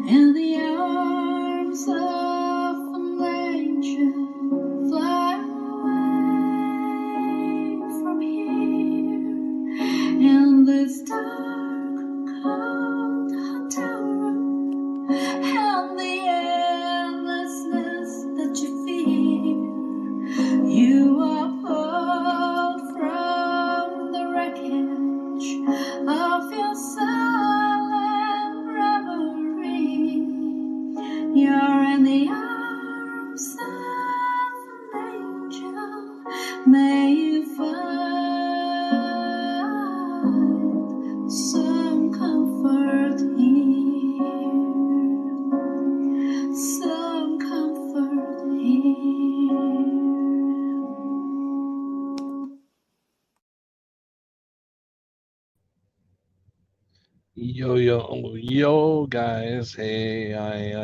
In the arms of an angel, fly away from here. In this dark, cold hotel room, and the endlessness that you feel, you are pulled from the wreckage of your silent reverie. You're in the arms of an angel. May you find some comfort here. Some comfort here. Yo, guys. Hey, I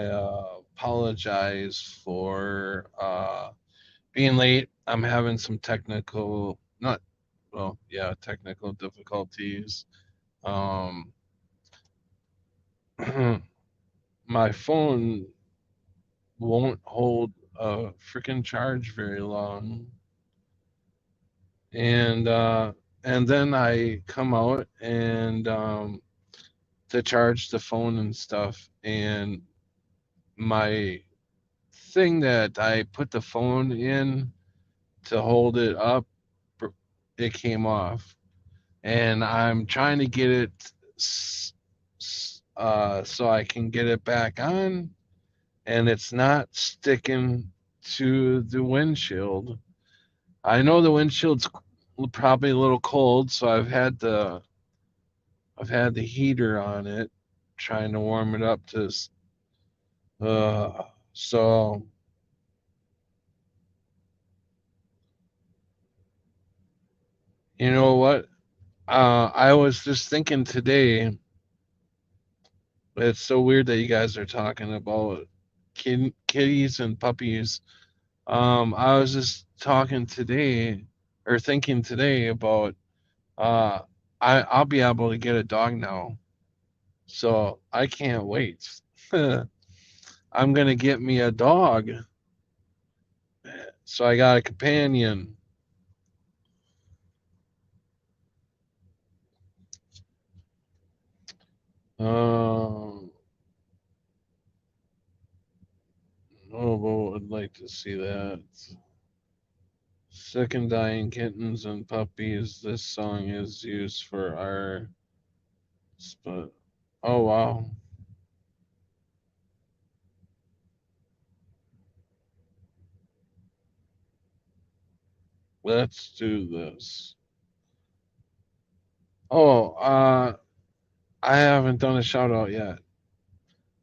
apologize for being late. I'm having some technical difficulties. Um, my phone won't hold a freaking charge very long. And then I come out and to charge the phone and stuff, and my thing that I put the phone in to hold it up, it came off. and I'm trying to get it so I can get it back on, and it's not sticking to the windshield. I know the windshield's probably a little cold, so I've had the heater on it, trying to warm it up to. So you know what? I was just thinking today. It's so weird that you guys are talking about kitties and puppies. I was just talking today, or thinking today about uh, I'll be able to get a dog now, so I can't wait. I'm gonna get me a dog, so I got a companion. Um, oh, well, I'd like to see that. Sick and dying kittens and puppies. This song is used for our. But oh wow, let's do this. Oh, I haven't done a shout out yet.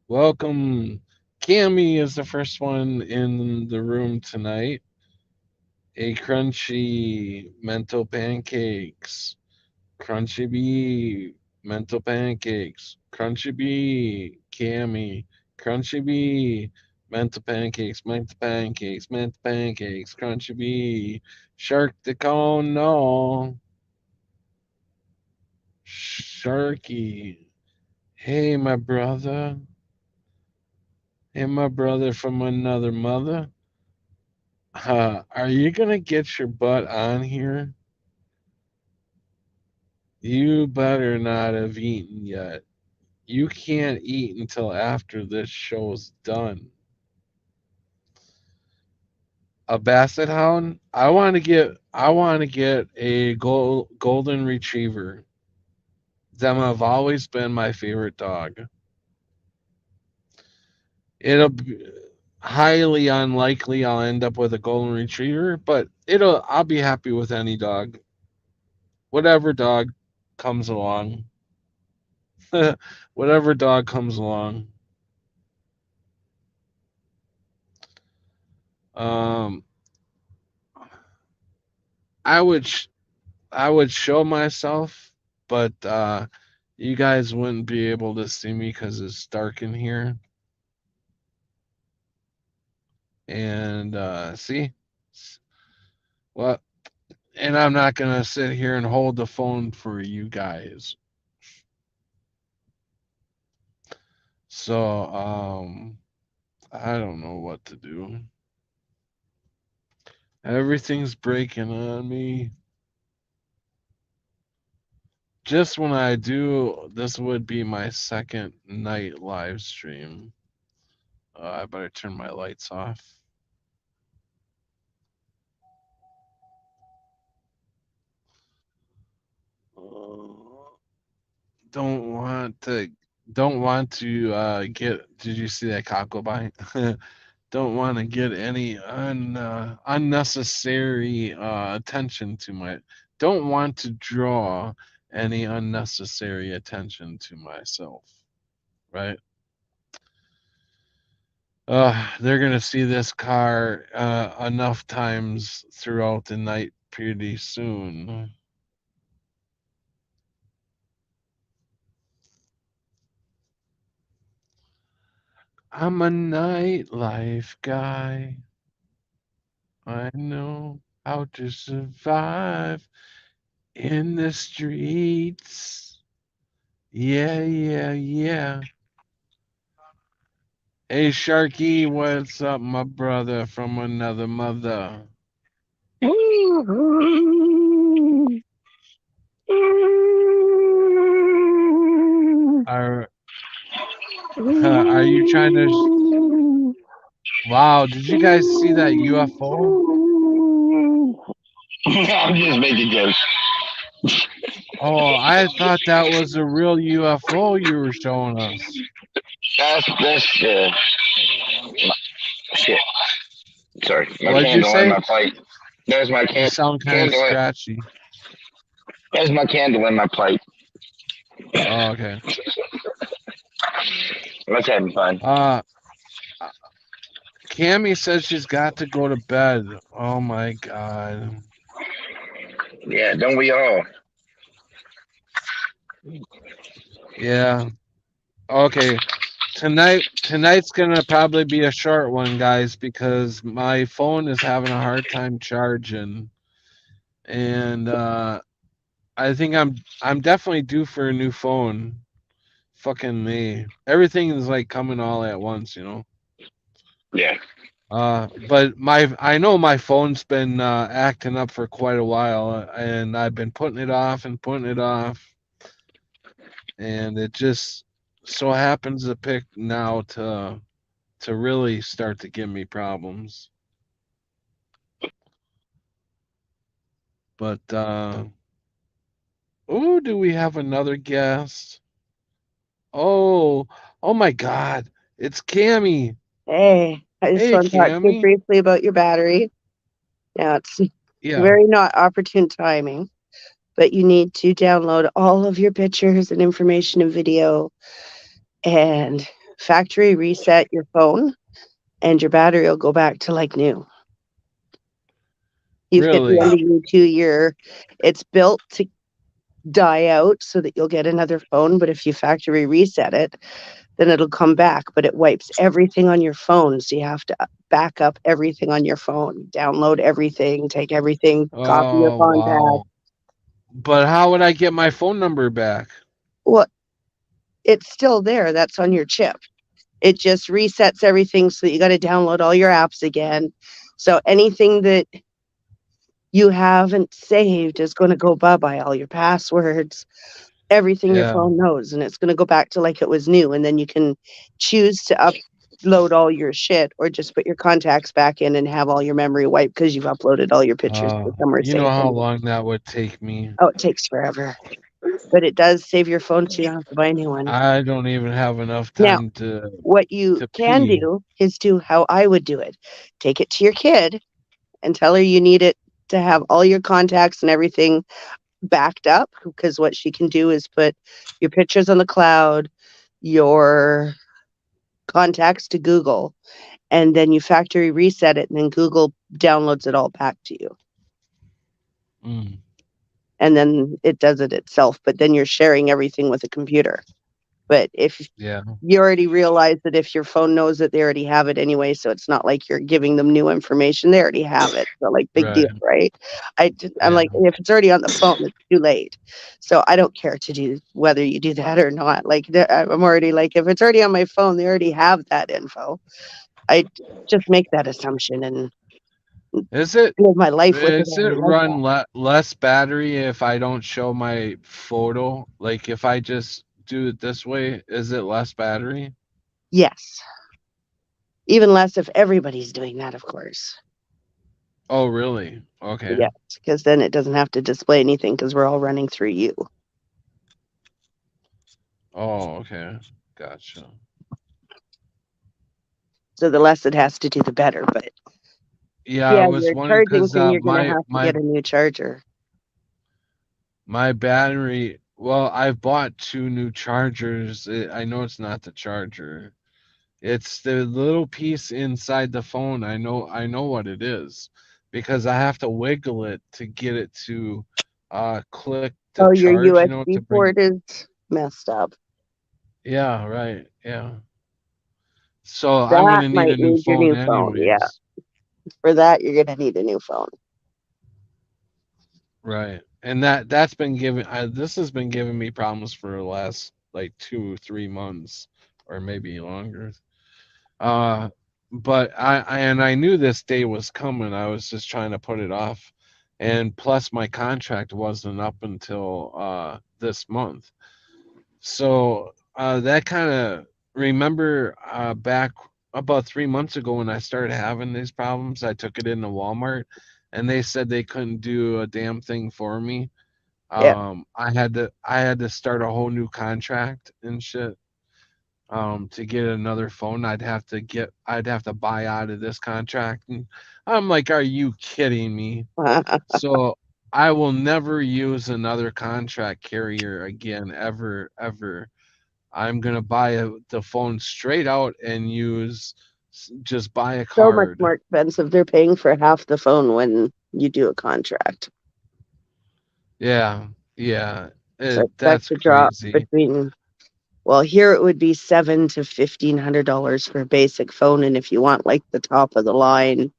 Welcome, Cami is the first one in the room tonight. A crunchy mental pancakes. Crunchy bee, mental pancakes. Crunchy bee, Cammy. Crunchy bee, mental pancakes, mental pancakes, mental pancakes. Crunchy bee, shark the cone, no. Sharky, hey my brother. Hey my brother from another mother. Are you gonna get your butt on here? You better not have eaten yet. You can't eat until after this show's done. A basset hound? I want to get a golden retriever. Them have always been my favorite dog. It'll be highly unlikely I'll end up with a golden retriever, but it'll I'll be happy with any dog. Whatever dog comes along. Whatever dog comes along. Um I would I would show myself, but you guys wouldn't be able to see me because it's dark in here. And see, well, and I'm not gonna sit here and hold the phone for you guys. So I don't know what to do. Everything's breaking on me. Just when I do, this would be my second night live stream. I better turn my lights off. Uh, don't want to don't want to get did you see that cockle don't want to get any unnecessary attention to my don't want to draw any unnecessary attention to myself, right? They're gonna see this car enough times throughout the night pretty soon. I'm a nightlife guy. I know how to survive in the streets. Yeah, yeah, yeah. Hey, Sharky, what's up, my brother from another mother? Are are you trying to? Wow, did you guys see that UFO? I'm just making jokes. Oh, I thought that was a real UFO you were showing us. That's shit. Sorry, my What'd you candle in say? my plate. There's my You sound kind of candle. scratchy. There's my candle in my plate. Oh, okay. Let's having fun. Uh, Cami says she's got to go to bed. Oh my god. Yeah, don't we all? Yeah. Okay. Tonight's gonna probably be a short one, guys, because my phone is having a hard time charging, and I think I'm definitely due for a new phone. Fucking me. Everything is like coming all at once. Yeah. But I know my phone's been acting up for quite a while, and I've been putting it off and putting it off, and it just so happens to pick now to really start to give me problems. But oh, do we have another guest? Oh, oh my God, it's Cammy. Hey, I just Hey, want to talk to you Cammy. briefly about your battery. Now, it's Yeah, very not opportune timing, but you need to download all of your pictures and information and video and factory reset your phone, and your battery will go back to like new. You've hit the end really. of your 2 year. It's built to die out so that you'll get another phone, but if you factory reset it, then it'll come back, but it wipes everything on your phone. So you have to back up everything on your phone, download everything, take everything, copy your Oh, contact. wow. But how would I get my phone number back? Well, it's still there. That's on your chip. It just resets everything so that you got to download all your apps again. So anything that you haven't saved is going to go bye bye, all your passwords, everything your Yeah. phone knows, and it's going to go back to like it was new. And then you can choose to upload all your shit or just put your contacts back in and have all your memory wiped because you've uploaded all your pictures to somewhere You know safe. how And long that would take me. oh, it takes forever, but it does save your phone so you don't have to buy a new one. I don't even have enough Now, time what you to can pee. do is do how I would do it. Take it to your kid and tell her you need it to have all your contacts and everything backed up, because what she can do is put your pictures on the cloud, your contacts to Google, and then you factory reset it, and then Google downloads it all back to you. Mm, And then it does it itself, but then you're sharing everything with a computer. But if yeah. you already realize that if your phone knows it, they already have it anyway, so it's not like you're giving them new information. They already have it. So like big deal, Right. right? I'm Yeah. like, if it's already on the phone, it's too late. So I don't care to do whether you do that or not. Like I'm already like, if it's already on my phone, they already have that info. I just make that assumption and Is it live my life with it is it already like that. run less battery if I don't show my photo? Like if I just do it this way, is it less battery? Yes. Even less if everybody's doing that, of course. Oh, really? Okay. Yes, because then it doesn't have to display anything because we're all running through you. Oh, okay. Gotcha. So the less it has to do, the better. But Yeah, I yeah, was your wondering charging because thing, you're gonna my have to my get a new charger. my battery. Well, I've bought two new chargers. I know it's not the charger. It's the little piece inside the phone. I know what it is because I have to wiggle it to get it to click the Oh, your charge, to USB bring. port is messed up. Yeah, right. Yeah. So I'm That gonna need might a new need your phone new phone. Yeah, anyways. for that you're gonna need a new phone. Right. And that's been giving this has been giving me problems for the last like 2 3 months or maybe longer. Uh, but I knew this day was coming. I was just trying to put it off, and plus my contract wasn't up until this month. So that kind of remember back about 3 months ago when I started having these problems. I took it into Walmart, and they said they couldn't do a damn thing for me. Yeah. I had to start a whole new contract and shit. To get another phone, I'd have to buy out of this contract, and I'm like, are you kidding me? So I will never use another contract carrier again, ever, ever. I'm gonna buy the phone straight out and just buy a So much card. more expensive. They're paying for half the phone when you do a contract. Yeah, yeah, So expect that's a drop crazy. between, well, here it would be $700 to $1,500 for a basic phone, and if you want like the top of the line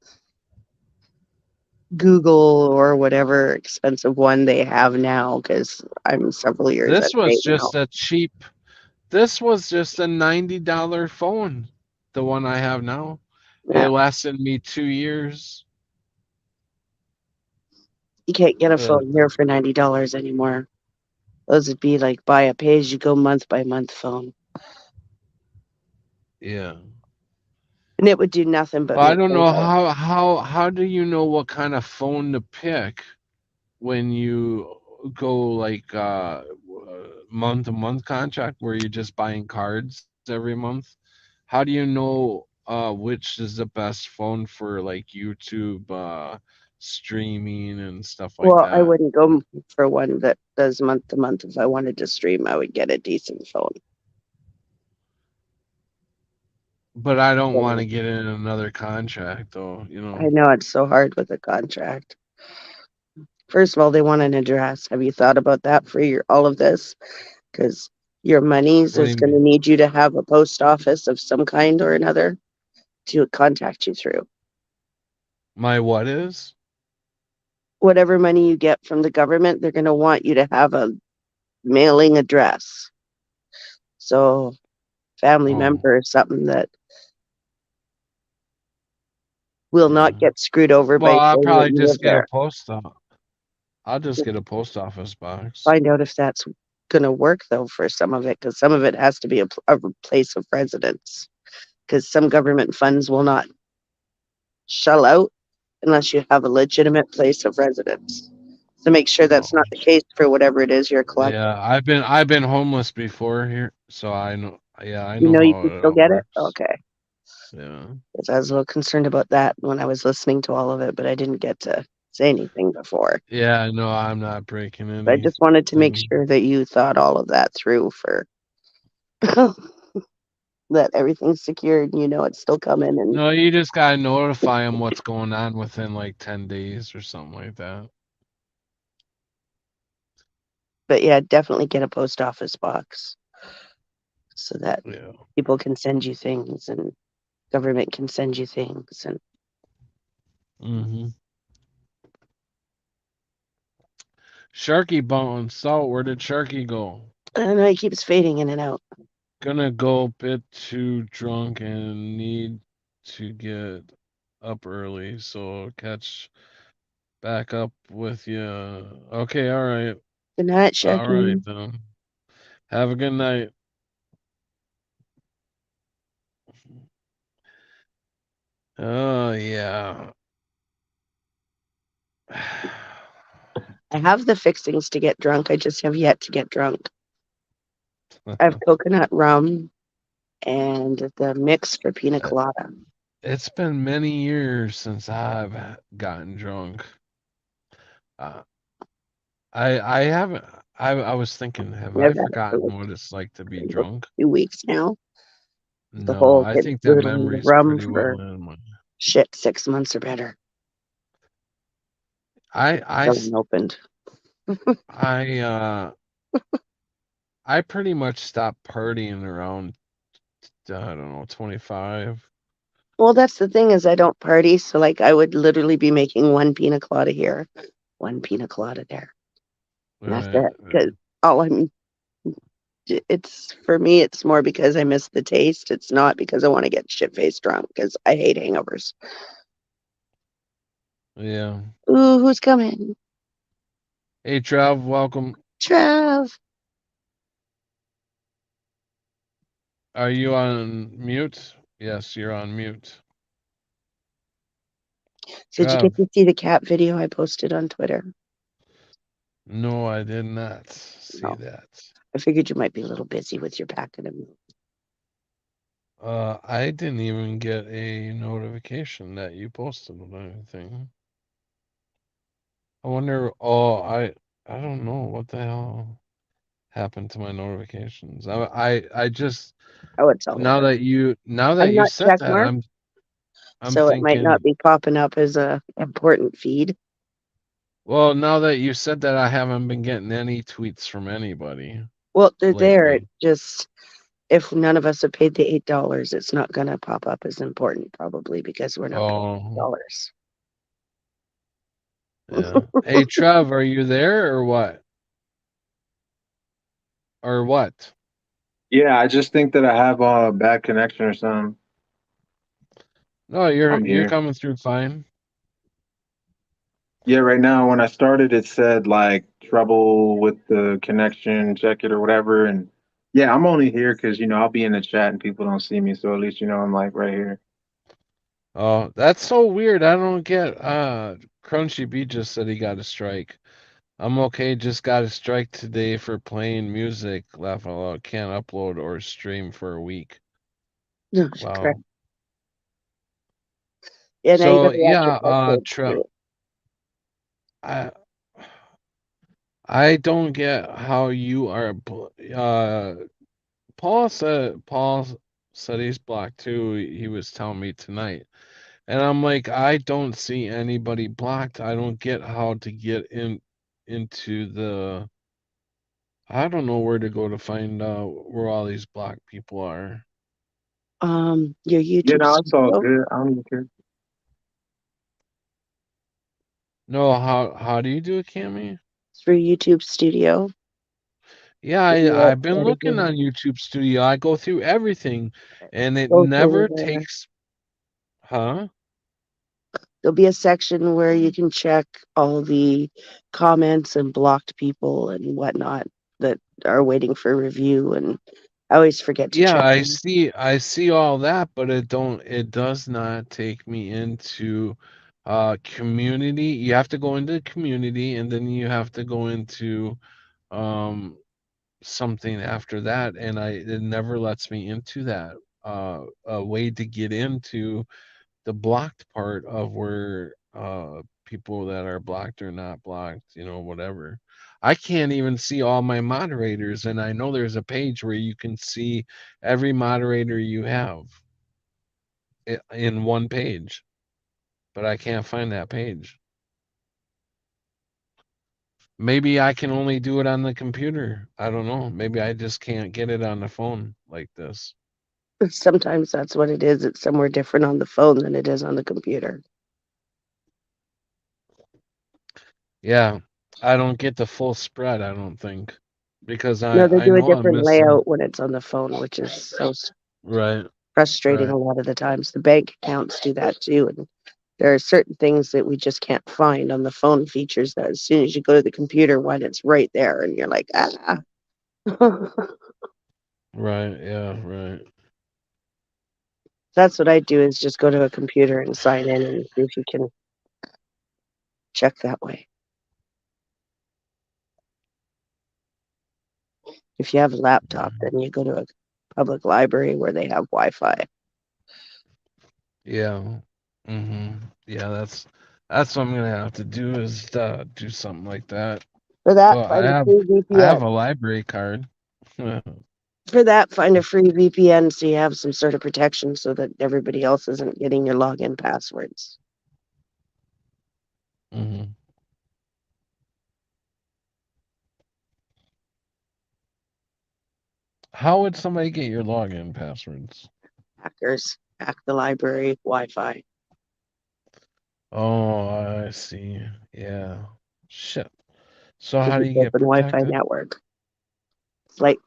Google or whatever expensive one they have now, because I'm several years out This of date was now. just a cheap. This was just a $90 phone. The one I have now. It Yeah, lasted me 2 years. you can't get a Uh, phone here for $90 anymore. Those would be like buy a pay as you go month by month phone, yeah. and it would do nothing but Well, I make don't phone know calls. how do you know what kind of phone to pick when you go like month to month contract where you're just buying cards every month? How do you know which is the best phone for like YouTube streaming and stuff like Well, I that? wouldn't go for one that does month to month. If I wanted to stream, I would get a decent phone. But I don't want So to get in another contract though, you I know. know it's so hard with a contract. First of all, they want an address. Have you thought about that for all of this? Because your monies What do is you going to mean? need you to have a post office of some kind or another to contact you through. My what is? Whatever money you get from the government, they're going to want you to have a mailing address. So, family Oh, member or something that will not yeah. get screwed over Well, by I'll saying that probably you live just get a there. post I'll just Just get a post office box. find out if that's going to work though for some of it, because some of it has to be a place of residence. Because some government funds will not shell out unless you have a legitimate place of residence. So make sure that's Oh, not the case for whatever it is you're collecting. yeah. I've been homeless before here, so I know. Yeah, I You know know you how can it still all get it? works. Okay. Yeah. 'Cause I was a little concerned about that when I was listening to all of it, but I didn't get to say anything before. Yeah. No, I'm not breaking So I just wanted to make anything. sure that you thought all of that through for that everything's secured and you know it's still coming. And No, you just gotta notify them what's going on within like 10 days or something like that. but yeah, definitely get a post office box so that Yeah. people can send you things and government can send you things. And Mm-hmm. Sharky bone salt. Where did Sharky go? I don't know, he keeps fading in and out. Gonna go a bit too drunk and need to get up early, so catch back up with you. Okay, Good night, all right Sharky. then. Have a good night. Oh yeah. I have the fixings to get drunk. I just have yet to get drunk. I have coconut rum and the mix for pina colada. It's been many years since I've gotten drunk. Uh, I haven't. I was thinking, have I I've had it for forgotten like what it's like to be about drunk? 2 weeks now. The No, whole I get think that literally memory's rum pretty for well in my. shit 6 months or better. I I Still s- unopened. I pretty much stopped partying around I don't know 25. Well, that's the thing is I don't party, so like I would literally be making one pina colada here, one pina colada there. And that's Right. it. Because all I'm, it's for me, it's more because I miss the taste. It's not because I want to get shit faced drunk because I hate hangovers. Yeah. Ooh, who's coming? Hey Trav, welcome. Trav. Are you on mute? Yes, you're on mute. Did you Trav. get to see the cat video I posted on Twitter? No, I did not see No. that. I figured you might be a little busy with your packet of milk. I didn't even get a notification that you posted on anything. I wonder. Oh, I don't know what the hell happened to my notifications. I just Oh, it's all over. now that I'm you not said check that, marked, I'm so it might not thinking. be popping up as a important feed. Well, now that you said that, I haven't been getting any tweets from anybody Well, they're there. It lately. just if none of us have paid the $8, it's not going to pop up as important, probably because we're not paying Oh, dollars. yeah. Hey, Trav, are you there or what? Or what? Yeah, I just think that I have a bad connection or something. No, I'm you're here. coming through fine. Yeah, right now when I started, it said like trouble with the connection, check it or whatever. And yeah, I'm only here because I'll be in the chat and people don't see me, so at least I'm like right here. Oh, that's so weird. I don't get. Crunchy B just said he got a strike. I'm okay. Just got a strike today for playing music. Laugh out loud. Can't upload or stream for a week. No, correct. Wow. Yeah, now you got So to watch yeah, your password. Trav, I I don't get how you are. Paul said he's blocked too. He was telling me tonight, and I'm like, I don't see anybody blocked. I don't get how to get into the. I don't know where to go to find out where all these blocked people are. Your Yeah, YouTube no, it's all studio good. I don't even care. No, how do you do it, Cami? through YouTube Studio. Yeah, Yeah, I've been that looking again. on YouTube Studio. I go through everything, and it Go through never there. takes. Huh? There'll be a section where you can check all the comments and blocked people and whatnot that are waiting for review. And I always forget to Yeah, check I them. see I see all that, but it does not take me into community. You have to go into community and then you have to go into um something after that, and it never lets me into that. A way to get into the blocked part of where people that are blocked or not blocked, whatever. I can't even see all my moderators, and I know there's a page where you can see every moderator you have in one page, but I can't find that page. Maybe I can only do it on the computer. I don't know. Maybe I just can't get it on the phone like this. Sometimes that's what it is. It's somewhere different on the phone than it is on the computer. Yeah, I don't get the full spread, I don't think, because No, they I do a know I'm different missing. layout when it's on the phone, which is so Right, frustrating right, a lot of the times. The bank accounts do that too. And there are certain things that we just can't find on the phone features that as soon as you go to the computer when it's right there and you're like, ah. right, yeah, right. That's what I do is just go to a computer and sign in and see if you can check that way. If you have a laptop, Mhm. then you go to a public library where they have Wi-Fi. Yeah. Yeah, that's what I'm gonna have to do is do something like that. For that, Well, I find a have free I have VPN. a library card. For that, find a free VPN so you have some sort of protection so that everybody else isn't getting your login passwords. hmm How would somebody get your login passwords? Hackers hack the library Wi-Fi. Oh, I see. Yeah. Shit. So Because how do it's you get open Wi-Fi protected? network. It's like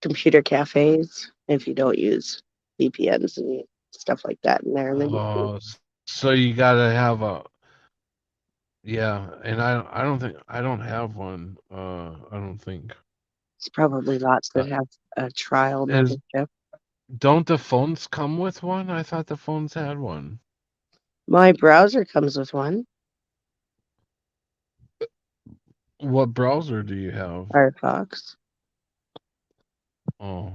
computer cafes if you don't use VPNs and stuff like that in there. And then Oh, so you gotta have a yeah, and I don't have one. I don't think. it's probably lots Uh, that have a trial is membership. don't the phones come with one? I thought the phones had one. My browser comes with one. What browser do you have? Firefox. Oh,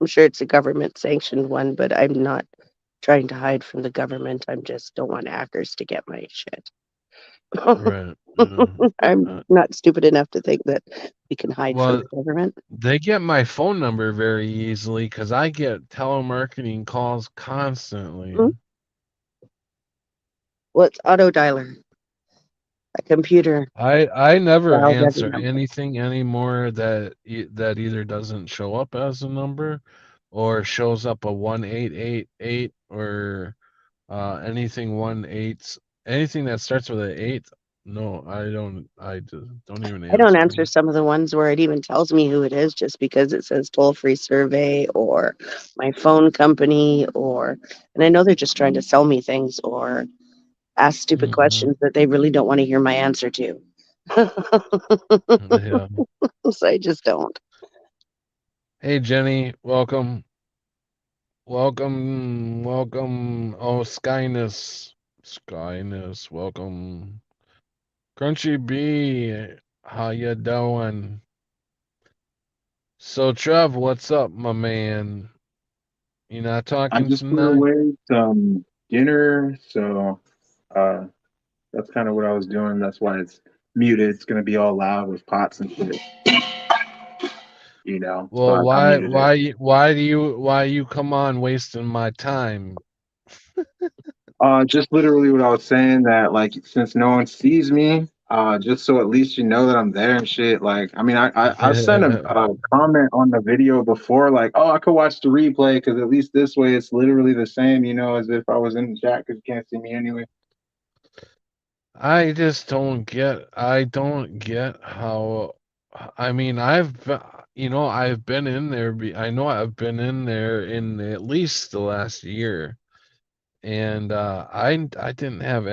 I'm sure it's a government sanctioned one, but I'm not trying to hide from the government. I just don't want hackers to get my shit. right. Yeah. I'm Uh, not stupid enough to think that we can hide from well, the government. they get my phone number very easily because I get telemarketing calls constantly. Hmm? Well, it's auto dialer. A computer I never dials every answer number. anything anymore that either doesn't show up as a number or shows up a 1888 or anything 18 anything that starts with an 8. No, I don't. I just don't even I don't answer answer them. some of the ones where it even tells me who it is just because it says toll-free survey or my phone company and I know they're just trying to sell me things or ask stupid Hmm. questions that they really don't want to hear my answer to. Yeah. So I just don't. Hey Jenny, welcome, welcome, welcome. Oh, Skyness, welcome. Crunchy B, how you doing? So Trev, what's up, my man? You not I talking just put tonight? away some dinner, so uh, that's kind of what I was doing. That's why it's muted. It's gonna be all loud with pots and shit, you know. So Well, I muted it. why you come on wasting my time? Just literally what I was saying that like since no one sees me, just so at least you know that I'm there and shit. Like, I mean, I sent a comment on the video before, like, oh, I could watch the replay because at least this way it's literally the same, you know, as if I was in the chat because you can't see me anyway. I don't get how I mean, I've been in there I know I've been in there in at least the last year. And I didn't have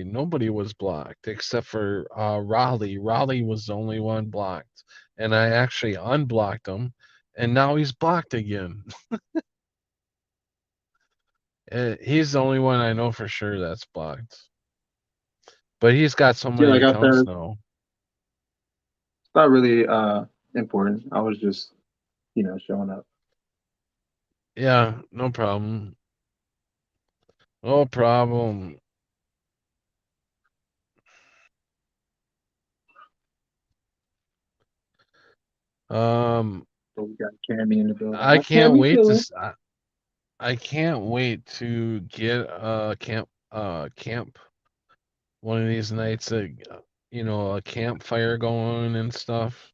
nobody was blocked except for Raleigh. Raleigh was the only one blocked. And I actually unblocked him and now he's blocked again. He's the only one I know for sure that's blocked. But he's got so Yeah, many like I accounts said, now. it's not really important. I was just, you know, showing up. Yeah, no problem. No problem. Um, So we got Cami in the building. I Hi, can't Cami wait to too. s- I can't wait to get a camp one of these nights, a campfire going and stuff.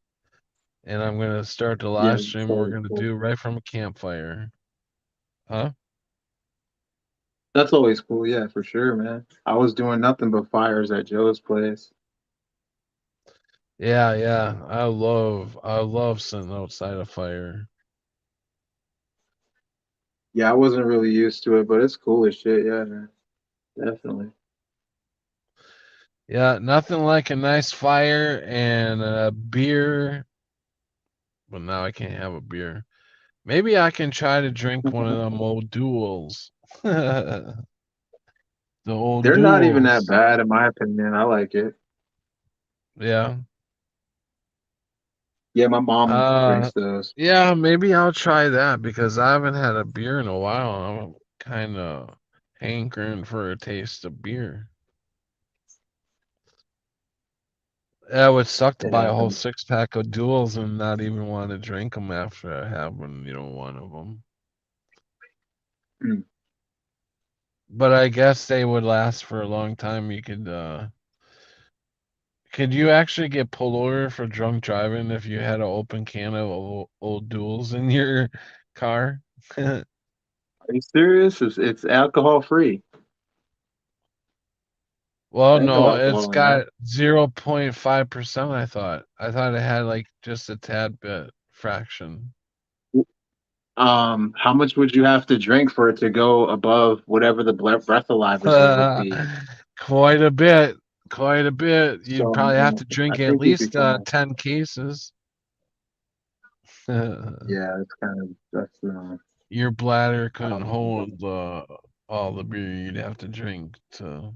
And I'm gonna start the Yeah, live it's stream we're always gonna cool. do right from a campfire. Huh? That's always cool. Yeah, for sure, man. I was doing nothing but fires at Joe's place. Yeah, yeah. I love sitting outside a fire. Yeah, I wasn't really used to it, but it's cool as shit. Yeah, man. Definitely. Yeah, nothing like a nice fire and a beer. But now I can't have a beer. Maybe I can try to drink one of them old duels. The old They're not even that duels. bad, in my opinion. I like it. Yeah. Yeah, my mom Uh, drinks those. yeah, maybe I'll try that because I haven't had a beer in a while. I'm kind of hankering for a taste of beer. Yeah, it would suck to It buy a whole happens. 6 pack of duels and not even want to drink them after I have one of them. Mm. But I guess they would last for a long time. Could you actually get pulled over for drunk driving if you had an open can of old duels in your car? Are you serious? It's alcohol free. Well, Ain't no no, it's alcohol in that. got 0.5%, I thought. I thought it had like just a tad bit fraction. How much would you have to drink for it to go above whatever the breathalyzer would be? Quite a bit. Quite a bit. You'd So probably have to I drink at think you'd be least fine. 10 cases. Yeah, it's kind of that's Your bladder I couldn't don't know. hold all the beer you'd have to drink to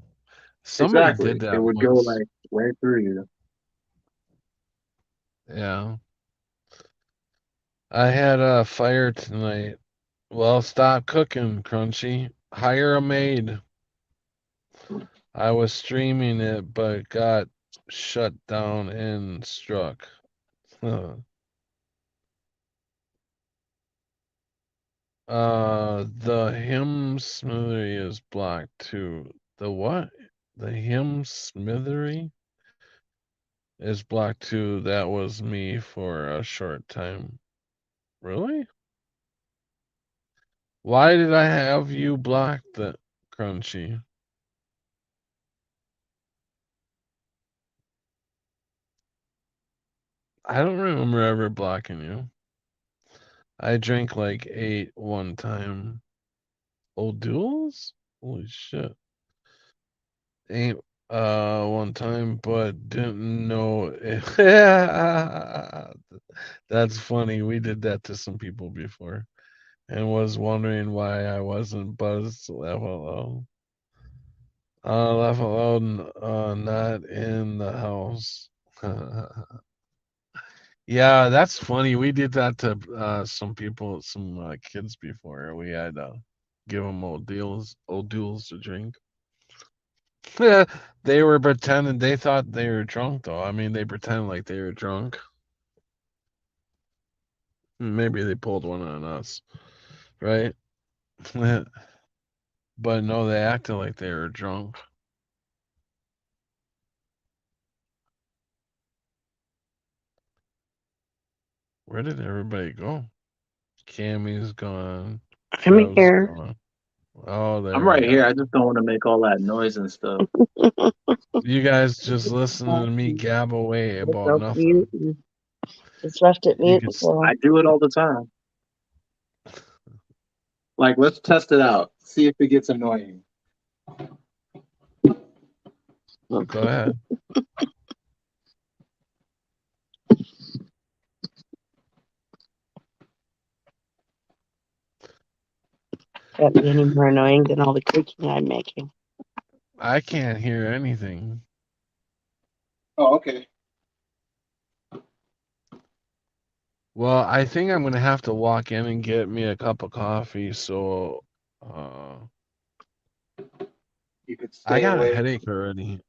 Somebody Exactly. did It that would go once. like right through you. Yeah. I had a fire tonight. Well, stop cooking, Crunchy. Hire a maid. I was streaming it, but got shut down and struck. The hymn smithery is blocked too. The what? The hymn smithery is blocked too. That was me for a short time. Really? Why did I have you blocked, the Crunchy? I don't remember ever blocking you. I drank like 8 one time. Old duels? Holy shit. 8 one time, but didn't know it. That's funny. We did that to some people before and was wondering why I wasn't buzzed. Laugh out loud. Laugh out loud, not in the house. Yeah, that's funny. We did that to some people, some kids before. We had give them old duels to drink. They were pretending. They thought they were drunk, though. I mean, they pretended like they were drunk. Maybe they pulled one on us, right? But no, they acted like they were drunk. Where did everybody go? Cammy's gone. I'm Trav's here. gone. Oh, I'm there right we here. are. I just don't want to make all that noise and stuff. You guys just listening to me gab away It's about off mute nothing. and just left it You mute. could. So I do it all the time. Like, let's test it out. See if it gets annoying. Go ahead. can't be any more annoying than all the creaking I'm making. I can't hear anything. Oh, okay. Well, I think I'm gonna have to walk in and get me a cup of coffee. So, You could I stay got a awake. headache already.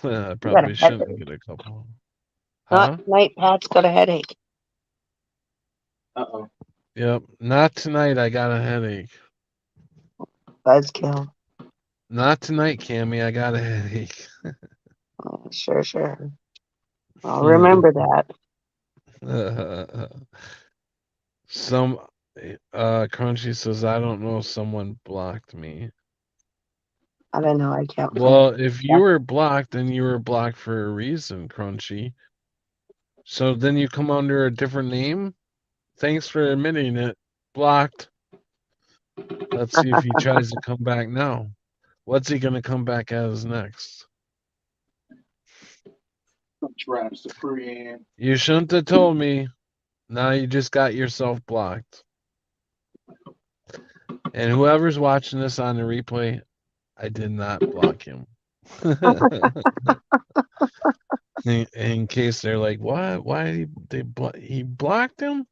I You got a probably shouldn't headache. get a couple. Not Huh? tonight. Pat's got a headache. Uh-oh. Yep. Not tonight. I got a headache. Buzzkill. Not tonight, Cammy. I got a headache. Oh, sure. I'll remember that. Some Crunchy says I don't know. Someone blocked me. I don't know. I can't find Well, if you that. were blocked, then you were blocked for a reason, Crunchy. So then you come under a different name. Thanks for admitting it. Blocked. Let's see if he tries to come back now. What's he gonna come back as next? Trav Supreme. You shouldn't have told me. Now you just got yourself blocked. And whoever's watching this on the replay, I did not block him. in case they're like, what? Why he blocked him?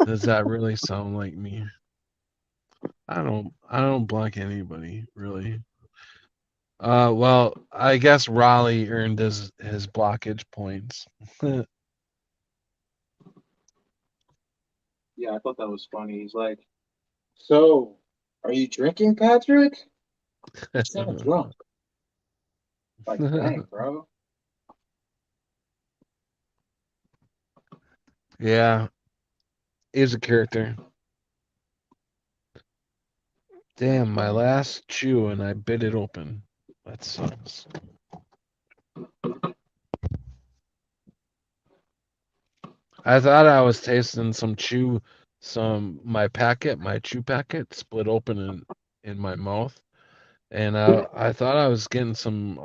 Does that really sound like me? I don't block anybody, really. Well, I guess Raleigh earned his blockage points. Yeah, I thought that was funny. He's like, so, are you drinking, Patrick? You sound drunk. Like, dang, bro. Yeah, he's a character. Damn, my last chew and I bit it open. That sucks. I thought I was tasting some my chew packet split open in my mouth, and I thought I was getting some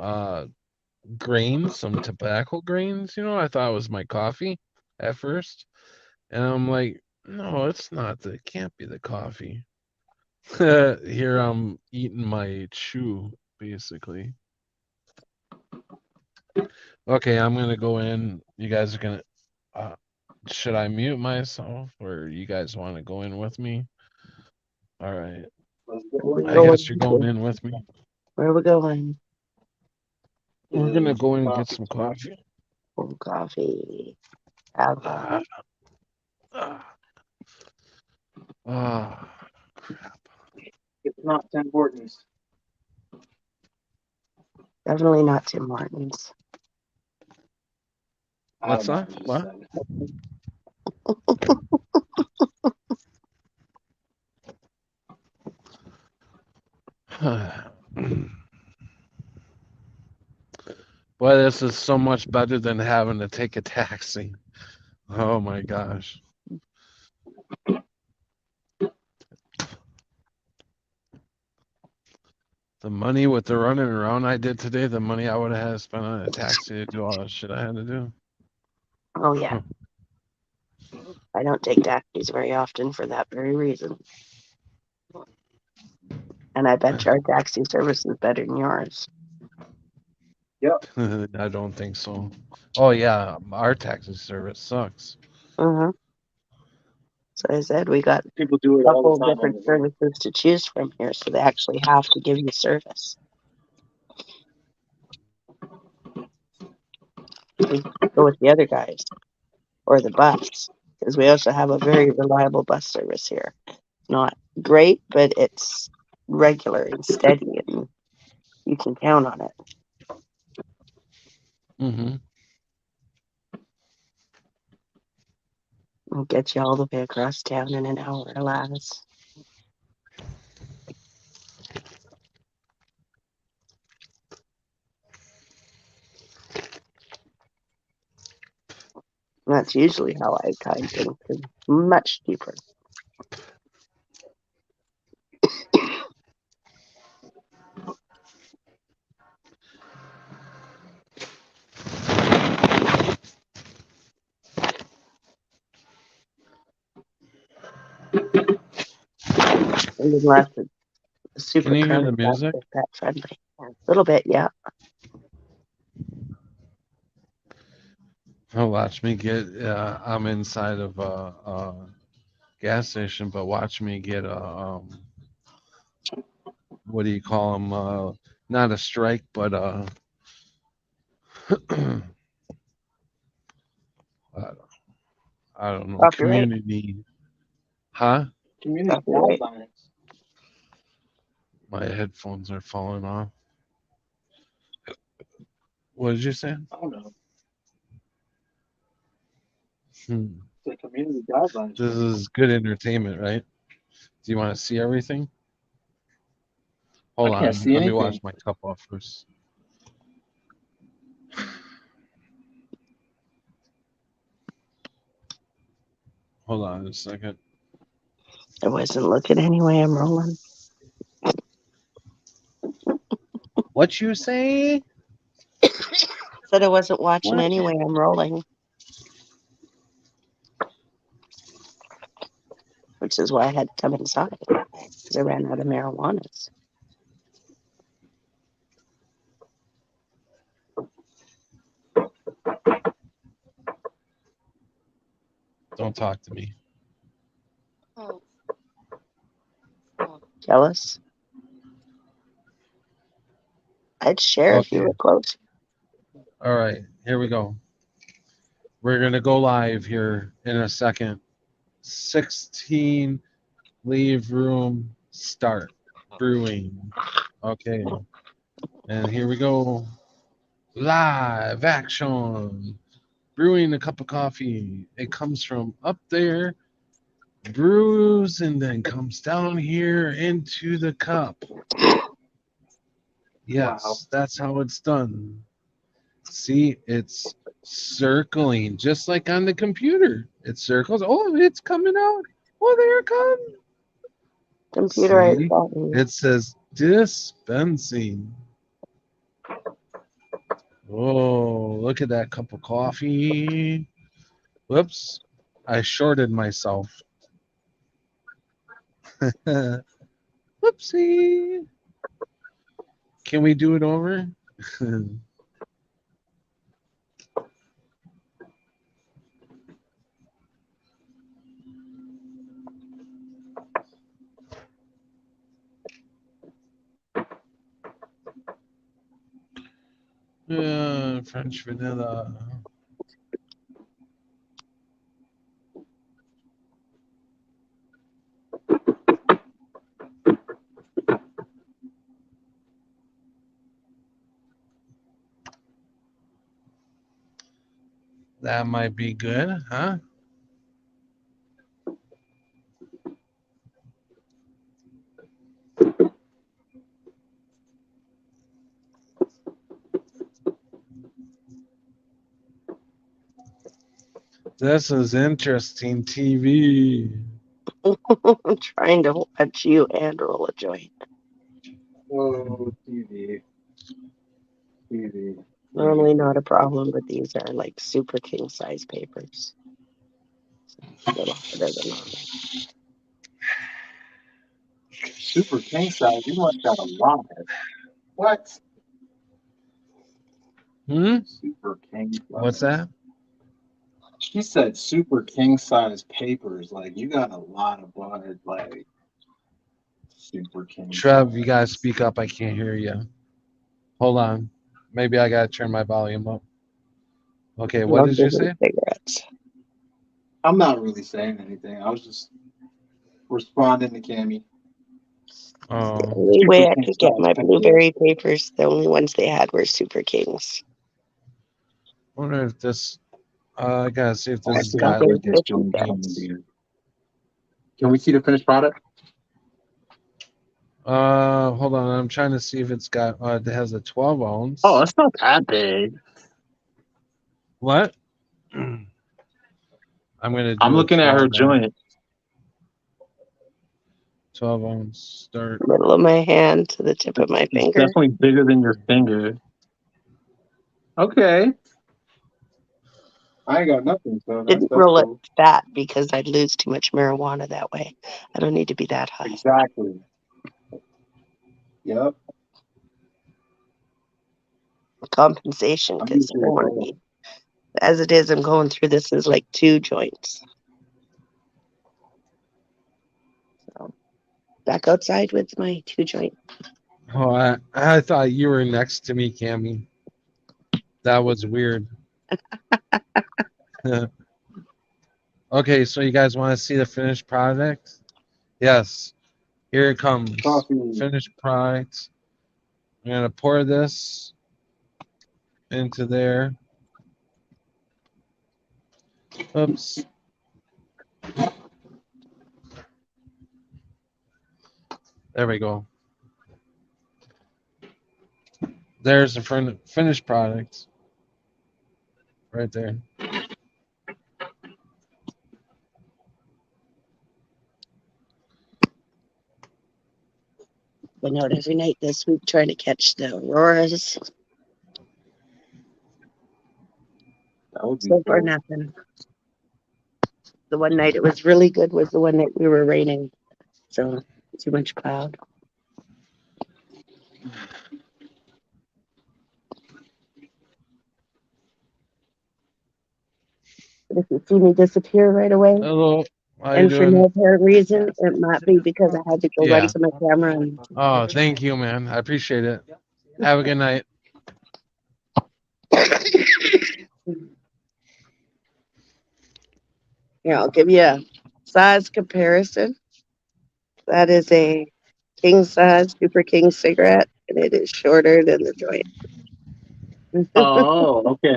grains, some tobacco grains. I thought it was my coffee at first, and I'm like, no, it's not. It can't be the coffee. Here I'm eating my chew, basically. Okay, I'm gonna go in. You guys are gonna. Should I mute myself, or you guys want to go in with me? All right. I guess you're going in with me. Where are we going? We're gonna go in and get some coffee. Oh, coffee. Have Ah, ah, ah, crap. It's not Tim Hortons. definitely not Tim Hortons. What's that? What? Boy, this is so much better than having to take a taxi. Oh my gosh. The money with the running around I did today, the money I would have had to spend on a taxi to do all the shit I had to do. Oh, yeah. I don't take taxis very often for that very reason. And I bet our taxi service is better than yours. I don't think so. Oh yeah, our taxi service sucks. Uh-huh. So I said we got People do it a all couple the time. different services to choose from here, so they actually have to give you service. We go with the other guys or the bus, because we also have a very reliable bus service here. Not great, but it's regular and steady, and you can count on it. Mm-hmm. It'll get you all the way across town in an hour or less. And that's usually how I time things. It's much cheaper. And unless it's a super Can you hear crowded the bus music? that's pet friendly. A little bit, yeah. Oh, watch me get. I'm inside of a gas station, but watch me get a what do you call them? Not a strike, but I don't know, Copyright. community. Huh? Community Copyright. guidelines. My headphones are falling off. What did you say? I don't know. Hmm. The community guidelines. This is good entertainment, right? Do you want to see everything? Hold I can't on. see Let me anything. wash my cup off first. Hold on a second. I wasn't looking anyway. I'm rolling. What you say? Said I wasn't watching What? anyway. I'm rolling. Which is why I had to come inside. Because I ran out of marijuanas. Don't talk to me. Jealous? I'd share if you Okay. were close. All right. Here we go. We're going to go live here in a second. 16 leave room start brewing. Okay. And here we go. Live action. Brewing a cup of coffee. It comes from up there, brews, and then comes down here into the cup. Yes, Wow. that's how it's done. See, it's circling just like on the computer. It circles. Oh, it's coming out. Oh, there it comes. Computerized See, coffee. it says dispensing. Oh, look at that cup of coffee. Whoops, I shorted myself. Whoopsie. Can we do it over? French vanilla. That might be good, huh? This is interesting TV. I'm trying to watch you and roll a joint. Oh, TV. TV. Normally not a problem, but these are like super king size papers. So it's a little harder than normal. Super king size. You must got a lot. What? Super king size. What's that? She said super king size papers. Like you got a lot of bud. Like super king. Trev, size. you gotta speak up. I can't hear you. Hold on. Maybe I gotta turn my volume up. Okay, what did you say? Cigarettes. I'm not really saying anything. I was just responding to Cami. The Oh, only Super way I king could get size my papers. blueberry papers, the only ones they had were super kings. I wonder if this. I gotta see if I this has forgot got. They're what this 50 joint coming, cents. dude. Can we see the finished product? Hold on. I'm trying to see if it's got. It has a 12 ounce. Oh, it's not that big. What? I'm gonna do. I'm looking at her joint. 12 ounce start. Middle of my hand to the tip of my It's finger. definitely bigger than your finger. Okay. I ain't got nothing, so Didn't that's roll it cool. fat because I'd lose too much marijuana that way. I don't need to be that high. Exactly. Yep. Compensation I'm because I usually don't want to cool. be. As it is, I'm going through this as like 2 joints. So back outside with my 2 joint. Oh, I thought you were next to me, Cami. That was weird. Okay, so you guys want to see the finished product? Yes. Here it comes. Coffee. Finished product. I'm gonna pour this into there. Oops. There we go. There's the finished product. Right there. Been out every night this week trying to catch the auroras. That would be So far, cool. nothing. The one night it was really good was the one night we were raining. So too much cloud. But if you see me disappear right away, Hello. How you and for doing? no apparent reason, it might be because I had to go run Yeah. to my camera and Oh, thank you, man. I appreciate it. Have a good night. yeah, I'll give you a size comparison. That is a king size super king cigarette, and it is shorter than the joint. Oh, okay.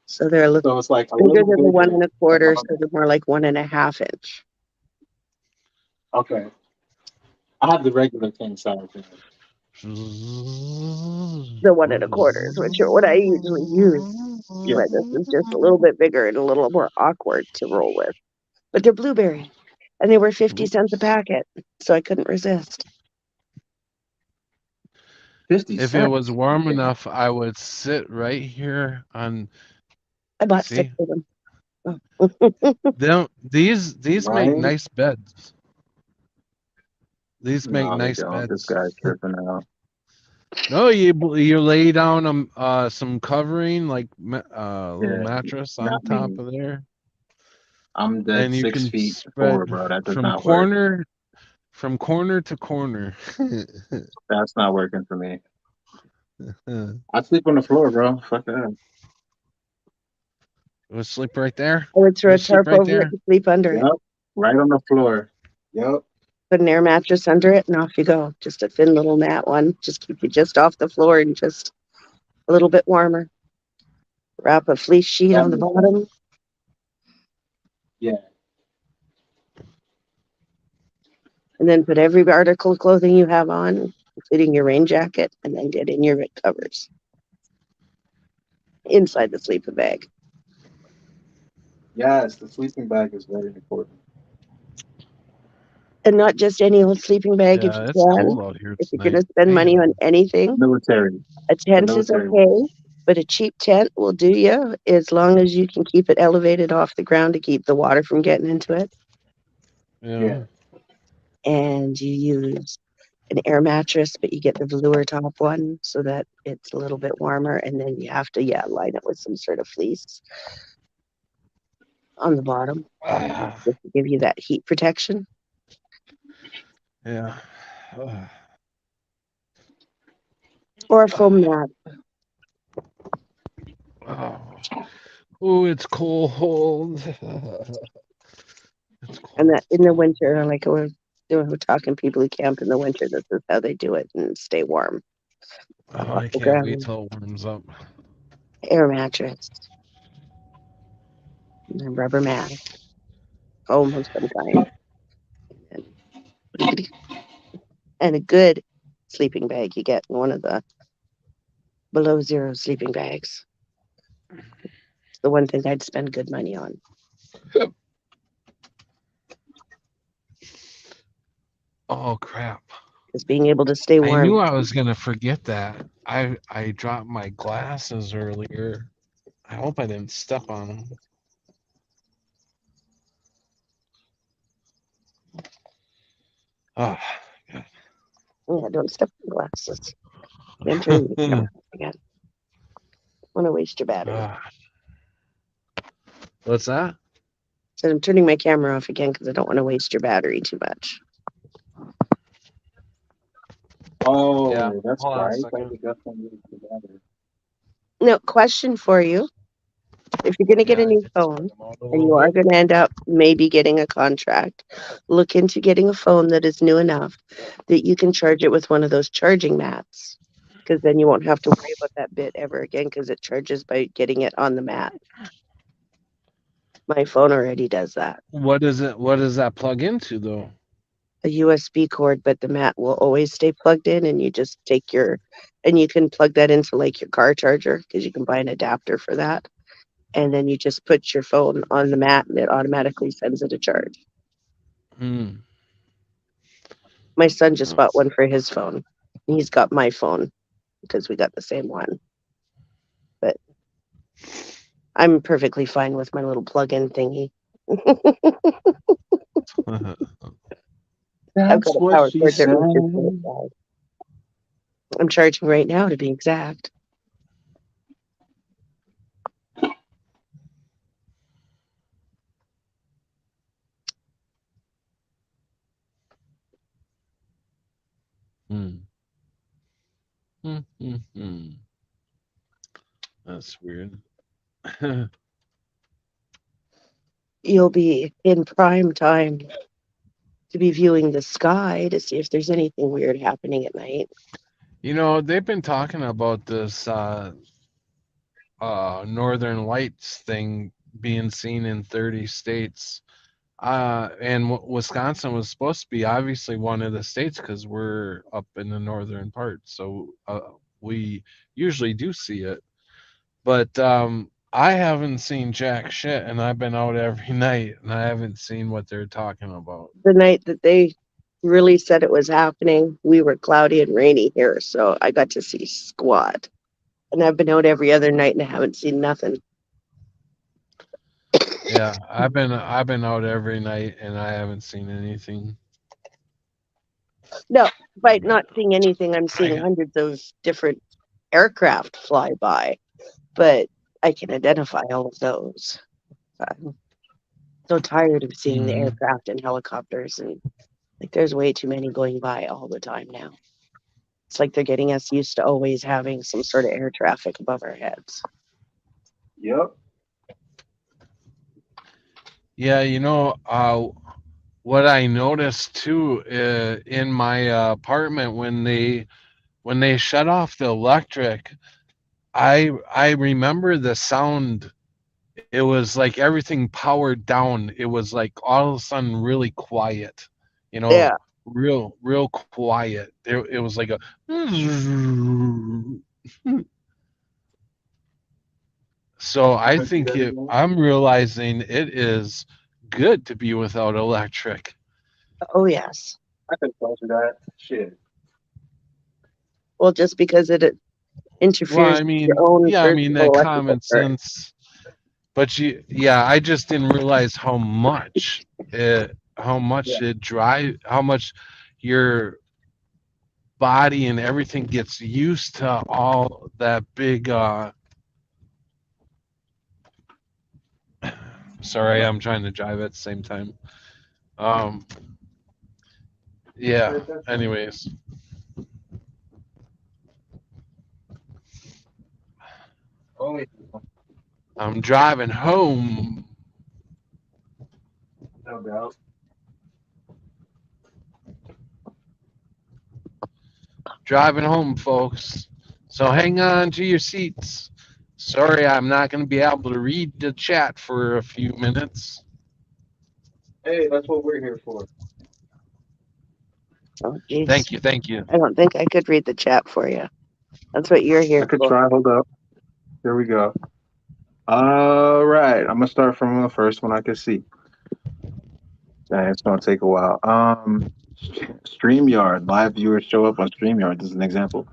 So they're a little So it's like a bigger little than the bigger. 1 1/4, so they're more like 1.5 inch. Okay. I have the regular king size. The 1 1/4, which are what I usually use. Yeah. But this is just a little bit bigger and a little more awkward to roll with. But they're blueberry, and they were 50 cents a packet, so I couldn't resist. 50 If cents. it was warm enough, I would sit right here on. I bought See? 6 of them. These make Right? nice beds. These make No, they nice don't. This beds. guy's tripping out. No, you lay down some covering like little Yeah, mattress on not me. top of there, I'm dead and you six can feet spread four, bro. That does from not work. corner to corner. That's not working for me. I sleep on the floor, bro. Fuck that. We'll sleep right there. I would throw We'll a sleep tarp right over it there. and sleep under it. Yep. Right on the floor. Yep. Put an air mattress under it, and off you go. Just a thin little mat one. Just keep you just off the floor and just a little bit warmer. Wrap a fleece sheet That on the makes sense. bottom, Yeah. and then put every article of clothing you have on, including your rain jacket, and then get in your covers inside the sleeping bag. Yes, the sleeping bag is very important. And not just any old sleeping bag if Yeah, you it's can. cold out here If you're tonight. going to spend money on Damn. anything, Military. a The tent is military. okay, but a cheap tent will do you as long as you can keep it elevated off the ground to keep the water from getting into it. Yeah. Yeah. And you use an air mattress, but you get the velour top one so that it's a little bit warmer. And then you have to, line it with some sort of fleece on the bottom Ah, just to give you that heat protection. yeah. Ah. Or a foam mat. Oh, it's cold. It's And cold. that in the winter, like we're talking people who camp in the winter, this is how they do it and stay warm Oh, off I the can't wait ground. till it warms up. Air mattress, and then rubber mat, foam of some kind, and, and a good sleeping bag. You get one of the below zero sleeping bags. It's the one thing I'd spend good money on. Oh crap. Is being able to stay I warm. knew I was gonna forget that. I dropped my glasses earlier. I hope I didn't step on them. Oh, God. Yeah, don't step on glasses. I'm turning the camera off again. Want to waste your battery. Ah. What's that? So I'm turning my camera off again because I don't want to waste your battery too much. Oh, Yeah. that's Hold on a right. That second. was definitely together. No, question for you. If you're going to get Yeah, a I new did spread phone them out a and little you are bit. going to end up maybe getting a contract, look into getting a phone that is new enough that you can charge it with one of those charging mats. Because then you won't have to worry about that bit ever again because it charges by getting it on the mat. My phone already does that. What is it? What does that plug into though? A USB cord, but the mat will always stay plugged in, and you just and you can plug that into like your car charger because you can buy an adapter for that. And then you just put your phone on the mat and it automatically sends it a charge. Hmm. My son just bought one for his phone. He's got my phone because we got the same one. But I'm perfectly fine with my little plug-in thingy. I've got That's a what power she cord that said. reaches to the side. I'm charging right now to be exact. Hmm. Hmm. That's weird. You'll be in prime time to be viewing the sky to see if there's anything weird happening at night. You know, they've been talking about this Northern Lights thing being seen in 30 states. And Wisconsin was supposed to be obviously one of the states because we're up in the northern part, so we usually do see it. But I haven't seen jack shit, and I've been out every night, and I haven't seen what they're talking about. The night that they really said it was happening, we were cloudy and rainy here, so I got to see squat. And I've been out every other night and I haven't seen nothing. Yeah, I've been out every night, and I haven't seen anything. No, by not seeing anything, I'm seeing hundreds of different aircraft fly by, but I can identify all of those. I'm so tired of seeing the Mhm. aircraft and helicopters, and like there's way too many going by all the time now. It's like they're getting us used to always having some sort of air traffic above our heads. Yep. Yeah, what I noticed too in my apartment when they shut off the electric, I remember the sound. It was like everything powered down. It was like all of a sudden really quiet, you know, Yeah. real quiet. It was like a so I Country think better than I'm realizing it is good to be without electric. Oh yes. I can tell you that. Shit. Well, just because it Well, interferes I with your mean, own yeah, I mean personal that electrical common current. sense. But yeah, I just didn't realize how Yeah. much it drive, how much your body and everything gets used to all that big. Sorry, I'm trying to drive at the same time. Um, yeah. Anyways, Oh, yeah. I'm driving home. No doubt. Driving home, folks. So hang on to your seats. Sorry, I'm not going to be able to read the chat for a few minutes. Hey, that's what we're here for. Oh jeez. Thank you, thank you. I don't think I could read the chat for you. That's what you're I here could for. try. Hold up. Here we go. All right. I'm gonna start from the first one I can see. Dang, it's gonna take a while. StreamYard. Live viewers show up on StreamYard. This is an example.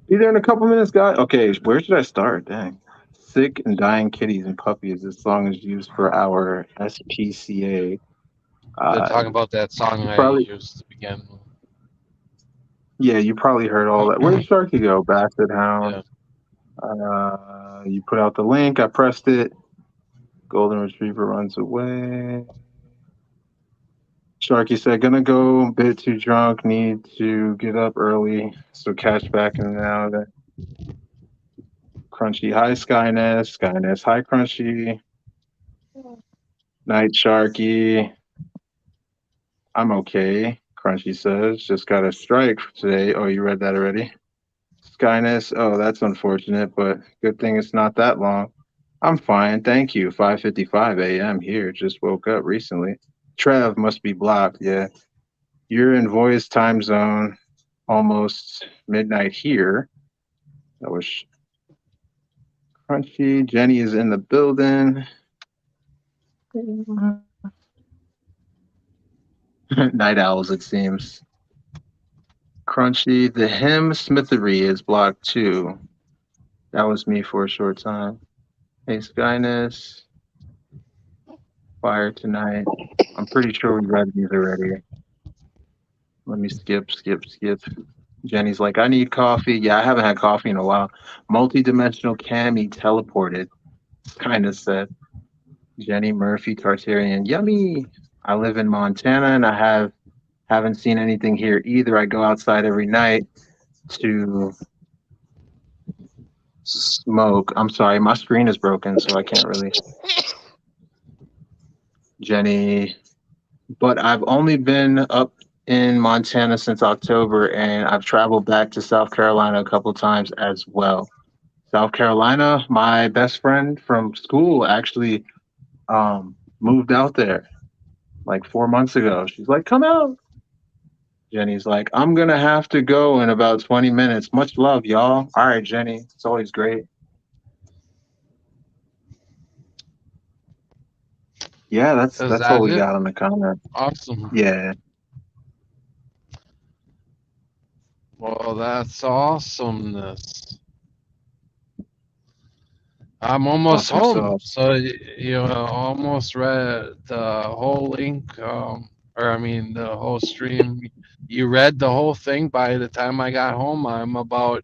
Be there in a couple minutes, guys. Okay, where should I start? Dang. Sick and dying kitties and puppies. This song is used for our SPCA. They're Uh, talking about that song you I probably, used to begin yeah, you probably heard all that. Where did with. Sharky go? Basset Hound. Yeah. You put out the link. I pressed it. Golden Retriever runs away. Sharky said, gonna go a bit too drunk, need to get up early, so catch back in an hour. Crunchy, hi Skyness, Skyness, hi Crunchy, Night Sharky, I'm okay, Crunchy says, just got a strike today. Oh, you read that already? Skyness, oh, that's unfortunate, but good thing it's not that long. I'm fine, thank you. 5:55 a.m. here, just woke up recently. Trav must be blocked, yeah. You're in voice time zone, almost midnight here. That was Crunchy. Jenny is in the building. Night owls, it seems. Crunchy. The hymn Smithery is blocked too. That was me for a short time. Hey, Skyness. Fire tonight. I'm pretty sure we read these already. Let me skip. Jenny's like, I need coffee. Yeah, I haven't had coffee in a while. Multi-dimensional Cami teleported. Kind of said. Jenny Murphy Tartarian. Yummy. I live in Montana and I haven't seen anything here either. I go outside every night to smoke. I'm sorry, my screen is broken, so I can't really. Jenny, but I've only been up in Montana since October, and I've traveled back to South Carolina a couple times as well. South Carolina, my best friend from school actually moved out there like 4 months ago. She's like, come out. Jenny's like, I'm gonna have to go in about 20 minutes. Much love, y'all. All right, Jenny. It's always great. Yeah, Is that's all that we it? got on the comment. Awesome. Yeah. Well, that's awesomeness. I'm almost Awesome home, sauce. so you almost read the whole link. or I mean, the whole stream. You read the whole thing. By the time I got home, I'm about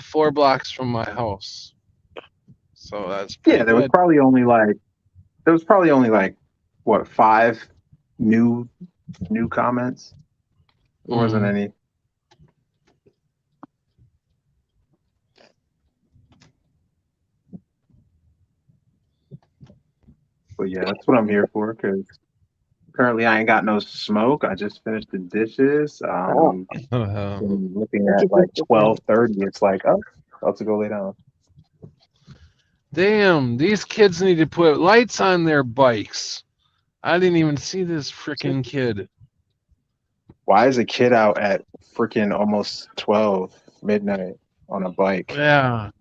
4 blocks from my house, so that's Yeah, pretty good. there was probably only like what, five new new comments. There wasn't Mm. any. But yeah, that's what I'm here for. Because currently I ain't got no smoke. I just finished the dishes. Oh, And looking what'd you at do like for dinner? 12:30, it's like, oh, about to go lay down. Damn, these kids need to put lights on their bikes. I didn't even see this freaking kid. Why is a kid out at freaking almost 12 midnight on a bike? Yeah,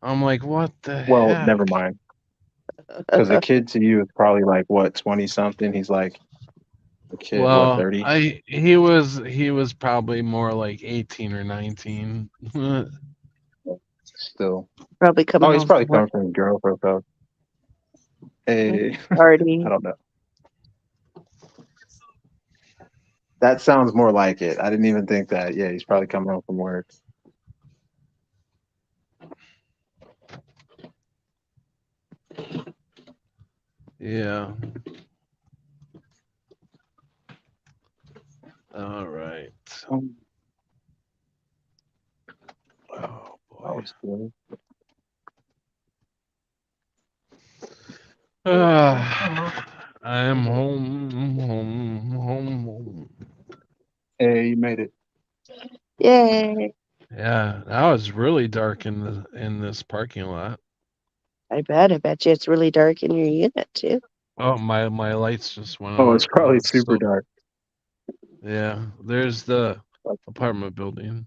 I'm like, what the Well, never heck? mind. Because a kid to you is probably like what, 20 something. He's like a kid, what, Well, 30? he was probably more like 18 or 19. Still. Probably coming Oh, he's home from probably work coming from a girl or so. Hey, I party. don't know. That sounds more like it. I didn't even think that. Yeah, he's probably coming home from work. Yeah. All right. Um, Oh I boy. was good. I'm home. Hey, you made it. Yay. Yeah, now it's really dark in this parking lot. I bet. I bet you it's really dark in your unit too. Oh, my lights just went Oh, it's out. probably super So dark. yeah, there's the apartment building.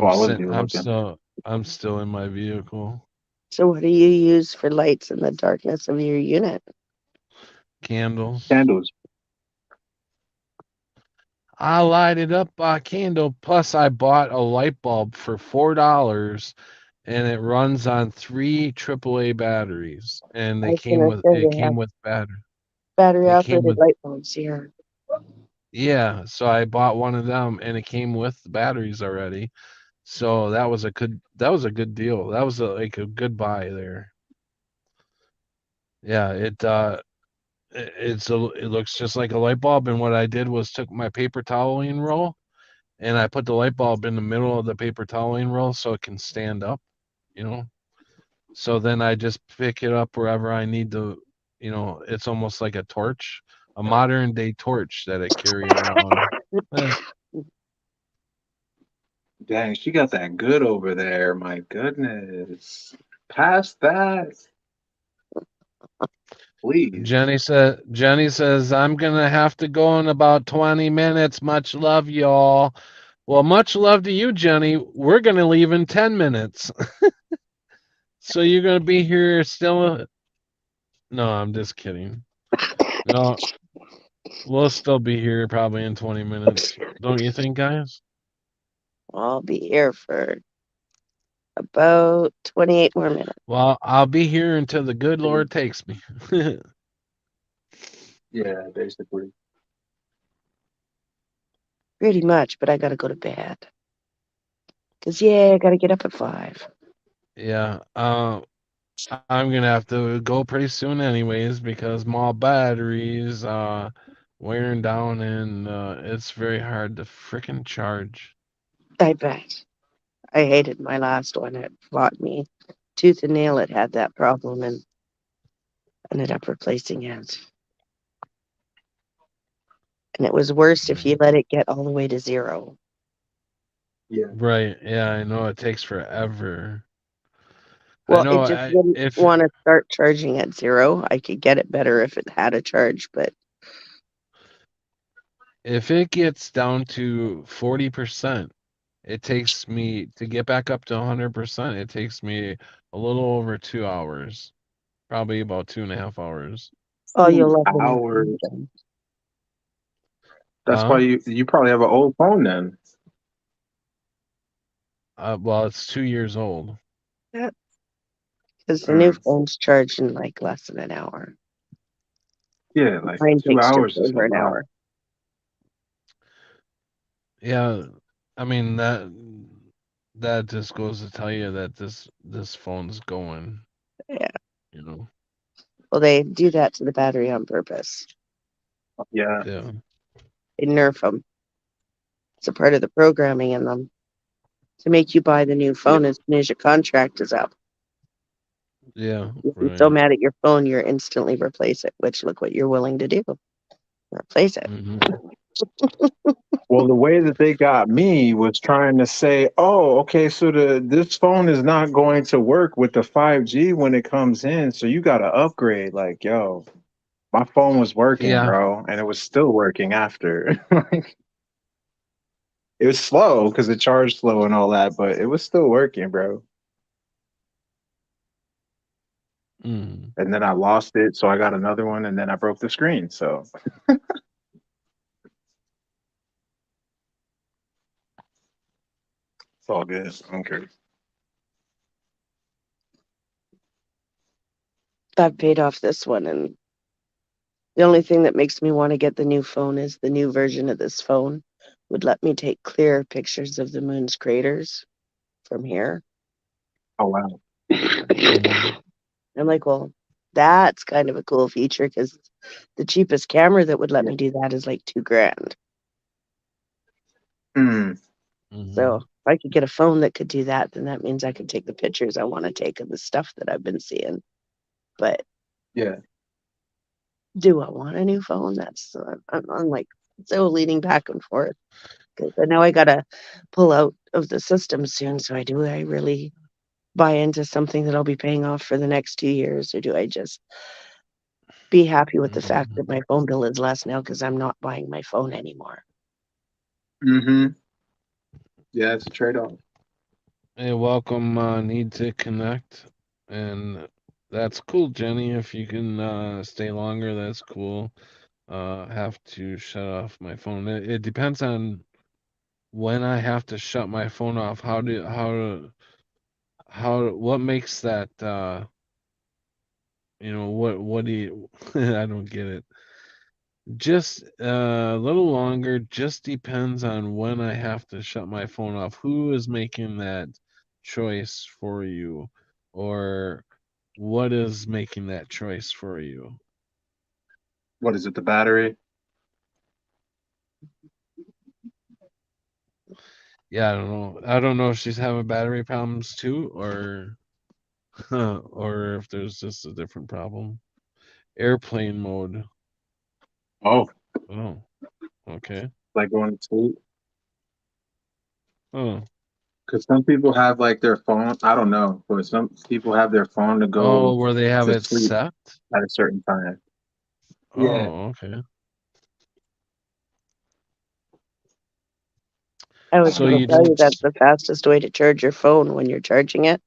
Oh, I'm I wouldn't be sitting. I'm looking. still. I'm still in my vehicle. So what do you use for lights in the darkness of your unit? Candles. Candles. I lighted up a candle. Plus, I bought a light bulb for $4, and it runs on 3 AAA batteries. And I they was came gonna with say it they have came with battery. battery It came operated with light bulbs here. Yeah. So I bought one of them, and it came with the batteries already. So that was a good deal. That was like a good buy there. Yeah. It looks just like a light bulb. And what I did was took my paper toweling roll and I put the light bulb in the middle of the paper toweling roll so it can stand up, you know. So then I just pick it up wherever I need to, it's almost like a torch, a modern day torch that I carry around. Eh, Dang, she got that good over there. My goodness. Pass that, please. Jenny says I'm gonna have to go in about 20 minutes. Much love, y'all. Well, much love to you, Jenny. We're gonna leave in 10 minutes. So you're gonna be here still? No, I'm just kidding. No, we'll still be here probably in 20 minutes. Don't you think, guys? I'll be here for about 28 more minutes. Well, I'll be here until the good Lord takes me. Yeah, basically. Pretty much, but I gotta go to bed. Cause yeah, I gotta get up at 5. Yeah. I'm gonna have to go pretty soon anyways because my batteries wearing down and it's very hard to frickin' charge. I bet. I hated my last one. It fought me tooth and nail. It had that problem and ended up replacing it. And it was worse if you let it get all the way to 0. Yeah. Right. Yeah, I know it takes forever. I Well, know it just wouldn't if want to start charging at 0. I could get it better if it had a charge, but it gets down to 40%, it takes me to get back up to 100%. It takes me a little over 2 hours, probably about 2.5 hours. oh, you'll 2 love the new phone hours. then. That's why Huh? you probably have an old phone then. Well, it's 2 years old. Yeah, because the new Mm. phone's charged in like less than an hour. Yeah, like Mine 2 takes just hours is a over an lot. hour. Yeah, I mean that just goes to tell you that this phone's going, Yeah. you know. Well, they do that to the battery on purpose. Yeah. Yeah. They nerf them. It's a part of the programming in them to make you buy the new phone as soon as your contract is up. Yeah, If you're so right. mad at your phone, you're instantly replace it, which look what you're willing to do. Replace it. Hmm. Well, the way that they got me was trying to say, "Oh, okay, so this phone is not going to work with the 5G when it comes in, so you got to upgrade." Like, yo, my phone was working, Yeah. bro, and it was still working after. Like, it was slow because it charged slow and all that, but it was still working, bro. Mm. And then I lost it, so I got another one, and then I broke the screen. So it's all good. I don't care. I've paid off this one, and the only thing that makes me want to get the new phone is the new version of this phone would let me take clear pictures of the moon's craters from here. Oh wow. Hmm. I'm like, well, that's kind of a cool feature because the cheapest camera that would let Yeah. me do that is like $2,000. Hmm. So Hmm. if I could get a phone that could do that, then that means I could take the pictures I want to take of the stuff that I've been seeing. But Yeah. do I want a new phone? That's I'm like so leaning back and forth because I know I gotta pull out of the system soon. So do I really buy into something that I'll be paying off for the next 2 years, or do I just be happy with the fact that my phone bill is less now because I'm not buying my phone anymore? Mm-hmm. Yeah, it's a trade-off. Hey, welcome. Need to connect, and that's cool, Jenny. If you can stay longer, that's cool. Have to shut off my phone. It depends on when I have to shut my phone off. What makes that what do you I don't get it. Just a little longer, just depends on when I have to shut my phone off. Who is making that choice for you? Or what is making that choice for you? What is it, the battery? Yeah, I don't know. I don't know if she's having battery problems too, or or if there's just a different problem. Airplane mode. Oh, Oh, okay. like going to sleep. Oh, Because some people have like their phone. I don't know, but some people have their phone to oh, go where they have to it sleep set? at a certain time. Yeah. Oh, okay. I was So going to you tell you don't. that's the fastest way to charge your phone when you're charging it.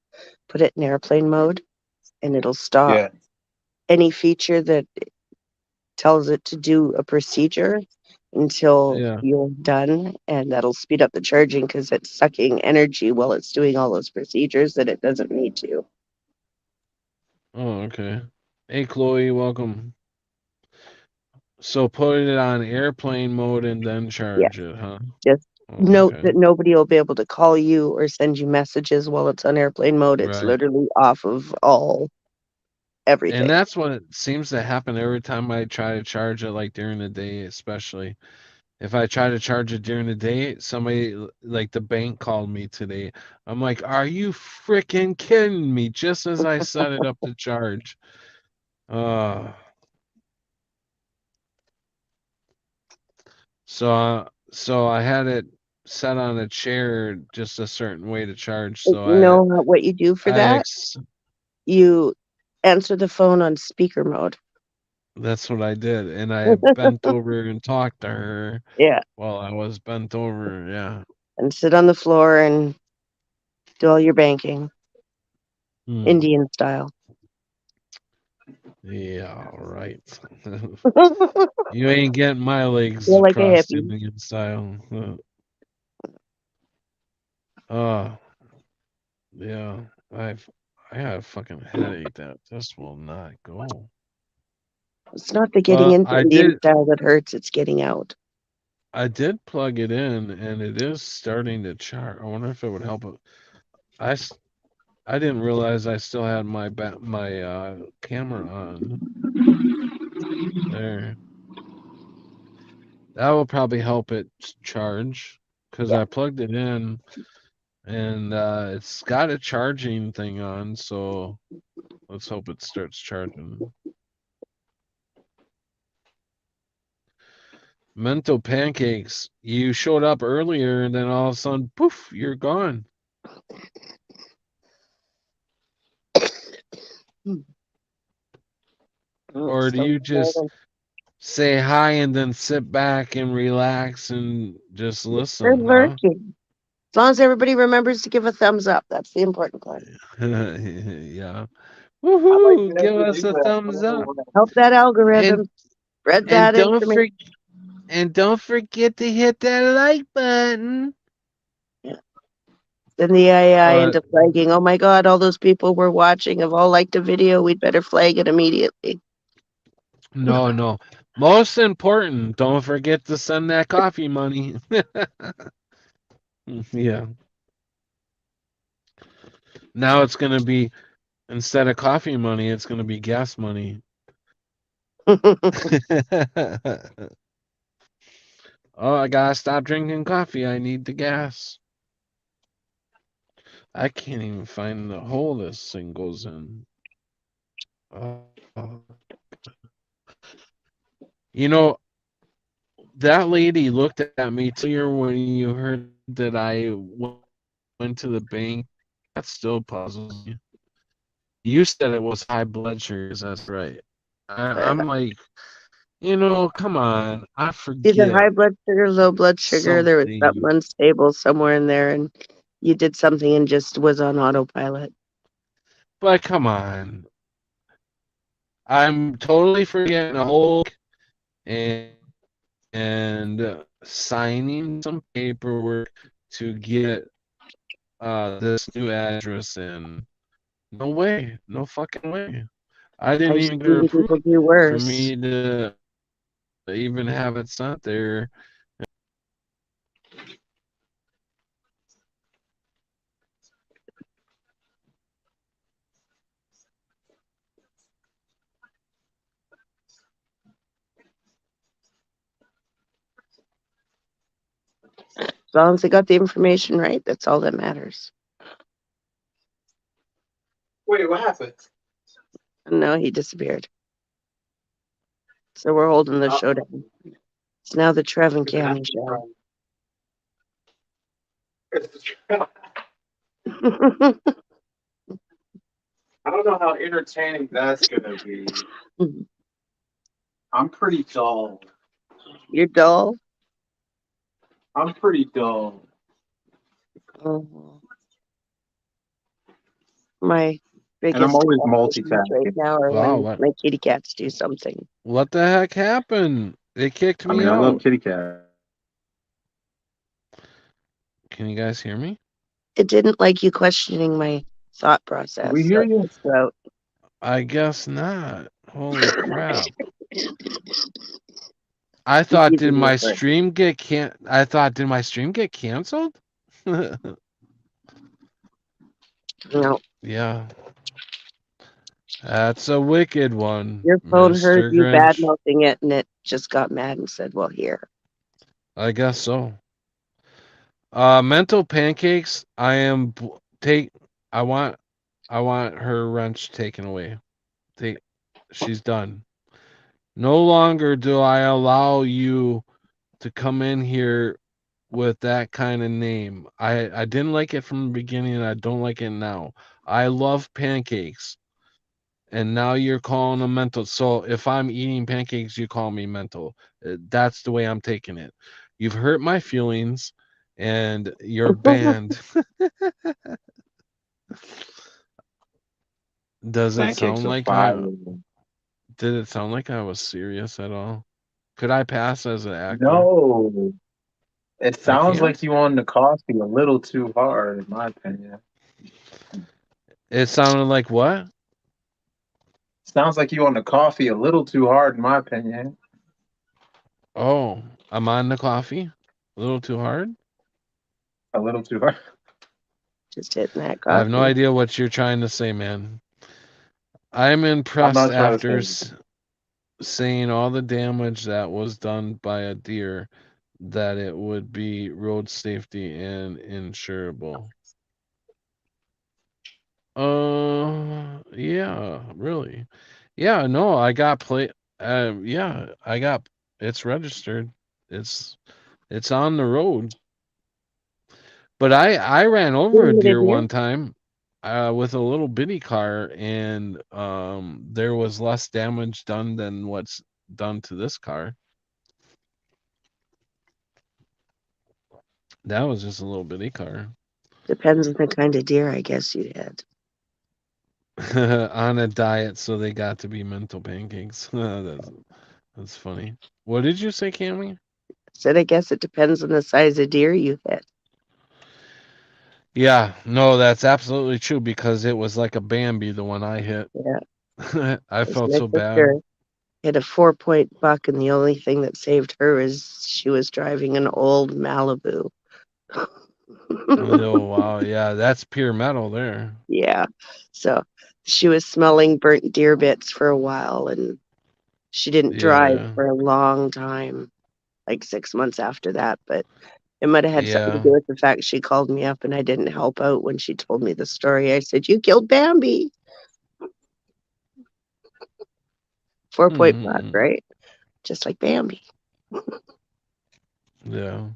Put it in airplane mode, and it'll stop Yeah. any feature that tells it to do a procedure until Yeah. you're done, and that'll speed up the charging because it's sucking energy while it's doing all those procedures that it doesn't need to. Oh, okay. Hey, Chloe, welcome. So put it on airplane mode and then Yeah, charge it, huh? just Oh, note okay. that nobody will be able to call you or send you messages while it's on airplane mode. It's Right. literally off of all And everything. that's what it seems to happen every time I try to charge it, like during the day, especially. If I try to charge it during the day, somebody like the bank called me today. I'm like, are you freaking kidding me? Just as I set it up to charge. Uh, so I had it set on a chair just a certain way to charge. You So know what you do for I that? ex You answer the phone on speaker mode. that's what I did, and I bent over and talked to her Yeah, while I was bent over. Yeah. and sit on the floor and do all your banking, Hmm. Indian style. Yeah, right. Feel You ain't getting my legs like a across hippie. Indian style. Uh, yeah. I got a fucking headache that just will not go. It's not the getting Well, into Indian style that hurts, it's getting out. I did plug it in, and it is starting to charge. I wonder if it would help it. I didn't realize I still had my camera on. There. That will probably help it charge, because I plugged it in, and it's got a charging thing on, so let's hope it starts charging. Mental pancakes. You showed up earlier, and then all of a sudden, poof, you're gone. Or do you just say hi and then sit back and relax and just They're listen, huh? lurking. As long as everybody remembers to give a thumbs up, that's the important part. Yeah. I like Woohoo! to Give never us do a that. thumbs up. Help that algorithm. Spread And that information. don't forget to hit that like button. Then the AI Uh, into flagging. Oh my God, all those people we're watching have all liked a video. We'd better flag it immediately. no. Most important, don't forget to send that coffee money. Yeah. Now it's gonna be, instead of coffee money, it's gonna be gas money. Oh, I gotta stop drinking coffee. I need the gas. I can't even find the hole this thing goes in. Oh. You know, that lady looked at me earlier when you heard that I went to the bank. That still puzzles me. You said it was high blood sugars. That's right. I'm like, come on. I Either forget high blood sugar, low blood sugar. There was something something. unstable somewhere in there, and you did something and just was on autopilot. But come on. I'm totally forgetting a whole and signing some paperwork to get this new address in. No way. No fucking way. I didn't I've even get it seen people approved do for worse. me to even have it sent there. As long as they got the information right, that's all that matters. Wait, what happened? No, he disappeared. So we're holding the showdown. It's now the Trav and Cami show. I don't know how entertaining that's gonna be. I'm pretty dull. You're dull? I'm pretty dull. Oh. My biggest And I'm always accomplishments right multitasking. now are Wow, when what? my kitty cats do something. What the heck happened? They kicked I me mean, I love out. kitty cat. Can you guys hear me? It didn't like you questioning my thought process. We hear you. So I guess not. Holy crap. I thought did my stream get did my stream get canceled? No. Yeah. That's a wicked one. Your phone Mr. heard you Grinch. bad mouthing it and it just got mad and said, well, here. I guess so. Mental pancakes. I want her wrench taken away. She's done. No longer do I allow you to come in here with that kind of name. I didn't like it from the beginning, and I don't like it now. I love pancakes, and now you're calling them mental. So if I'm eating pancakes, you call me mental. That's the way I'm taking it. You've hurt my feelings, and you're banned. Does it Pancakes sound are like fire. did it sound like I was serious at all? Could I pass as an actor? No. It sounds can't? like you on the coffee a little too hard, in my opinion. It sounded like what? sounds like you on the coffee a little too hard, in my opinion. Oh, I'm on the coffee. A little too hard. A little too hard. Just hitting that I have no coffee. idea what you're trying to say, man. I'm I'm impressed not trying to after say. seeing all the damage that was done by a deer that it would be road safety and insurable. Yeah, really. Yeah, no, I got play. Yeah, I got. It's registered. It's it's on the road. But I ran over a Didn't get a deer deer? one time, with a little bitty car, and there was less damage done than what's done to this car. That was just a little bitty car. Depends on the kind of deer I guess you had. On a diet, so they got to be mental pancakes. That's funny. What did you say, Cammy? Said I guess it depends on the size of deer you hit. Yeah, no, that's absolutely true because it was like a Bambi, the one I hit. Yeah. I Because felt my so bad. sister hit a 4-point buck, and the only thing that saved her is she was driving an old Malibu. Oh wow, yeah, that's pure metal there. Yeah. So she was smelling burnt deer bits for a while, and she didn't drive Yeah, for a long time, like 6 months after that. But it might have had something to yeah. do with the fact she called me up and I didn't help out when she told me the story. I said, "You killed Bambi." 4-point buck, Mm-hmm. right? Just like Bambi. Yeah,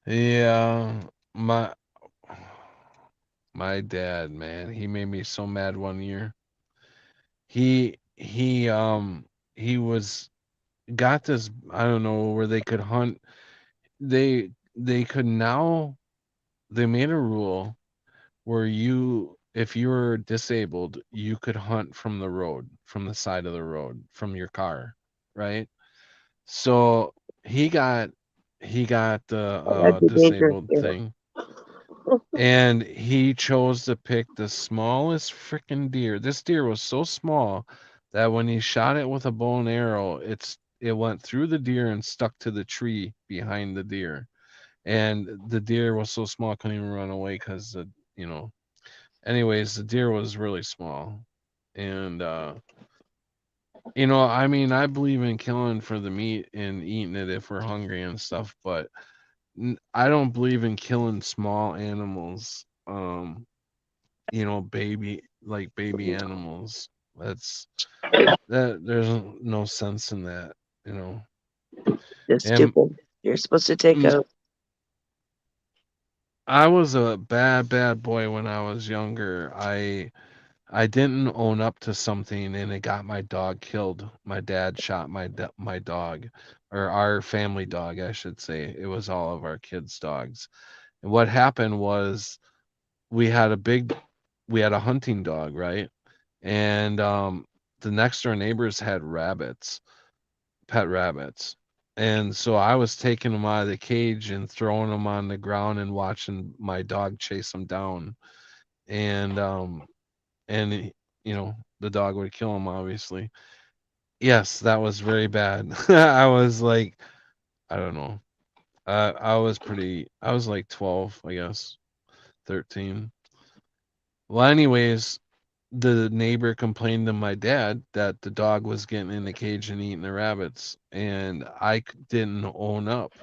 yeah. My my dad, man, he made me so mad one year. He was got this. I don't know where they could hunt. They could now. They made a rule where if you were disabled, you could hunt from the road, from the side of the road, from your car, right? So he got he got the Oh, that'd be dangerous disabled too. thing, and he chose to pick the smallest freaking deer. This deer was so small that when he shot it with a bow and arrow, it went through the deer and stuck to the tree behind the deer. And the deer was so small, I couldn't even run away because you know. Anyways, the deer was really small, and I mean, I believe in killing for the meat and eating it if we're hungry and stuff, but I don't believe in killing small animals. Baby animals. There's no sense in that, you know. Just And stupid. You're supposed to take mm, out. I was a bad boy when I was younger. I didn't own up to something and it got my dog killed. My dad shot my dog, or our family dog, I should say. It was all of our kids' dogs. And what happened was we had a big we had a hunting dog, right? And the next door neighbors had rabbits, pet rabbits. And so I was taking them out of the cage and throwing them on the ground and watching my dog chase them down. And the dog would kill him, obviously. Yes, that was very bad. I was like, I don't know. I was like 12, I guess, 13. Well, anyways, the neighbor complained to my dad that the dog was getting in the cage and eating the rabbits, and didn't own up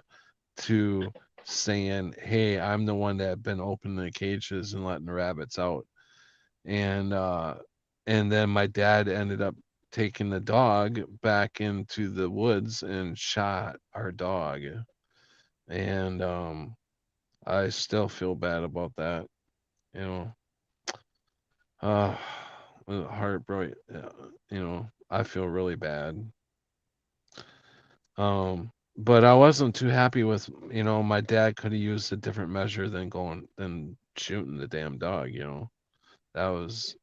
to saying, "Hey, I'm the one that had been opening the cages and letting the rabbits out." And then my dad ended up taking the dog back into the woods and shot our dog. And I still feel bad about that, you know. Uh, heartbreak. I feel really bad. But I wasn't too happy with, my dad could have used a different measure than shooting the damn dog. That was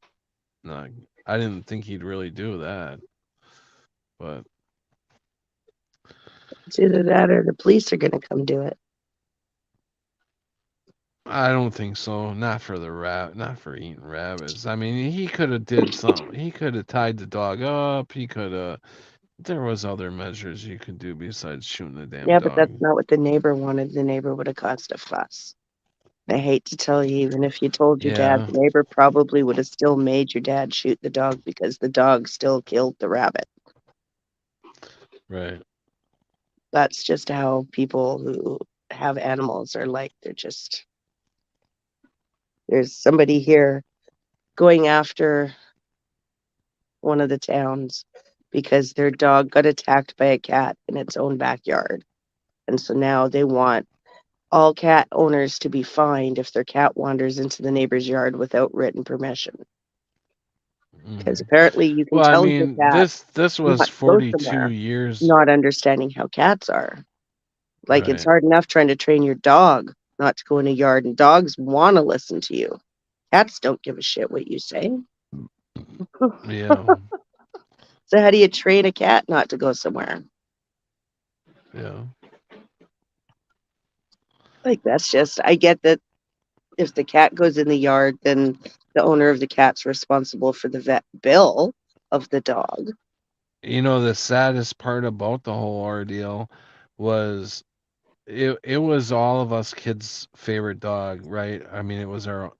not. I didn't think he'd really do that, but It's either that or the police are going to come do it. I don't think so. Not for the not for eating rabbits. I mean, he could have did something. He could have tied the dog up. He could have. There was other measures you could do besides shooting the damn Yeah, but that's dog. not what the neighbor wanted. The neighbor would have caused a fuss. I hate to tell you, even if you told your dad, Yeah, the neighbor probably would have still made your dad shoot the dog because the dog still killed the rabbit. right. That's just how people who have animals are like. They're just, there's somebody here going after one of the towns because their dog got attacked by a cat in its own backyard. And so now they want all cat owners to be fined if their cat wanders into the neighbor's yard without written permission. Because Hmm. apparently you can Well, I tell your mean, cat this was not to go 42 somewhere, years. not understanding how cats are. Like it's Right. hard enough trying to train your dog not to go in a yard, and dogs want to listen to you. Cats don't give a shit what you say. Yeah. So how do you train a cat not to go somewhere? Yeah. Like that's just I get that if the cat goes in the yard, then the owner of the cat's responsible for the vet bill of the dog. You know, the saddest part about the whole ordeal was it was all of us kids' favorite dog, right? I mean, it was our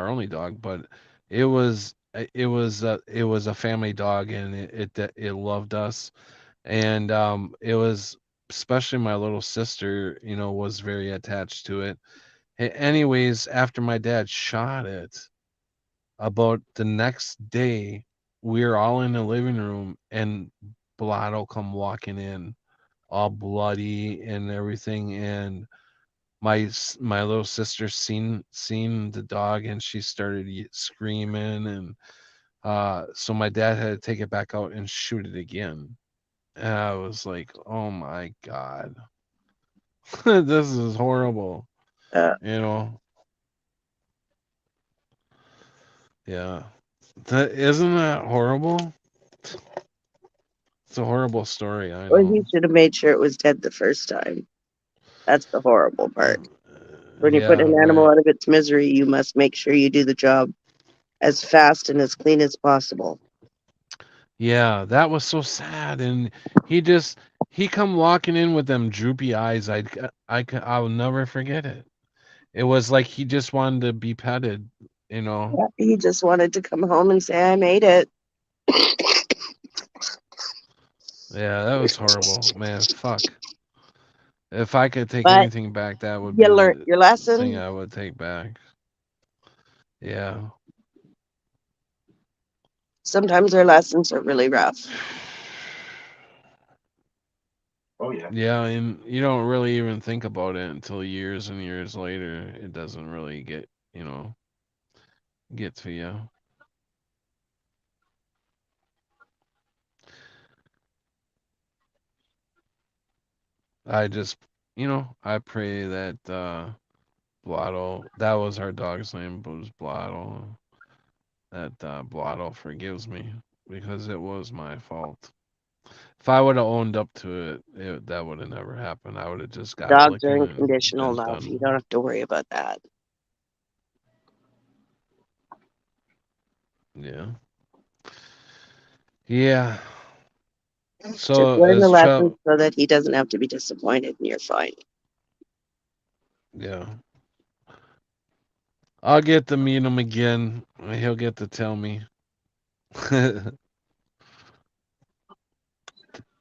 only dog, but it was a family dog, and it loved us, and it was especially my little sister, you know, was very attached to it. Anyways, after my dad shot it, about the next day, we were all in the living room, and Blotto come walking in, all bloody and everything, and my little sister seen the dog, and she started screaming, and so my dad had to take it back out and shoot it again. And I was like, oh my god, this is horrible, Uh, you know. Yeah, isn't that horrible? It's a horrible story, I or he know. should have made sure it was dead the first time. That's the horrible part. When you put Yeah, an animal right. out of its misery, you must make sure you do the job as fast and as clean as possible. Yeah, that was so sad, and he just he come walking in with them droopy eyes. I'll never forget it. It was like he just wanted to be petted, you know. Yeah, he just wanted to come home and say, I made it. Yeah, that was horrible, man. Fuck. If I could take But anything back, that would you be learned the your thing lesson. I would take back. Yeah. Sometimes our lessons are really rough. Oh yeah. Yeah, and you don't really even think about it until years and years later. It doesn't really get, you know, get to you. I just, you know, I pray that Blotto, that was our dog's name, but it was Blotto, that Blotto forgives me because it was my fault. If I would have owned up to it, that would have never happened. I would have just got a Dogs are licking and unconditional been love. You don't done. have to worry about that. Yeah. Yeah. Just So learn the as lesson Trav, so that he doesn't have to be disappointed and you're fine. yeah. I'll get to meet him again. He'll get to tell me.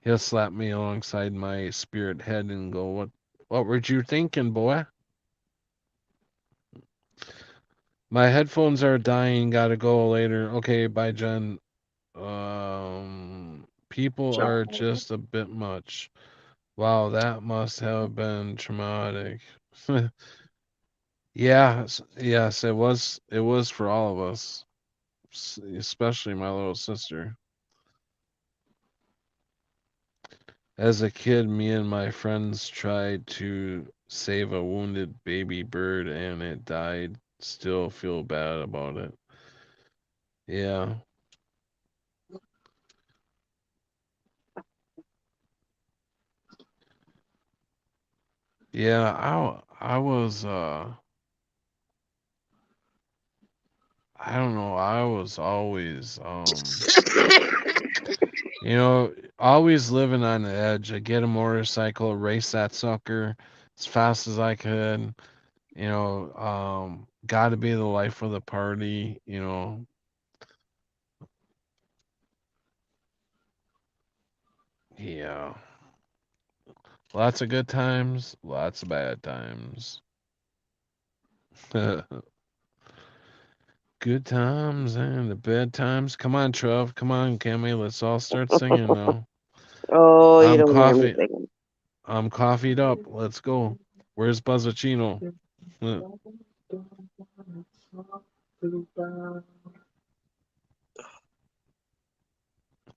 He'll slap me alongside my spirit head and go, what were you thinking, boy? My headphones are dying, gotta go later. Okay, bye, Jen. People are just a bit much. Wow, that must have been traumatic. Yes, it was for all of us, especially my little sister. As a kid, me and my friends tried to save a wounded baby bird and it died. Still feel bad about it. Yeah. Yeah, I was I don't know. I was always, always living on the edge. I get a motorcycle, race that sucker as fast as I could. Got to be the life of the party. Yeah. Lots of good times, lots of bad times. Good times and the bad times. Come on, Trav. Come on, Cami. Let's all start singing now. Oh, you I'm don't hear me coffee. singing. I'm coffeeed up. Let's go. Where's Buzzacino?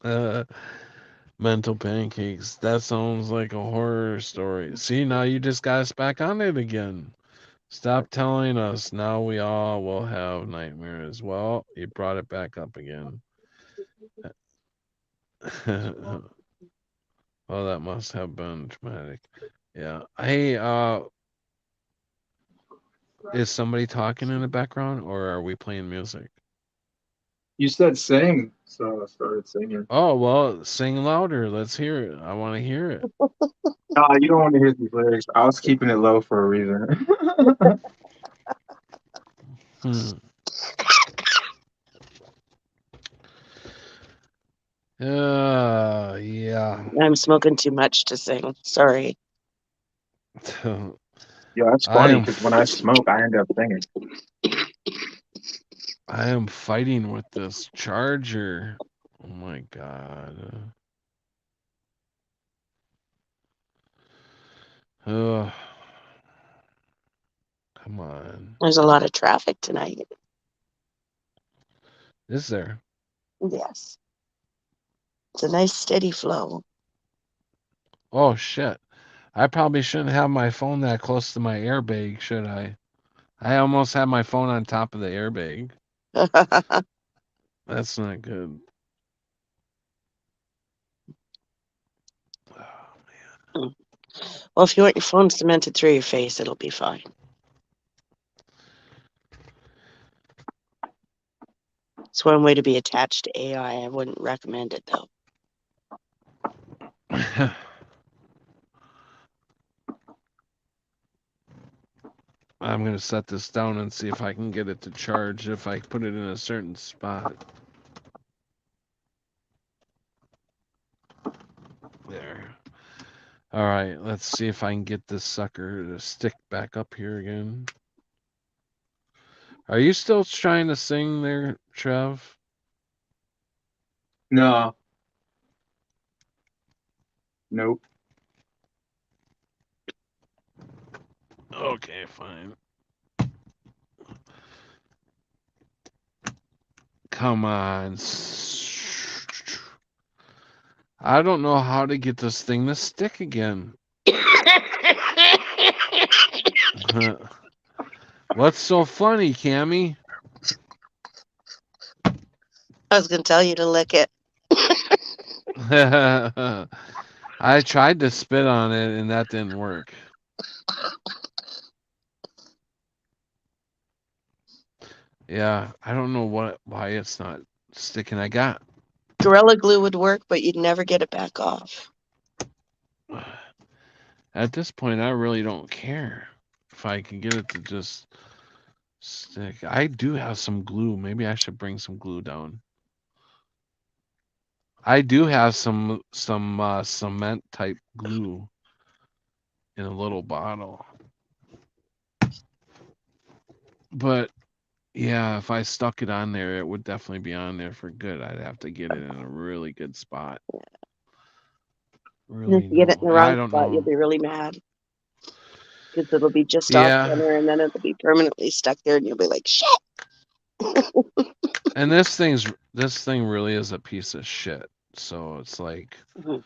Uh, mental pancakes. That sounds like a horror story. See, now you just got us back on it again. Stop telling us. Now we all will have nightmares. Well, you brought it back up again. Well, that must have been traumatic. Yeah. Hey, is somebody talking in the background or are we playing music? You said sing, so I started singing. Oh, well, sing louder. Let's hear it. I want to hear it. You don't want to hear these lyrics. I was keeping it low for a reason. Hmm. Yeah. I'm smoking too much to sing. Sorry. Yeah, that's I funny am because when I smoke, I end up singing. I am fighting with this charger. Oh my god. Ugh. Come on. There's a lot of traffic tonight. Is there? Yes. It's a nice steady flow. Oh shit. I probably shouldn't have my phone that close to my airbag, should I? I almost had my phone on top of the airbag. That's not good. Oh, Well, if you want your phone cemented through your face, it'll be fine. It's one way to be attached to AI. I wouldn't recommend it, though. man. I'm gonna set this down and see if I can get it to charge if I put it in a certain spot. There. All right, let's see if I can get this sucker to stick back up here again. Are you still trying to sing there, Trev? No, nope. Okay, fine. Come on. I don't know how to get this thing to stick again. What's so funny, Cammy? I was going to tell you to lick it. I tried to spit on it and that didn't work. Yeah, I don't know why it's not sticking. I got Gorilla Glue would work, but you'd never get it back off. at this point I really don't care if I can get it to just stick. I do have some glue. Maybe I should bring some glue down. I do have some cement type glue in a little bottle. But yeah, if I stuck it on there, it would definitely be on there for good. I'd have to get it in a really good spot. And if Really you get it in no. the I wrong don't spot, you'll know. be really mad. Because it'll be just off Yeah. center and then it'll be permanently stuck there and you'll be like, shit. And this thing really is a piece of shit. So it's like Mhm.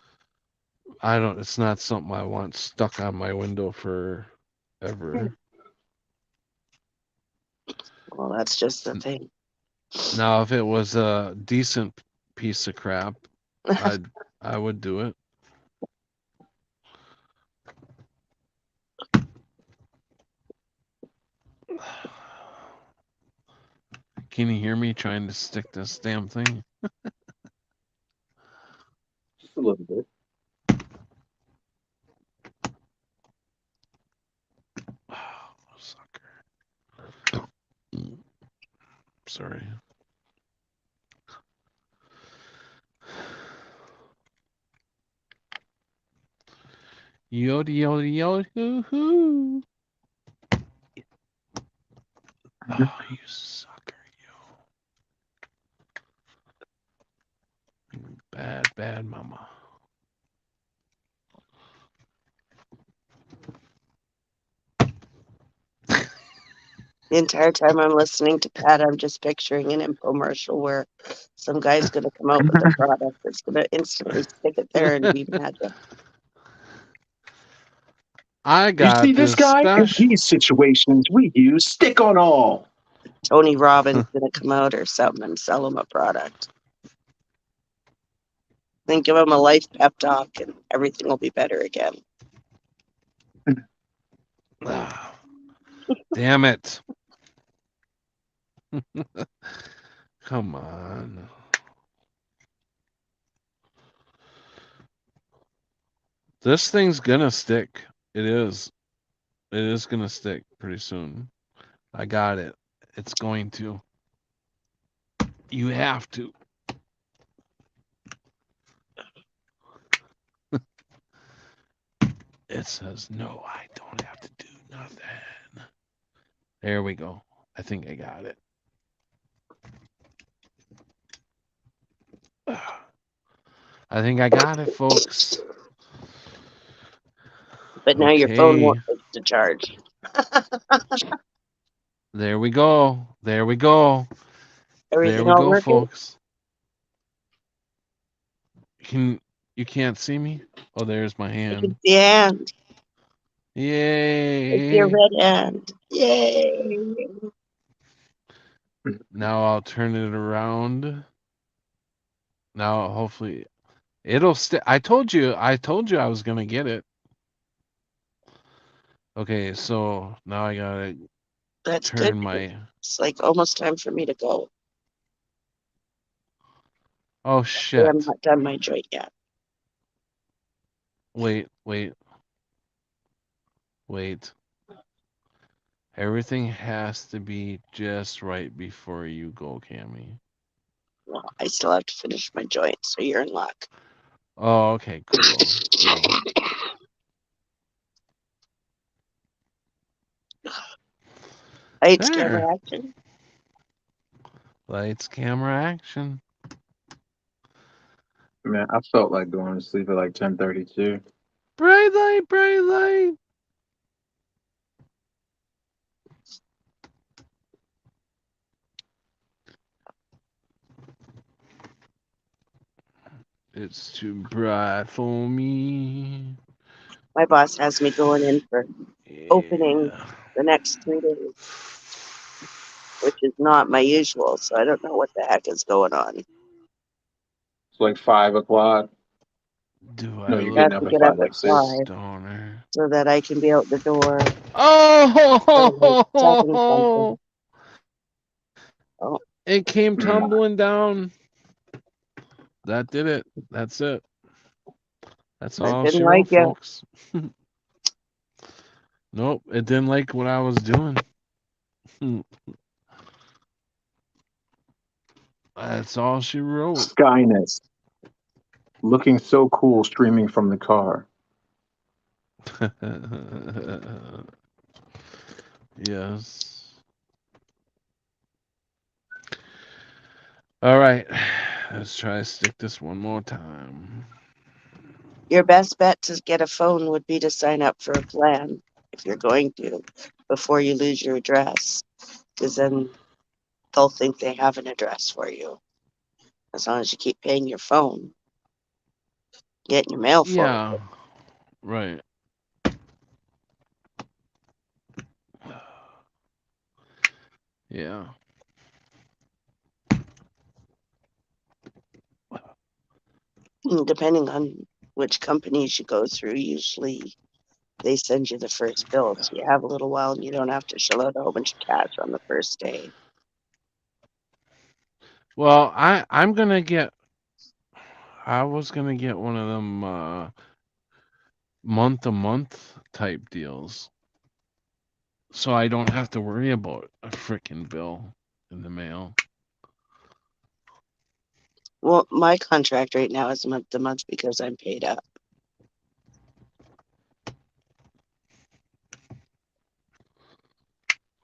it's not something I want stuck on my window forever. Well, that's just the thing. Now if it was a decent piece of crap, I would do it. Can you hear me trying to stick this damn thing? Just a little bit. Oh, sucker. Sorry. Yoda yoda yoda hoo hoo. Oh, you sucker, you. Bad, bad mama. The entire time I'm listening to Pat, I'm just picturing an infomercial where some guy's going to come out with a product that's going to instantly stick it there and be magic. I You got see this guy? In special. these situations, we use stick on all. Tony Robbins going to come out or something and sell him a product. Then give him a life pep talk and everything will be better again. Ah, damn it. Come on. This thing's gonna stick. It is. It is gonna stick pretty soon. I got it. It's going to. You have to. It says, no, I don't have to do nothing. There we go. I think I got it. I think I got it, folks. But now your phone Okay. won't take to charge. There we go. There we go. There Everything we all go, working? folks. You can't see me? Oh, there's my I hand. can see a hand. Yay. I see a red hand. Yay. Now I'll turn it around. Now hopefully it'll stay. I told you I was gonna get it. Okay, so now I gotta That's good. turn my. It's like almost time for me to go. Oh I'm shit! not done my joint yet. Wait. Everything has to be just right before you go, Cami. Well, I still have to finish my joint, so you're in luck. Oh, okay, cool. Lights, There. camera, action. Lights, camera, action. Man, I felt like going to sleep at like 10:32. Bright light, bright light. It's too bright for me. My boss has me going in for opening Yeah. the next 3 days, which is not my usual, so I don't know what the heck is going on. It's like 5 o'clock. Do I No, you're I look getting have up to at get like up five, a at like 6. 5 stoner? so that I can be out the door at like 7 something. Oh! Oh, It came tumbling down. That did it. That's it. That's I all didn't she like wrote, it. folks. Nope, it didn't like what I was doing. That's all she wrote. Skynet. Looking so cool streaming from the car. Yes. All right. Let's try to stick this one more time. Your best bet to get a phone would be to sign up for a plan if you're going to before you lose your address, because then they'll think they have an address for you. As long as you keep paying your phone, getting your mail Yeah. forwarded. Right. Yeah. Depending on which companies you go through, usually they send you the first bill, so you have a little while and you don't have to shell out a whole bunch of cash on the first day. Well, I'm gonna get. I was gonna get one of them month to month type deals, so I don't have to worry about a freaking bill in the mail. Well, my contract right now is month to month because I'm paid up.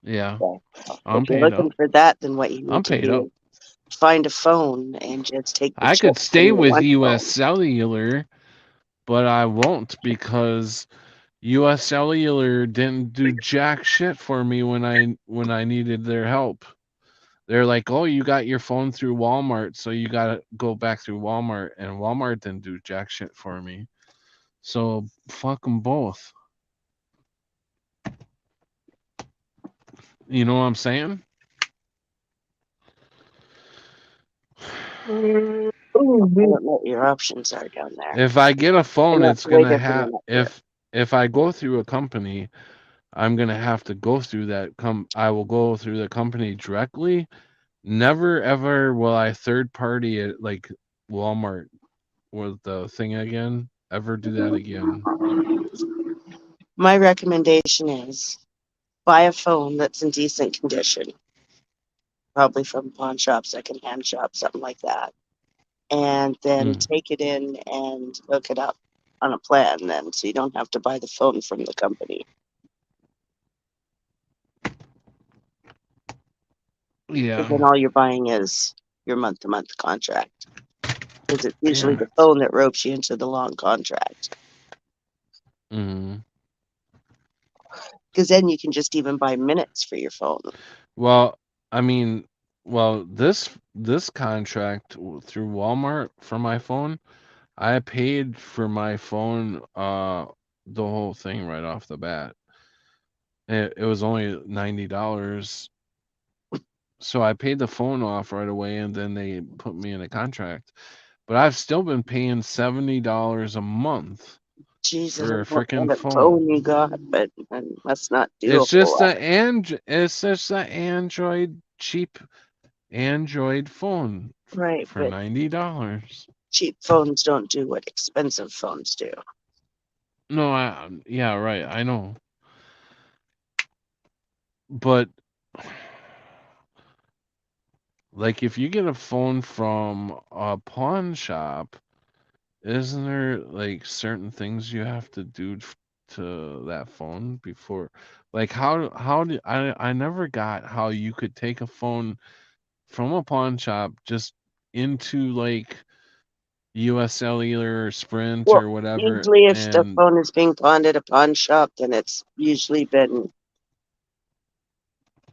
Yeah, So I'm if you're paid looking up. for that, then what you I'm need to paid up. do is find a phone and just take the I chip could from stay your with one U.S. phone. Cellular, but I won't because U.S. Cellular didn't do jack shit for me when I needed their help. They're like, "Oh, you got your phone through Walmart, so you got to go back through Walmart." And Walmart didn't do jack shit for me. So fuck them both. You know what I'm saying? I don't know what your options are down there. If I get a phone, And that's it's way gonna different have than up here. if I go through a company, I'm gonna have to go through that I will go through the company directly. Never ever will I third party it like Walmart with the thing again. Ever do that again. My recommendation is buy a phone that's in decent condition, probably from a pawn shop, secondhand shop, something like that. And then Mm. take it in and hook it up on a plan then so you don't have to buy the phone from the company. Because Yeah. then all you're buying is your month to month contract. Because it's usually Damn the it. phone that ropes you into the long contract. Mm. Because then you can just even buy minutes for your phone. Well, I mean, well, this contract through Walmart for my phone, I paid for my phone the whole thing right off the bat. It was only $90. So I paid the phone off right away and then they put me in a contract. But I've still been paying $70 a month Jeez, I for a don't know what freaking kind of phone phone. you got, but it must not do a whole lot. It's just a Android cheap Android phone Right, for but $90. cheap phones don't do what expensive phones do. No, yeah, right, I know. But like if you get a phone from a pawn shop, isn't there like certain things you have to do to that phone before like how do I never got how you could take a phone from a pawn shop just into like US Cellular or Sprint Well, or whatever usually if the and phone is being pawned at a pawn shop, then it's usually been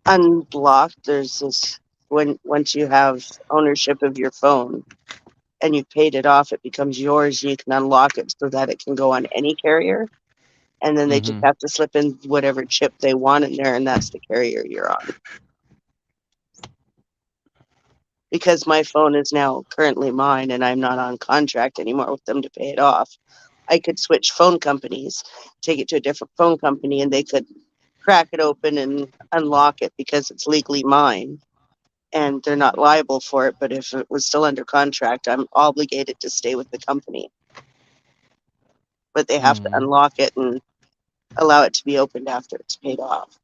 unblocked. There's this when once you have ownership of your phone and you've paid it off, it becomes yours. You can unlock it so that it can go on any carrier. And then they just mhm have to slip in whatever chip they want in there, and that's the carrier you're on. Because my phone is now currently mine and I'm not on contract anymore with them to pay it off, I could switch phone companies, take it to a different phone company, and they could crack it open and unlock it because it's legally mine and they're not liable for it. But if it was still under contract, I'm obligated to stay with the company. But they have to mhm unlock it and allow it to be opened after it's paid off.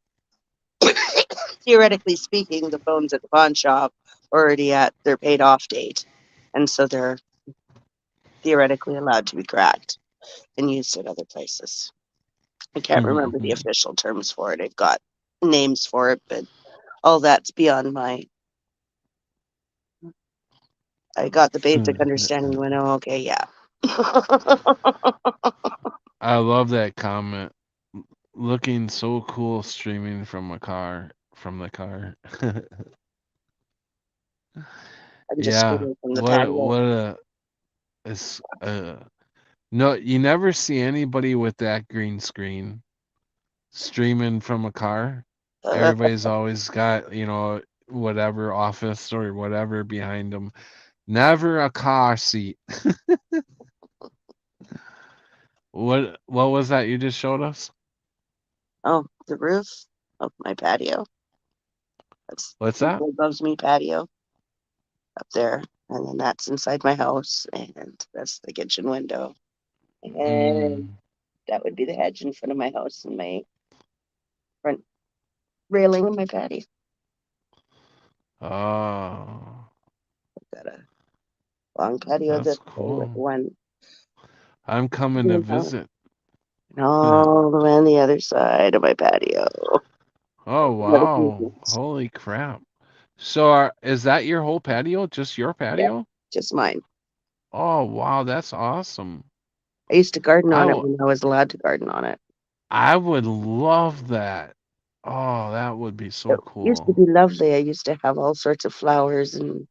Theoretically speaking, the phones at the pawn shop are already at their paid off date. And so they're theoretically allowed to be cracked and used at other places. I can't remember the mhm official terms for it. I've got names for it, but all that's beyond my. I got the basic understanding and went, oh, okay, yeah. I love that comment. Looking so cool streaming from the car. I'm just Yeah, screaming from the patio. what a it's no, you never see anybody with that green screen streaming from a car. Everybody's always got, whatever office or whatever behind them. Never a car seat. What was that you just showed us? Oh, the roof of my patio. That's What's that? people loves me patio. up there. And then that's inside my house, and that's the kitchen window. And that would be the hedge in front of my house and my front railing and my patio. Oh, I've got a long patio that's this way with cool. one I'm coming to greenhouse visit. and all the way on the other side of my patio. Oh, Little wow. pieces. Holy crap. So is that your whole patio? Just your Yeah, patio? just mine. Oh, wow, that's awesome. I used to garden I on it w- when I was allowed to garden on it. I would love that. Oh, that would be It so used to cool. be lovely. I used to have all sorts of flowers and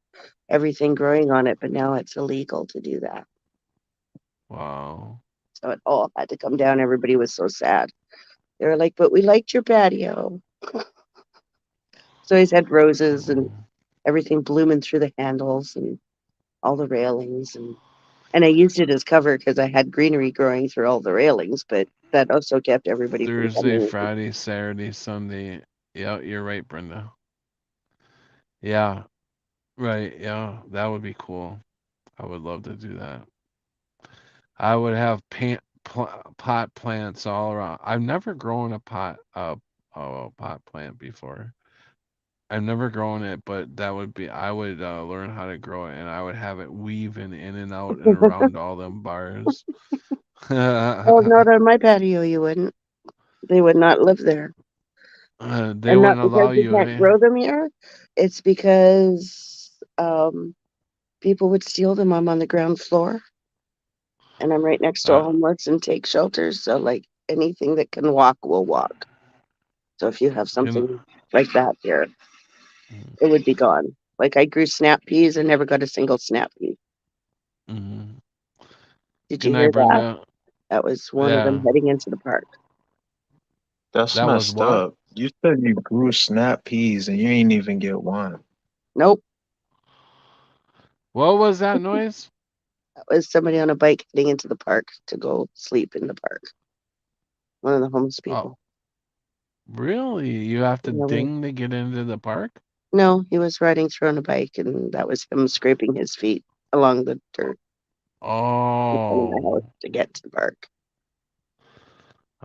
everything growing on it, but now it's illegal to do that. Wow. So it all had to come down. Everybody was so sad. They were like, but we liked your patio. So he's had roses and Oh. everything blooming through the handles and all the railings, and I used it as cover because I had greenery growing through all the railings, but that also kept everybody from Thursday, coming. Friday, Saturday, Sunday. Yeah, you're right, Brenda. Yeah, right. Yeah, that would be cool. I would love to do that. I would have pot plants all around. I've never grown a pot plant before. I've never grown it, but that would be I would learn how to grow it, and I would have it weaving in and out and around all them bars. Oh, not on my patio, you wouldn't. They would not live there. They And not wouldn't because allow we you, can't eh? grow them here, it's because people would steal them. I'm on the ground floor and I'm right next to a Uh, homeless and take shelters. So, like, anything that can walk will walk. So, if you have can, something like that here, it would be gone. Like, I grew snap peas and never got a single snap pea. mm, Did good you night, hear that? Brenda. That was one of them Yeah, heading into the park. That's that was messed what? up. You said you grew snap peas and you ain't even get one. Nope. What was that noise? That was somebody on a bike heading into the park to go sleep in the park. One of the homeless Oh, people. really? You have to Yeah, ding to get into the park? no, he was riding through on a bike, and that was him scraping his feet along the dirt in front of my house Oh, to get to the park.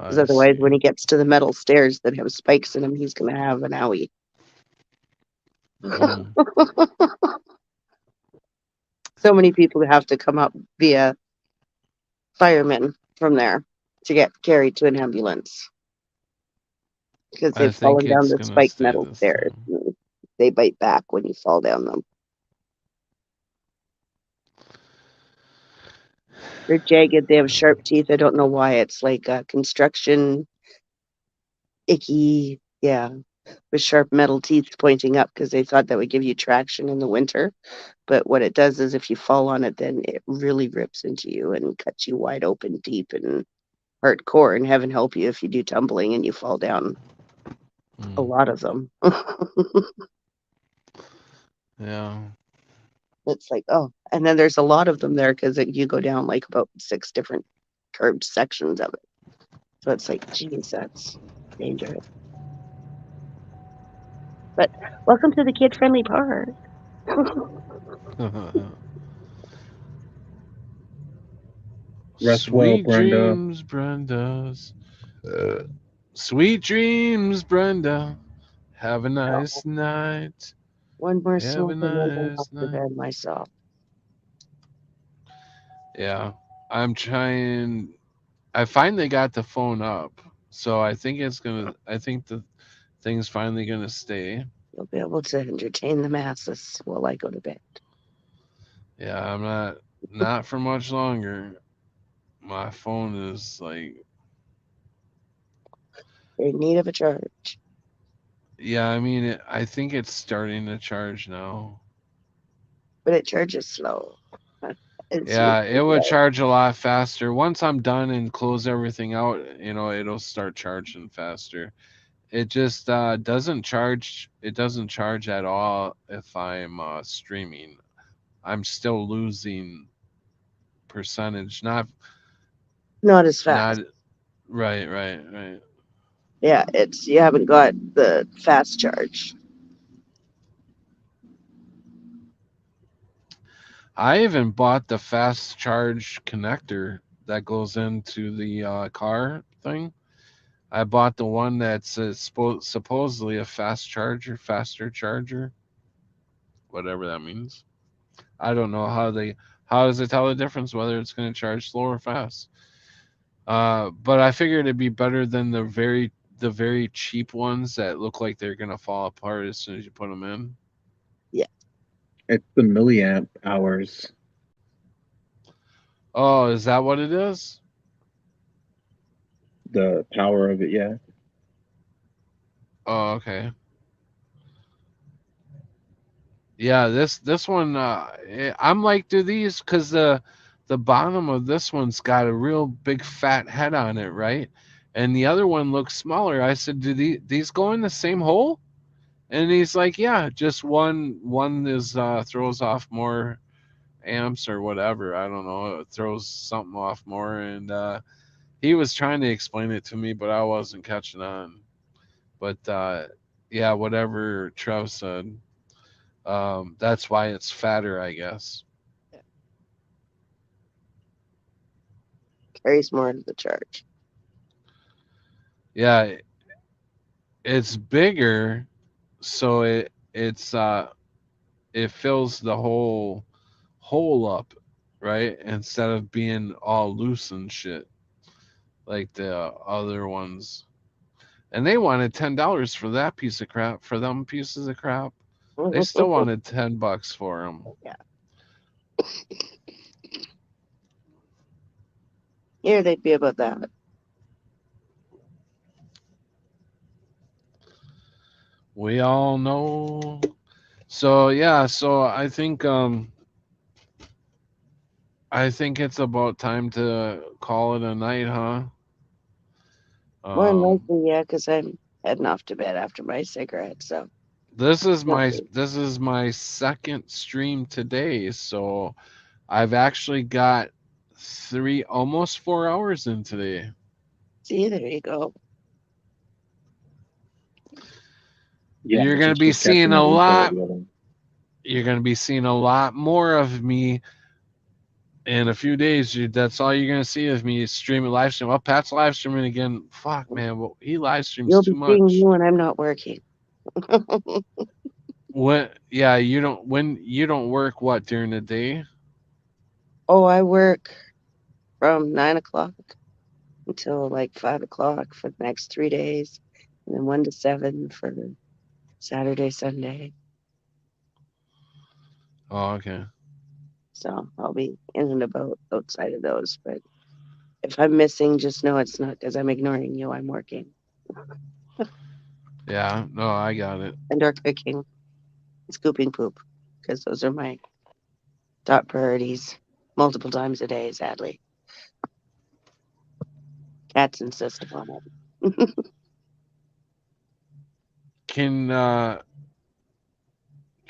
Because I otherwise, see. when he gets to the metal stairs that have spikes in them, he's going to have an owie. Mm, So many people have to come up via firemen from there to get carried to an ambulance because I they've think fallen down it's the gonna spiked stay metal this stairs. time. And they bite back when you fall down them. They're jagged. They have Yeah. sharp teeth. I don't know why. It's like construction, icky. Yeah, with sharp metal teeth pointing up because they thought that would give you traction in the winter. But what it does is if you fall on it, then it really rips into you and cuts you wide open, deep and hardcore. And heaven help you if you do tumbling and you fall down. A Mm, lot of them. yeah. It's like, oh, and then there's a lot of them there because you go down like about 6 different curved sections of it. So it's like, geez, that's dangerous. But welcome to the kid-friendly park. Rest well, Sweet Brenda. dreams, Brenda's. Sweet dreams, Brenda. Have a Oh, nice night. one more Have a smoke and then I'm off nice to night. bed myself. Yeah, I'm trying. I finally got the phone up, so I think it's gonna. I think the thing's finally gonna stay. You'll be able to entertain the masses while I go to bed. Yeah, I'm not for much longer. My phone is like, They're in need of a charge, yeah. I mean, I think it's starting to charge now. but it charges slow. It's Yeah, it usually would slow. charge a lot faster. Once I'm done and close everything out, it'll start charging faster. It just doesn't charge. It doesn't charge at all if I'm streaming. I'm still losing percentage. Not as Not fast. right, right, right. Yeah, it's you haven't got the fast charge. I even bought the fast charge connector that goes into the car thing. I bought the one that's supposedly a faster charger, whatever that means. I don't know how does it tell the difference whether it's going to charge slow or fast. But I figured it'd be better than the very cheap ones that look like they're going to fall apart as soon as you put them in. It's the milliamp hours. Oh, is that what it is? The power of it, yeah. Oh, okay. Yeah, this one I'm like, do these cuz the bottom of this one's got a real big fat head on it, right? And the other one looks smaller. I said, "Do these go in the same hole?" And he's like, "Yeah, just one is throws off more amps or whatever. I don't know. It throws something off more." And he was trying to explain it to me, but I wasn't catching on. But yeah, whatever Trav said. That's why it's fatter, I guess. Carries more to the charge. Yeah, it's bigger, so it fills the whole hole up, right? Instead of being all loose and shit like the other ones. And they wanted $10 for that piece of crap. For them pieces of crap, they still wanted $10 for them. Yeah. Here they'd be about that. We all know. So yeah, so I think it's about time to call it a night, huh? More than Um, likely, yeah, because I'm heading off to bed after my cigarette. So this is no, my second stream today, so I've actually got almost 4 hours in today. see, there you go. Yeah, You're gonna be just catching seeing the a replay lot. together. You're gonna be seeing a lot more of me in a few days. That's all you're gonna see of me streaming live stream. Well, Pat's live streaming again. Fuck, man, well, he live streams You'll too be seeing much. me when I'm not working. When yeah, you don't work what during the day? Oh, I work from 9 o'clock until like 5 o'clock for the next 3 days, and then 1 to 7 for Saturday, Sunday. Oh, okay. So I'll be in and about outside of those. But if I'm missing, just know it's not because I'm ignoring you. I'm working Yeah, no, I got it. and or cooking and scooping poop because those are my top priorities multiple times a day, sadly. Cats insist upon it. Can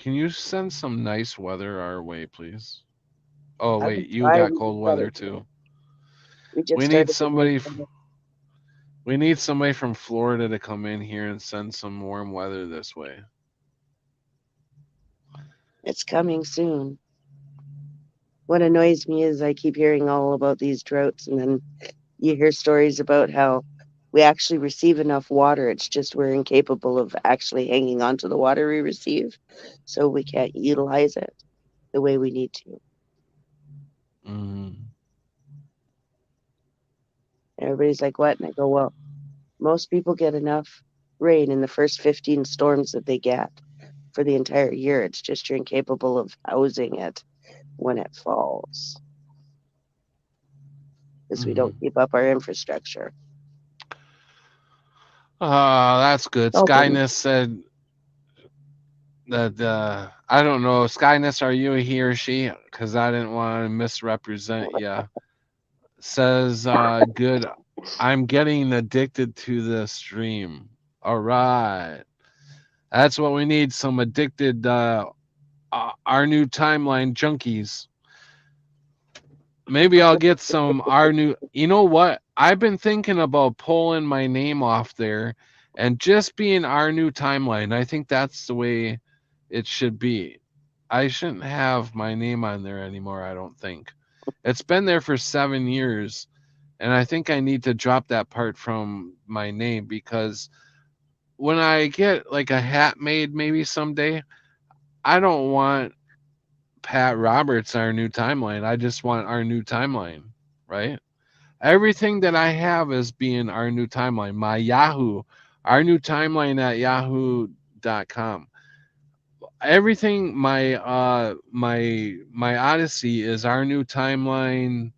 you send some nice weather our way, please? Oh I will wait, you try. got cold weather too. We just We need started the somebody. night. We need somebody from Florida to come in here and send some warm weather this way. It's coming soon. What annoys me is I keep hearing all about these droughts, and then you hear stories about how we actually receive enough water. It's just we're incapable of actually hanging on to the water we receive, so we can't utilize it the way we need to. Mm. Everybody's like, what? And I go, well, most people get enough rain in the first 15 storms that they get for the entire year. It's just you're incapable of housing it when it falls because we don't keep up our infrastructure. That's good. Helping. Skyness said that I don't know. Skyness, are you a he or she? Because I didn't want to misrepresent you. Says good. I'm getting addicted to the stream. All right, that's what we need. Some addicted our new timeline junkies. Maybe I'll get some our new. You know what? I've been thinking about pulling my name off there and just being our new timeline. I think that's the way it should be. I shouldn't have my name on there anymore, I don't think. It's been there for 7 years, and I think I need to drop that part from my name because when I get like a hat made maybe someday, I don't want Pat Roberts our new timeline. I just want our new timeline, right? Everything that I have is being our new timeline. My Yahoo, our new timeline at yahoo.com. Everything my Odyssey is our new timeline.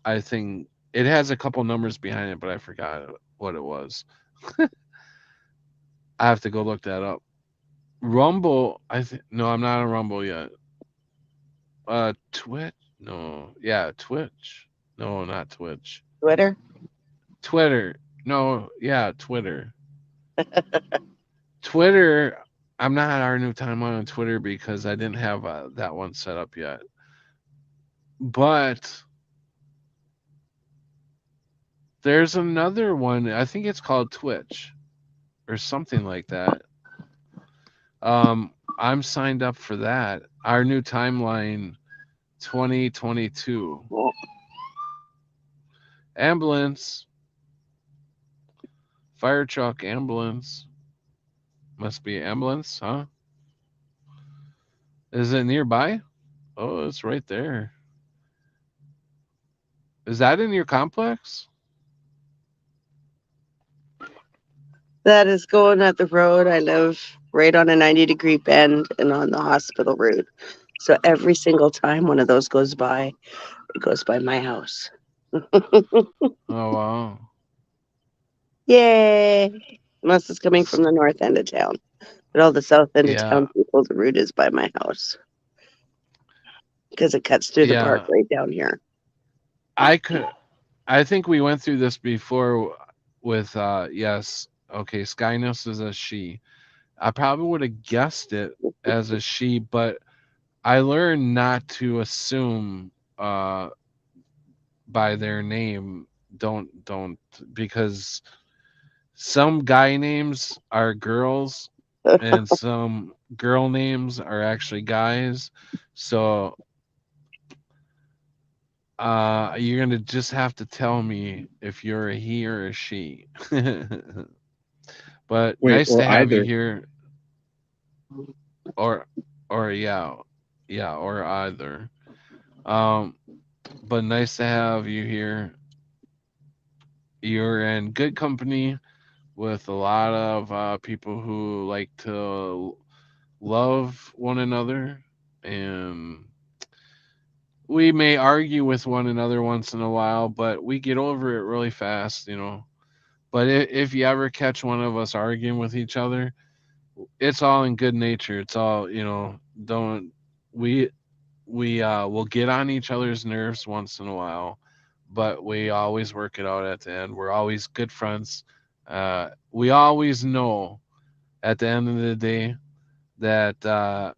I think it has a couple numbers behind it, but I forgot what it was. I have to go look that up. Rumble, I think no, I'm not on Rumble yet. Twitch? No. Yeah, Twitch. No, not Twitch. Twitter. Twitter. No, yeah, Twitter. Twitter, I'm not our new timeline on Twitter because I didn't have that one set up yet. But there's another one. I think it's called Twitch or something like that. I'm signed up for that. Our new timeline 2022. Ambulance. Fire truck, ambulance. Must be ambulance, huh? Is it nearby? Oh, it's right there. Is that in your complex? That is going at the road. I live right on a 90-degree bend and on the hospital route. So every single time one of those goes by, it goes by my house. Oh, wow. Yay! Unless it's coming from the north end of town. But all the south end of Yeah, town people, the route is by my house. Because it cuts through the park yeah. right down here. I could. I think we went through this before with yes. Okay, Skynos is a she. I probably would have guessed it as a she, but I learned not to assume by their name. Don't because some guy names are girls and some girl names are actually guys. So you're gonna just have to tell me if you're a he or a she. But Wait, nice to or have you either. here, or yeah, yeah, or either. Um, but nice to have you here. You're in good company with a lot of people who like to love one another, and we may argue with one another once in a while, but we get over it really fast, you know. But if you ever catch one of us arguing with each other, it's all in good nature. It's all, you know, don't we will get on each other's nerves once in a while, but we always work it out at the end. We're always good friends. We always know at the end of the day that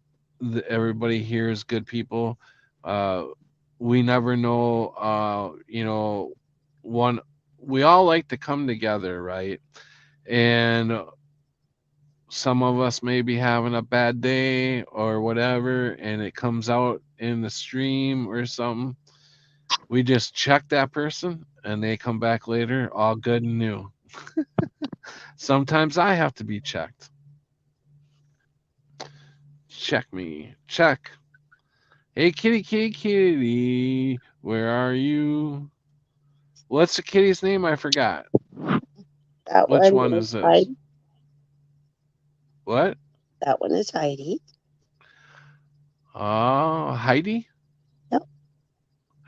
everybody here is good people. Uh, we never know, you know, one. We all like to come together, right? And some of us may be having a bad day or whatever, and it comes out in the stream or something. We just check that person, and they come back later, all good and new. Sometimes I have to be checked. Check me. Check. Hey, kitty, kitty, kitty. Where are you? What's the kitty's name? I forgot. That Which one one is is this? Heidi. What? That one is Heidi. Heidi? Yep.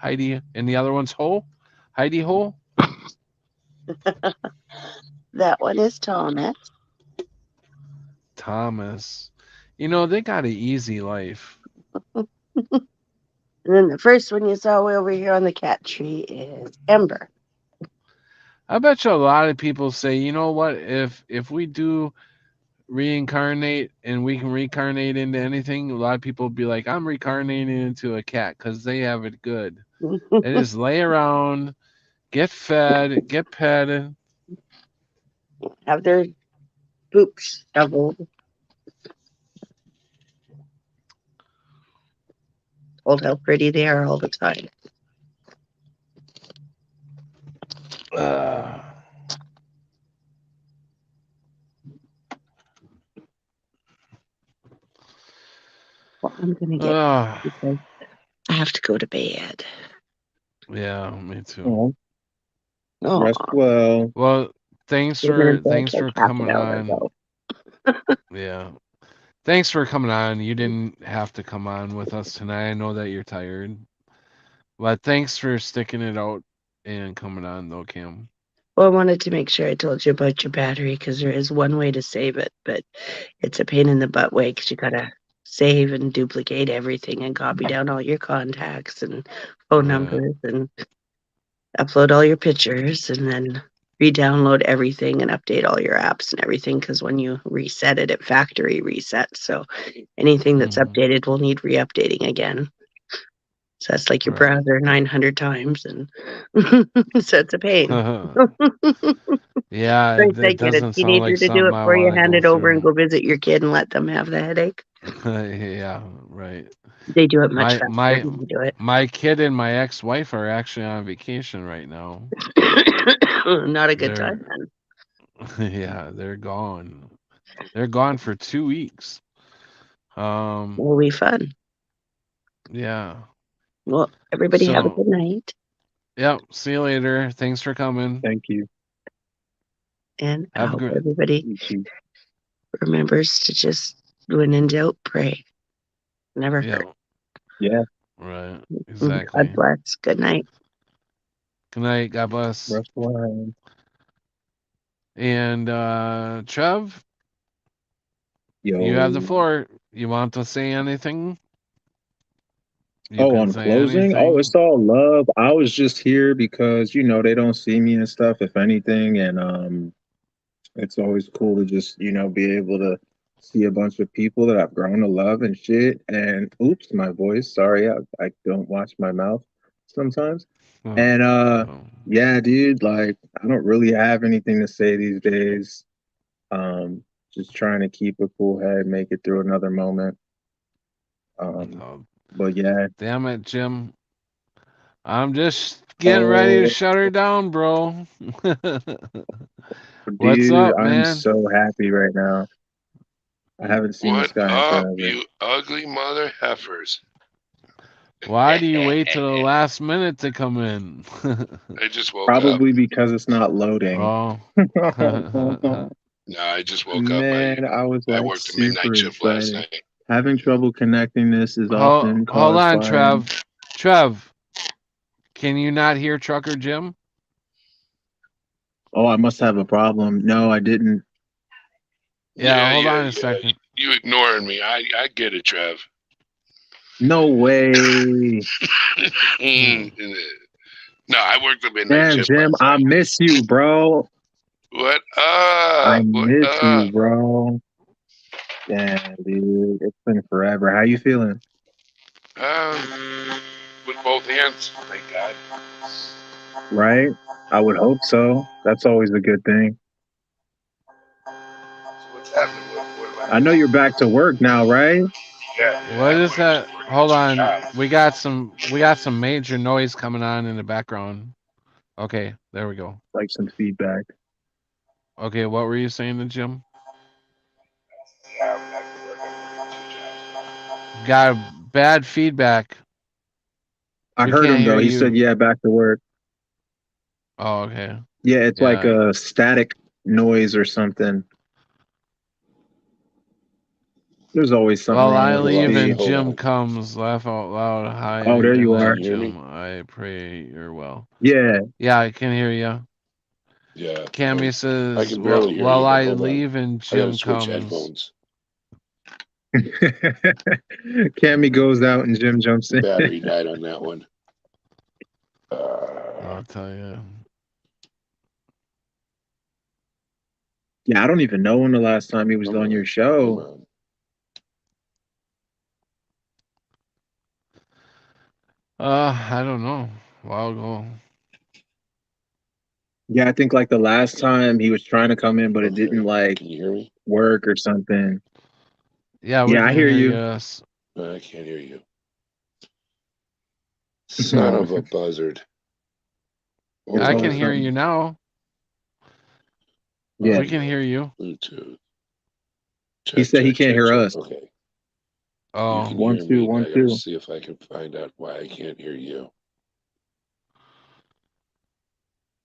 Heidi. And the other one's Hole? Heidi Hole? That one is Thomas. Thomas. You know, they got an easy life. And then the first one you saw way over here on the cat tree is Ember. I bet you a lot of people say, you know what, if we do reincarnate and we can reincarnate into anything, a lot of people be like, I'm reincarnating into a cat because they have it good. They just lay around, get fed, get petted. Have their poop shoveled. told how pretty they are all the time. Well, I'm gonna get because I have to go to bed. Yeah, me too. Oh, Oh, rest well. Well, thanks came in for bed like half coming an hour on. ago. Yeah. Thanks for coming on. You didn't have to come on with us tonight. I know that you're tired. But thanks for sticking it out and coming on though, Cam. Well, I wanted to make sure I told you about your battery because there is one way to save it, but it's a pain in the butt way because you gotta save and duplicate everything and copy down all your contacts and phone numbers and upload all your pictures and then re-download everything and update all your apps and everything because when you reset it, it factory resets. So anything that's updated will need re-updating again. So that's like your browser 900 times, and so it's a pain. Yeah, Like that get a doesn't sound teenager like to do something it I for you, want to hand go it over, and through. go visit your kid and let them have the headache. Yeah, right. They do it much faster My than you do it. my kid and my ex-wife are actually on vacation right now. Not a good time then. Yeah, they're gone. They're gone for 2 weeks. Will be fun. Yeah. Well, everybody have a good night. Yep. See you later. Thanks for coming. Thank you. And I Have a hope good. everybody remembers to just, when in doubt, pray. Never hurt. Yeah. Right. Exactly. God bless. Good night. Good night. God bless. Rest well. And Trev, you have the floor. You want to say anything? You can on say closing? anything. Oh, it's all love. I was just here because they don't see me and stuff, if anything, and it's always cool to just be able to see a bunch of people that I've grown to love and shit. And oops, my voice. Sorry, I don't watch my mouth sometimes. And yeah, dude, like I don't really have anything to say these days. Just trying to keep a cool head, make it through another moment. But yeah. Damn it, Jim. I'm just getting ready to shut her down, bro. What's up, man? I'm so happy right now. I haven't seen this guy in forever. You ugly mother heifers. Why do you wait till the last minute to come in? I just woke Probably up. because it's not loading. Oh. No, I just woke up. Man, I was I like worked a midnight shift last night. Having trouble connecting this is often caused Hold on, by... Trev. Trev, can you not hear Trucker Jim? Oh, I must have a problem. No, I didn't. Yeah, hold on a second. You ignoring me. I get it, Trev. No way. No, I worked a midnight shift Jim, last night. I miss you, bro. What up? I miss you, bro. Damn, dude. It's been forever. How you feeling? With both hands, thank God. Right? I would hope so. That's always a good thing. So what's happening? I know you're back to work now, right? Yeah. What is that? Hold on. We got some major noise coming on in the background. Okay, there we go. Like some feedback. Okay, what were you saying to Jim? Got bad feedback. I heard him though. He said, "Yeah, back to work." Oh, okay. Yeah, it's like a static noise or something. There's always something wrong I with leave the and Jim comes, laugh out loud. Hi. Oh, there you are. Jim. I pray you're well. Yeah. Yeah, I can hear you. Yeah. Cami says, I can barely hear while you, I leave and Jim switch comes. headphones. Cami goes out and Jim jumps in. Battery died on that one. I'll tell you. Yeah, I don't even know when the last time he was on your show. I don't know. A while ago. Yeah, I think like the last time he was trying to come in, but it didn't like Can you hear me? work or something. Yeah, I hear you. Yes. I can't hear you. Son of a buzzard. I Oh, can hear something. you now. Yeah. We can hear you. Bluetooth. He said he can't hear us. Okay. You Oh, can 1 hear 2 me. 1 I gotta 2. see if I can find out why I can't hear you.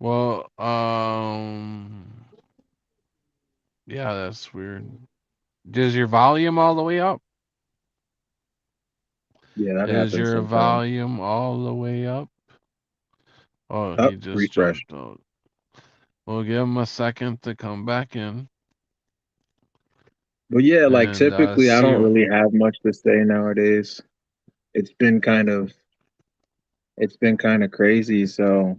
well, yeah, that's weird. Is your volume all the way up? Yeah, that Is happens your sometimes. volume all the way up? Oh, Up, he just refresh. jumped out. We'll give him a second to come back in But yeah, like and typically I see. don't really have much to say nowadays. It's been kind of it's been kind of crazy, so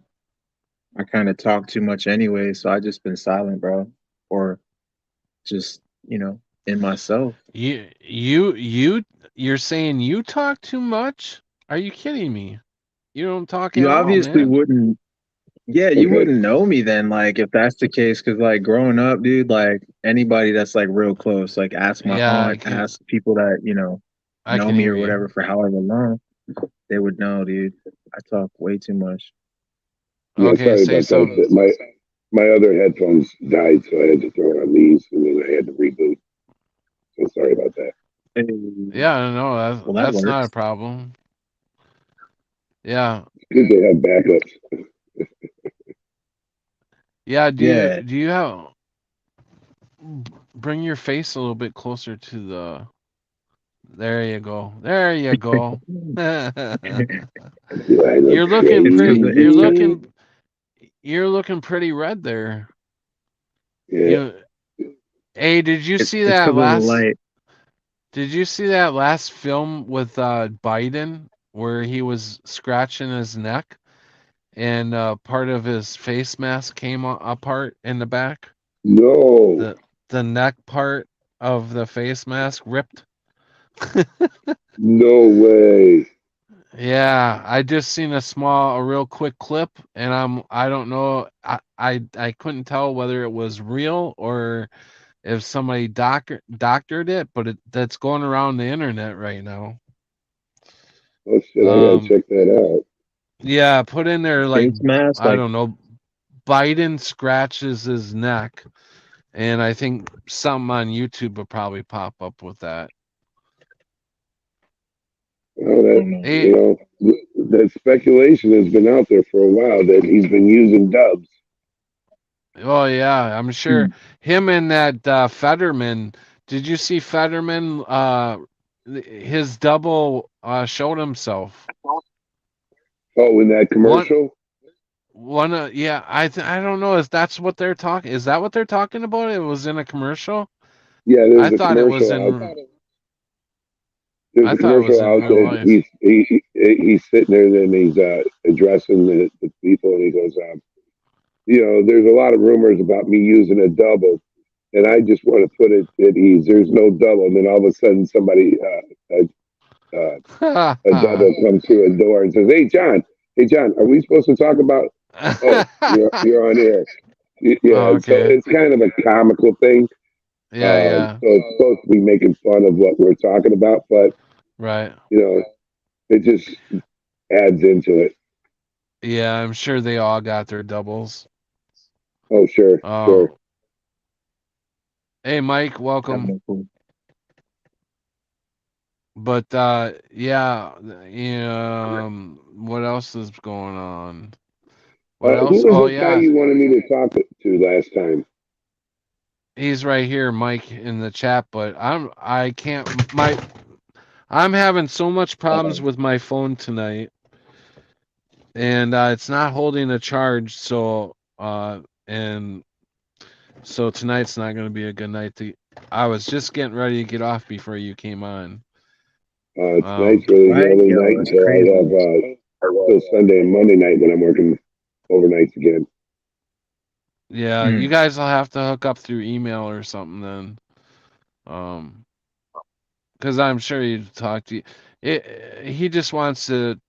I kind of talk too much anyway, so I just been silent, bro. Or just, in myself. You're saying you talk too much? Are you kidding me? You don't talk You at all, obviously man. wouldn't Yeah, you Okay. wouldn't know me then, like if that's the case, because like growing up, dude, like anybody that's like real close, like ask my Yeah, aunt, ask people that, I know can me hear or you. whatever for however long, they would know, dude. I talk way too much. Yeah, Okay, sorry say about that. something. My other headphones died, so I had to throw on these, and then I had to reboot. So sorry about that. Hey, Yeah, no, well, that that's not a works. problem. Yeah, Good to have backups. yeah. Yeah. Do you have bring your face a little bit closer to the? There you go. There you go. Do I look You're looking It's because pretty. crazy? You're looking pretty red there. Yeah. You. Hey, did you see it's that because of the last? light. Did you see that last film with Biden where he was scratching his neck and part of his face mask came apart in the back? No. The the neck part of the face mask ripped. No way. Yeah, I just seen a real quick clip, and I don't know, I couldn't tell whether it was real or if somebody doctored it, but that's going around the internet right now. Oh shit! I gotta Um, check that out. yeah, put in there like Face mask, I like, don't know, Biden scratches his neck, and I think something on YouTube will probably pop up with that. Well, I that don't know. Hey, that speculation has been out there for a while that he's been using dubs. oh yeah, I'm sure Hmm. him and that Fetterman. Did you see Fetterman? His double showed himself. Oh, in that One, commercial? yeah. I don't know. Is that's what they're talking? Is that what they're talking about? It was in a commercial. Yeah, I thought it was in. there's I a thought it was commercial in out real that life. he's sitting there and then he's addressing the people and he goes, there's a lot of rumors about me using a double, and I just want to put it at ease. There's no double, and then all of a sudden somebody a double comes through a door and says, hey John, are we supposed to talk about? Oh, you're on air. Oh, Yeah, so okay. it's kind of a comical thing. Yeah, yeah. So it's supposed to be making fun of what we're talking about, but Right. it just adds into it. Yeah, I'm sure they all got their doubles. Oh, sure, sure. Oh, hey Mike, I have welcome. no clue. But yeah, what else is going on? What else? Who was Oh this guy yeah, you wanted me to talk to last time? he's right here, Mike, in the chat. But I can't. I'm having so much problems with my phone tonight, and it's not holding a charge. And so tonight's not going to be a good night. I was just getting ready to get off before you came on. Tonight's really the Right? only Yo, night it's until I crazy. have till Sunday and Monday night when I'm working overnights again. Yeah, Hmm. you guys will have to hook up through email or something then. Because I'm sure he'd talk to you. He just wants to.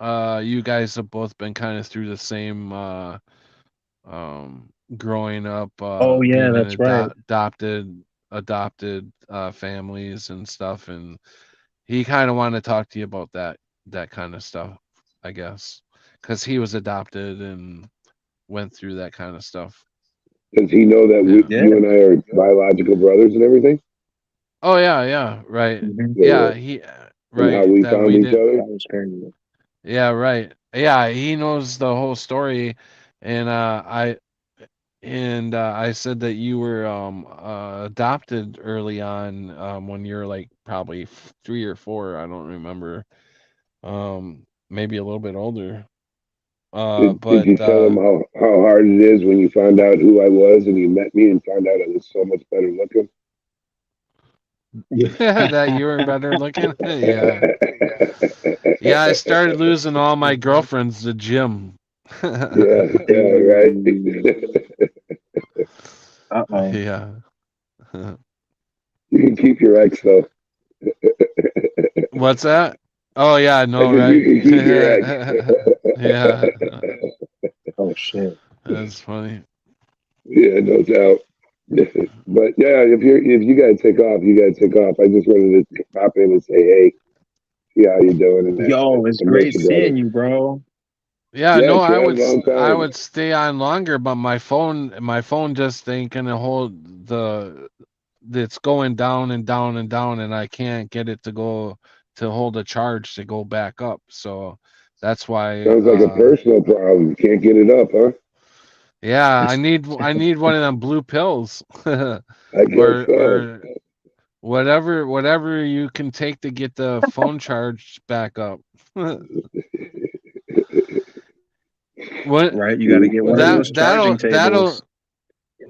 You guys have both been kind of through the same growing up, Oh, yeah, being in that's right. adopted families and stuff, and he kind of wanted to talk to you about that kind of stuff. I guess, because he was adopted and went through that kind of stuff. Does he know that Yeah. Yeah. you and I are biological brothers and everything? Oh yeah, right. Mhm. Yeah, Yeah. he And how right we that found we each did. other? That was crazy. Yeah, right. Yeah, he knows the whole story, and I said that you were adopted early on when you're like probably 3 or 4. I don't remember. Maybe a little bit older. Did But you tell him how hard it is when you found out who I was and you met me and found out I was so much better looking? Yeah. that you were better looking. Yeah. Yeah, I started losing all my girlfriends to Jim. Yeah, right. Uh-oh. Yeah. You can keep your ex though. What's that? Oh yeah, I I know, said you right? can keep your ex. Yeah, Oh shit. that's funny. Yeah, no doubt. But yeah, if you gotta take off, you gotta take off. I just wanted to pop in and say, hey, see how you doing and that. Yo, it's I miss great you, brother. seeing you, bro. Yeah, Yeah, no, Trav, long I time. would stay on longer, but my phone just ain't gonna hold the it's going down and down and down, and I can't get it to go to hold a charge to go back up. So that's why Sounds like a personal problem. Can't get it up, huh? yeah, I need one of them blue pills. I guess so. or whatever you can take to get the phone charged back up. What Right? You got to get one of those charging tables.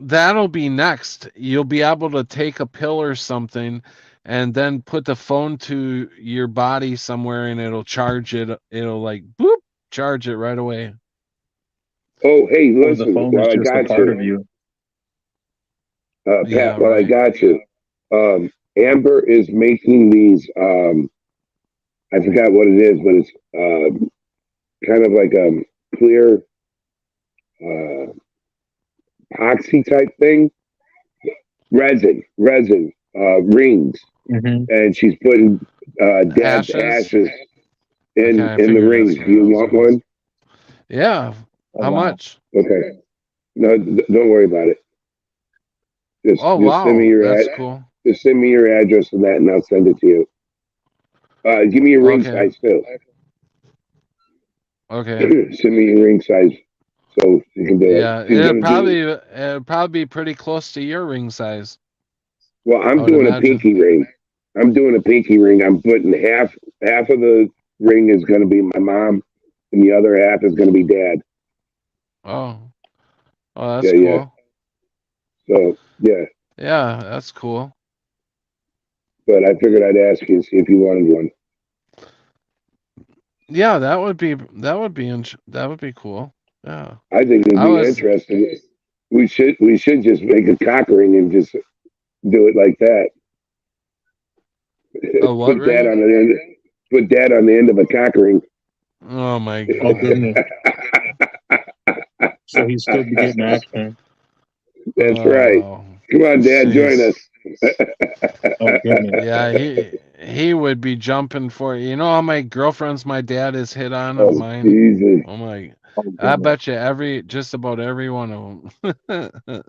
that'll be next. You'll be able to take a pill or something and then put the phone to your body somewhere and it'll charge it. It'll like boop charge it right away. Oh, hey, Oh, the listen, phone is while I just a got part of you, you. Yeah, Pat, while I right. got you, Amber is making these. I forgot what it is, but it's kind of like a clear uh, epoxy type thing, resin rings, Hmm. and she's putting Dad's Ashes. ashes Okay, I in the figured rings. that's Do what it you was. want one? Yeah. Oh How wow. much? Okay. No, don't worry about it. Oh Just send me wow, your that's cool. just send me your address and that, and I'll send it to you. Give me your ring Okay. size too. Okay. Send me your ring size so you can do it. Yeah, She's gonna do. it'll probably be pretty close to your ring size, Well, I I'm would doing a imagine. pinky ring. I'm doing a pinky ring. I'm putting half of the ring is going to be my mom, and the other half is going to be Dad. Oh. Oh, that's Yeah, yeah. cool. So yeah, Yeah, that's cool. but I figured I'd ask you and see if you wanted one. Yeah, that would be cool. Yeah. I think it'd I be was interesting. We should just make a cock ring and just do it like that. a what put Dad ring? on the end. Put Dad on the end of a cock ring. Oh my Oh god. goodness. So he's still be getting action. That's right. Oh, Come on, Dad, join jeez. us. Oh goodness. Yeah, he would be jumping for it. You know how many girlfriends my dad has hit on of Oh mine? Jesus! Oh my. Oh I goodness. bet you just about every one of them.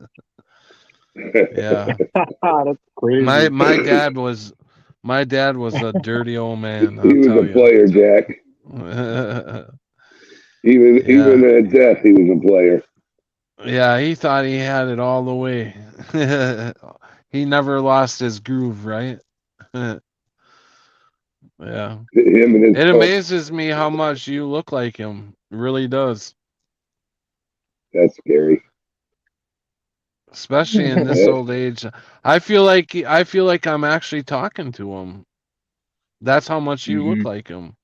Yeah. That's My crazy. my dad was a dirty old man, He I'll was tell a you. player, Jack. Even Yeah. at death, he was a player. Yeah, he thought he had it all the way. He never lost his groove, right? Yeah. Him and his It punk. amazes me how much you look like him. It really does. That's scary. Especially in this Yeah. old age. I feel like I'm actually talking to him. That's how much you look Hmm. like him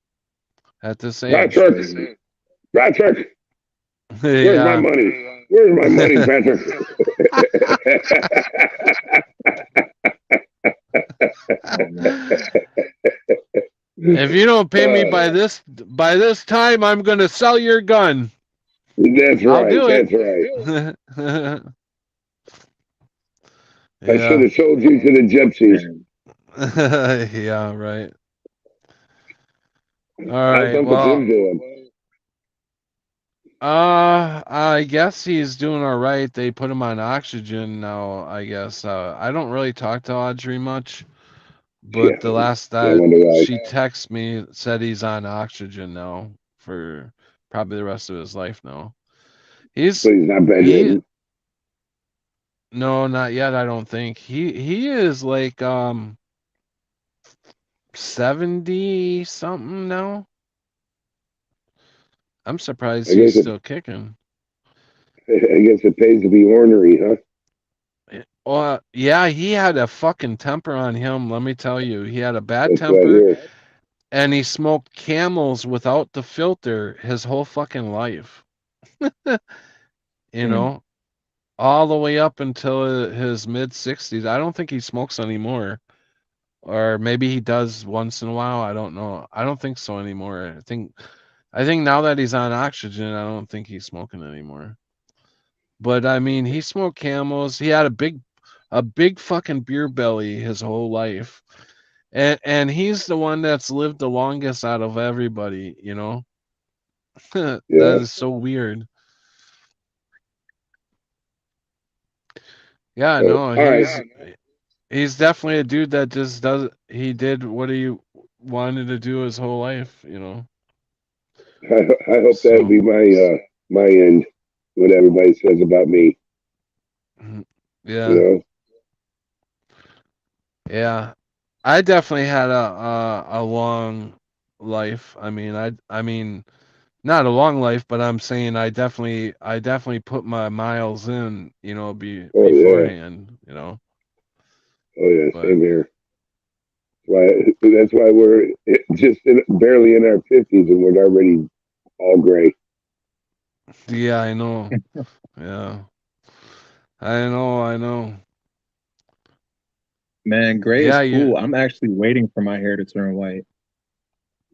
at this age. Patrick, Patrick, where's my Yeah. money? Where's my money, Patrick? Oh man. If you don't pay me Uh, by this time, I'm gonna sell your gun. that's I'll right. do That's it. right. I should Yeah. have sold you to the gypsies. Man. Yeah, right. All How's right. Uncle Well, Jim doing? I guess he's doing all right. They put him on oxygen now, I guess. I don't really talk to Audrey much, Yeah, but the last I that wonder why. she texted me said he's on oxygen now for probably the rest of his life now. So he's not He bedridden. no, not yet, I don't think. He is like 70 something now. I'm surprised I he's guess it. still kicking. I guess it pays to be ornery, huh? Well, yeah, he had a fucking temper on him, let me tell you. He had a bad That's what I temper hear. and he smoked Camels without the filter his whole fucking life. You Mm. know, all the way up until his mid 60s. I don't think he smokes anymore. Or maybe he does once in a while. I don't know. I don't think so anymore. I think now that he's on oxygen, I don't think he's smoking anymore. But I mean, he smoked Camels. He had a big fucking beer belly his whole life. And he's the one that's lived the longest out of everybody, you know? That Yeah. is so weird. Yeah, So, no, all right. he's definitely a dude that just he did what he wanted to do his whole life, you know. I hope that would So, be my end. What everybody says about me. You yeah. know. Yeah. I definitely had a long life. I mean not a long life, but I'm saying I definitely put my miles in, Oh yeah. beforehand, you know. Oh yeah. But Same here. Why? That's why we're just barely in our 50s and we're already all gray. yeah, I know. Yeah. I know. Man, gray is Yeah, you cool. I'm actually waiting for my hair to turn white.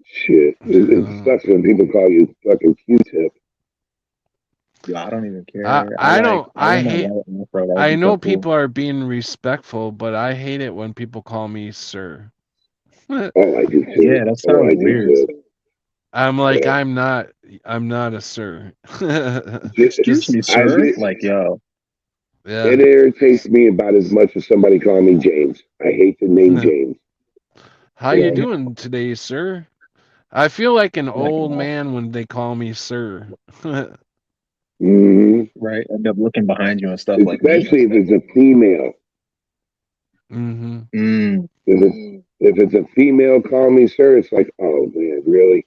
Shit. It sucks when people call you fucking Q-tip. Yo, I don't even I care. I don't I I want my hate white afro. That would I be so know cool. people are being respectful, but I hate it when people call me sir. Oh, I do too. Yeah, that Oh, sounds I do weird. too. I'm like Yeah. I'm not a sir. Excuse Just me, sir. Like, yo, yeah. It irritates me about as much as somebody calling me James. I hate the name James. How You you know. doing today, sir? I feel like an like, old man when they call me sir. Hmm. right? End up looking behind you and stuff like me. Especially if it's a female. Mhm. Mm, If it's a female calling me sir, it's like, oh man, really?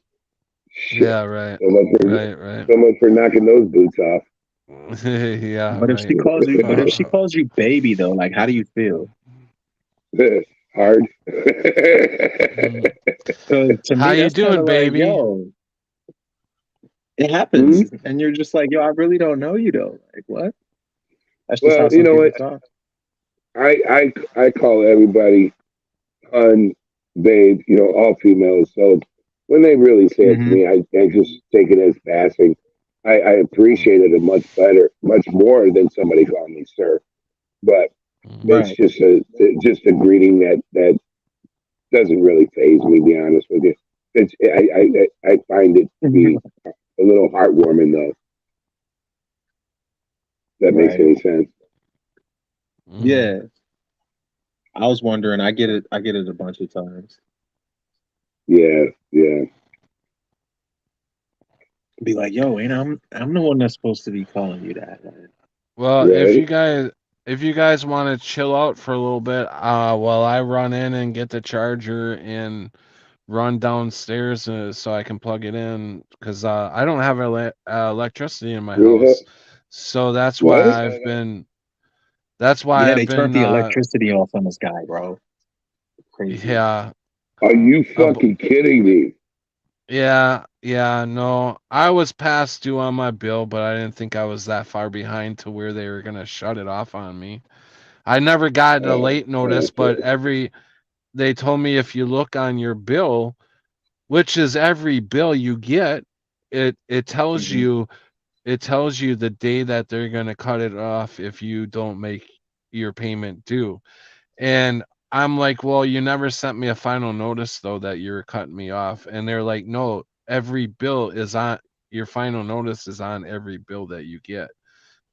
Shit. Yeah, right. So much for Right, right. so much for knocking those boots off. Yeah, but if she right. calls you, but if she calls you baby though, like, how do you feel? Hard. Mm. Because to How me, you that's kind doing, of like, baby? yo, it Hmm? happens, and you're just like, yo, I really don't know you though. Like, what? That's just how Well, you some know people what? talk. I call everybody hun, babe, all females. So when they really say it to Hmm. me, I just take it as passing. I appreciate it much better, much more than somebody calling me sir. But it's Right. just a greeting that doesn't really phase me. To be honest with you, I find it to be a little heartwarming though. If that makes Right. any sense. Mhm. Yeah. I was wondering. I get it. I get it a bunch of times. Yeah, yeah, Be like, yo, ain't I'm the one that's supposed to be calling you that. Like, Well, if you right. guys if you guys want to chill out for a little bit, while I run in and get the charger and run downstairs so I can plug it in because I don't have electricity in my You know, house, so that's what? why I've been. That's why yeah, I've they turned been. the electricity off on this guy, bro. Crazy. Yeah. Are you Uh, fucking kidding me? yeah. No, I was past due on my bill, but I didn't think I was that far behind to where they were gonna shut it off on me. I never got a late notice, but Okay. they told me if you look on your bill, which is every bill you get, it tells Hmm. you the day that they're going to cut it off if you don't make your payment due. And I'm like, well, you never sent me a final notice though that you're cutting me off. And they're like, no, every bill is on your final notice is on every bill that you get.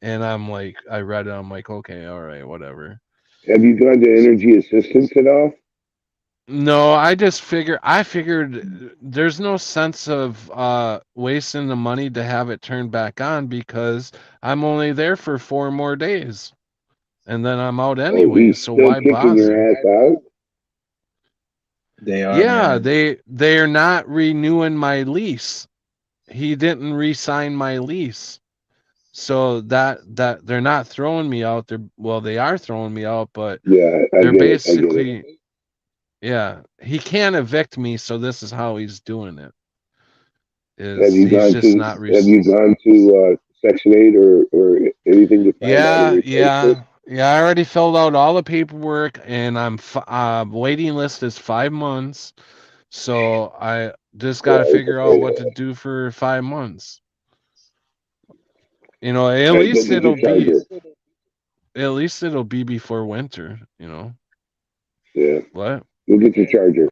And I'm like, I read it. I'm like, okay, all right, whatever. Have you gone to energy assistance at all? No, I figured there's no sense of wasting the money to have it turned back on because I'm only there for 4 more days and then I'm out Oh, anyways, he's so still why kicking your bother? ass out? They are, Yeah, man. they're not renewing my lease. He didn't re-sign my lease. So that they're not throwing me out. They are throwing me out, but Yeah, I they're get it. I get it. basically, yeah, he can't evict me, so this is how he's doing it. Have Is you he's gone just to not Have you gone to Section 8 or anything to find out a Yeah, replacement? yeah. I already filled out all the paperwork, and waiting list is 5 months. So I just got to Right. figure out what to do for 5 months. At Hey, go least get your charger. before winter. Yeah, What? go get your charger.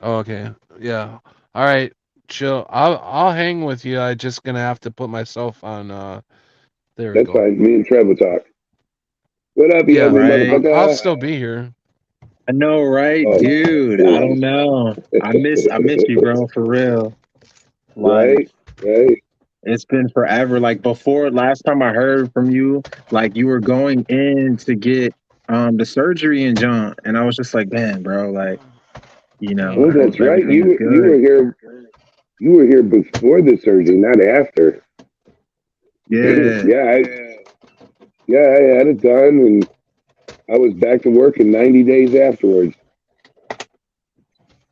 Oh, okay. Yeah. All right. Chill. I'll hang with you. I just gonna have to put myself on. There we That's go. fine. Me and Trav will talk. What up, you Yeah. ugly Right? I'll motherfucker? still be here. I know, right, Oh, dude? I don't know. I miss you, bro, for real. Like, right, right. it's been forever. Like before, last time I heard from you, like you were going in to get the surgery in John, and I was just like, man, bro, like, Oh, I Mm-hmm. hope that's right. everything is You good. were here. You were here before the surgery, not after. Yeah. I had it done, and I was back to work in 90 days afterwards.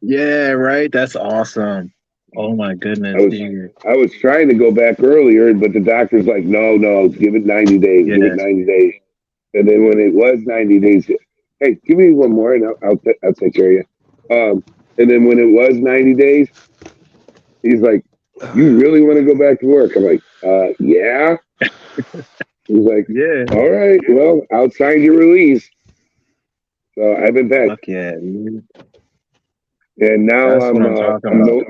Yeah, right. That's awesome. Oh my I goodness, was dude. I was trying to go back earlier, but the doctor's like, no, give it 90 days, give it Yeah. 90 days. And then when it was 90 days, hey, give me one more, and I'll take care of you. And then when it was 90 days, he's like, you really want to go back to work? I'm like, yeah. He's like, Yeah. all right, well, I'll sign your release. So I've been back, Fuck yeah, dude. and now That's what I'm talking I'm about. no,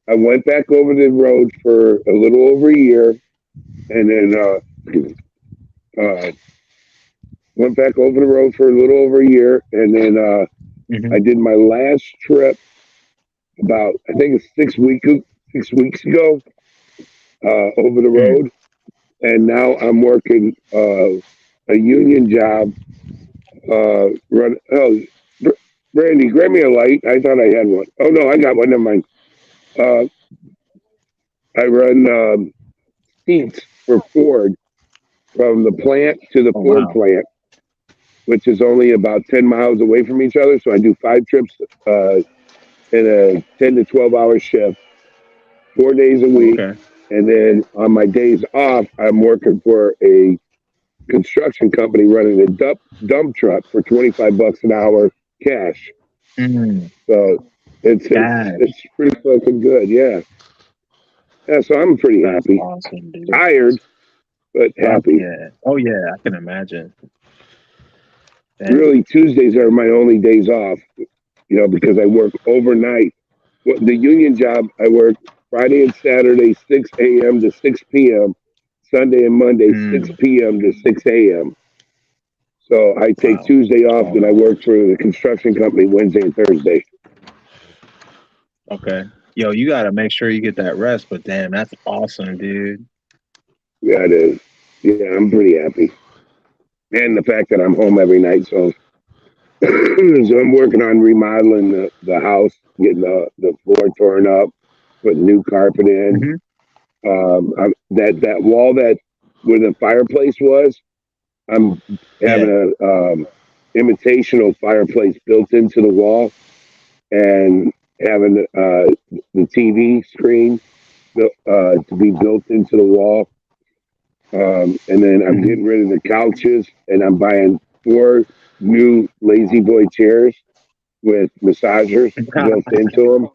I went back over the road for a little over a year, and then went back over the road for a little over a year, and then Hmm. I did my last trip about, I think it's 6 weeks ago, over the Mm. road, and now I'm working a union job. Run. Oh, Brandy, grab me a light. I thought I had one. Oh no, I got one. Never mind. Uh, I run seats for Ford from the plant to the Oh Ford wow. plant, which is only about 10 miles away from each other. So I do 5 trips in a 10 to 12 hour shift, 4 days a week. Okay. And then on my days off, I'm working for a construction company running a dump truck for 25 bucks an hour cash. Mm. So it's Cash. pretty fucking good. Yeah. Yeah. So I'm pretty That's happy. awesome, dude. Tired, but Fuck happy. yeah. Oh yeah, I can imagine. Damn. Really, Tuesdays are my only days off, because I work overnight. The union job, I work Friday and Saturday, 6 a.m. to 6 p.m., Sunday and Monday, Mm. 6 p.m. to 6 a.m. So I take Wow. Tuesday That's off, then I awesome. work for the construction company Wednesday and Thursday. Okay. Yo, you gotta make sure you get that rest, but damn, that's awesome, dude. Yeah, it is. Yeah, I'm pretty happy. And the fact that I'm home every night. So, so I'm working on remodeling the house, getting the floor torn up, putting new carpet in. Hmm. That wall where the fireplace was, I'm Yeah. having a imitational fireplace built into the wall, and having the TV screen to be built into the wall. And then I'm Hmm. getting rid of the couches, and I'm buying 4 new Lazy Boy chairs with massagers built into them.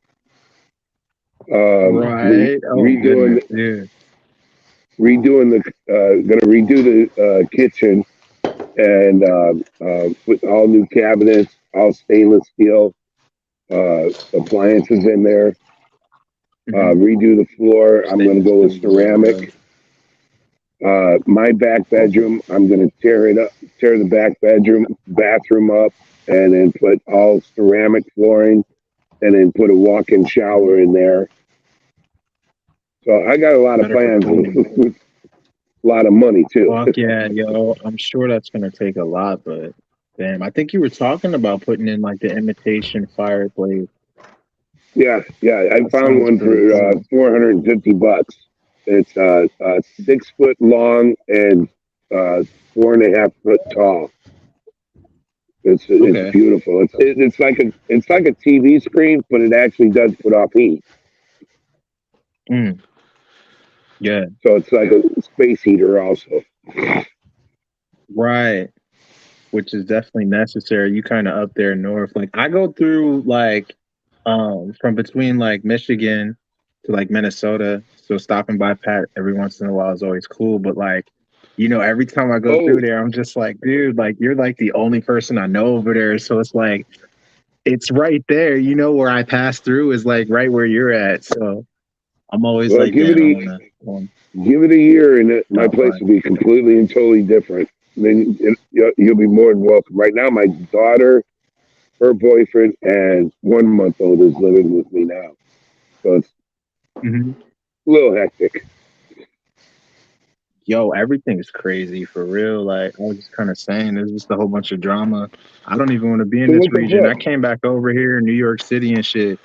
Right. Oh Redoing goodness, dude. gonna redo the kitchen, and with all new cabinets, all stainless steel appliances in there. redo the floor. I'm going to Stainless go with steel wood, bro. ceramic. My back bedroom, I'm going to tear the bathroom up, and then put all ceramic flooring, and then put a walk-in shower in there. So I got a lot of Better for plans cleaning. with a lot of money too. Fuck yeah, yo. I'm sure that's gonna take a lot, but damn, I think you were talking about putting in like the imitation fireplace. Yeah. I That found sounds one pretty for cool. $450. It's 6 foot long and 4.5 foot tall. It's Okay. beautiful. It's like a TV screen, but it actually does put off heat. Mm, yeah. So it's like a space heater also. Right. Which is definitely necessary. You kind of up there north. Like I go through like from between like Michigan to like Minnesota. So stopping by Pat every once in a while is always cool. But like, every time I go Oh, through there, I'm just like, dude, like you're like the only person I know over there. So it's like it's right there. Where I pass through is like right where you're at. So I'm always well, like, damn, I wanna give it a year, and my stop place by. will be completely and totally different. Then you'll be more than welcome. Right now, my daughter, her boyfriend, and 1 month old is living with me now. So it's Mhm. a little hectic. Yo, everything's crazy for real. Like I was just kind of saying, there's just a whole bunch of drama. I don't even want to be in So this what the region. I fuck? came back over here in New York City and shit,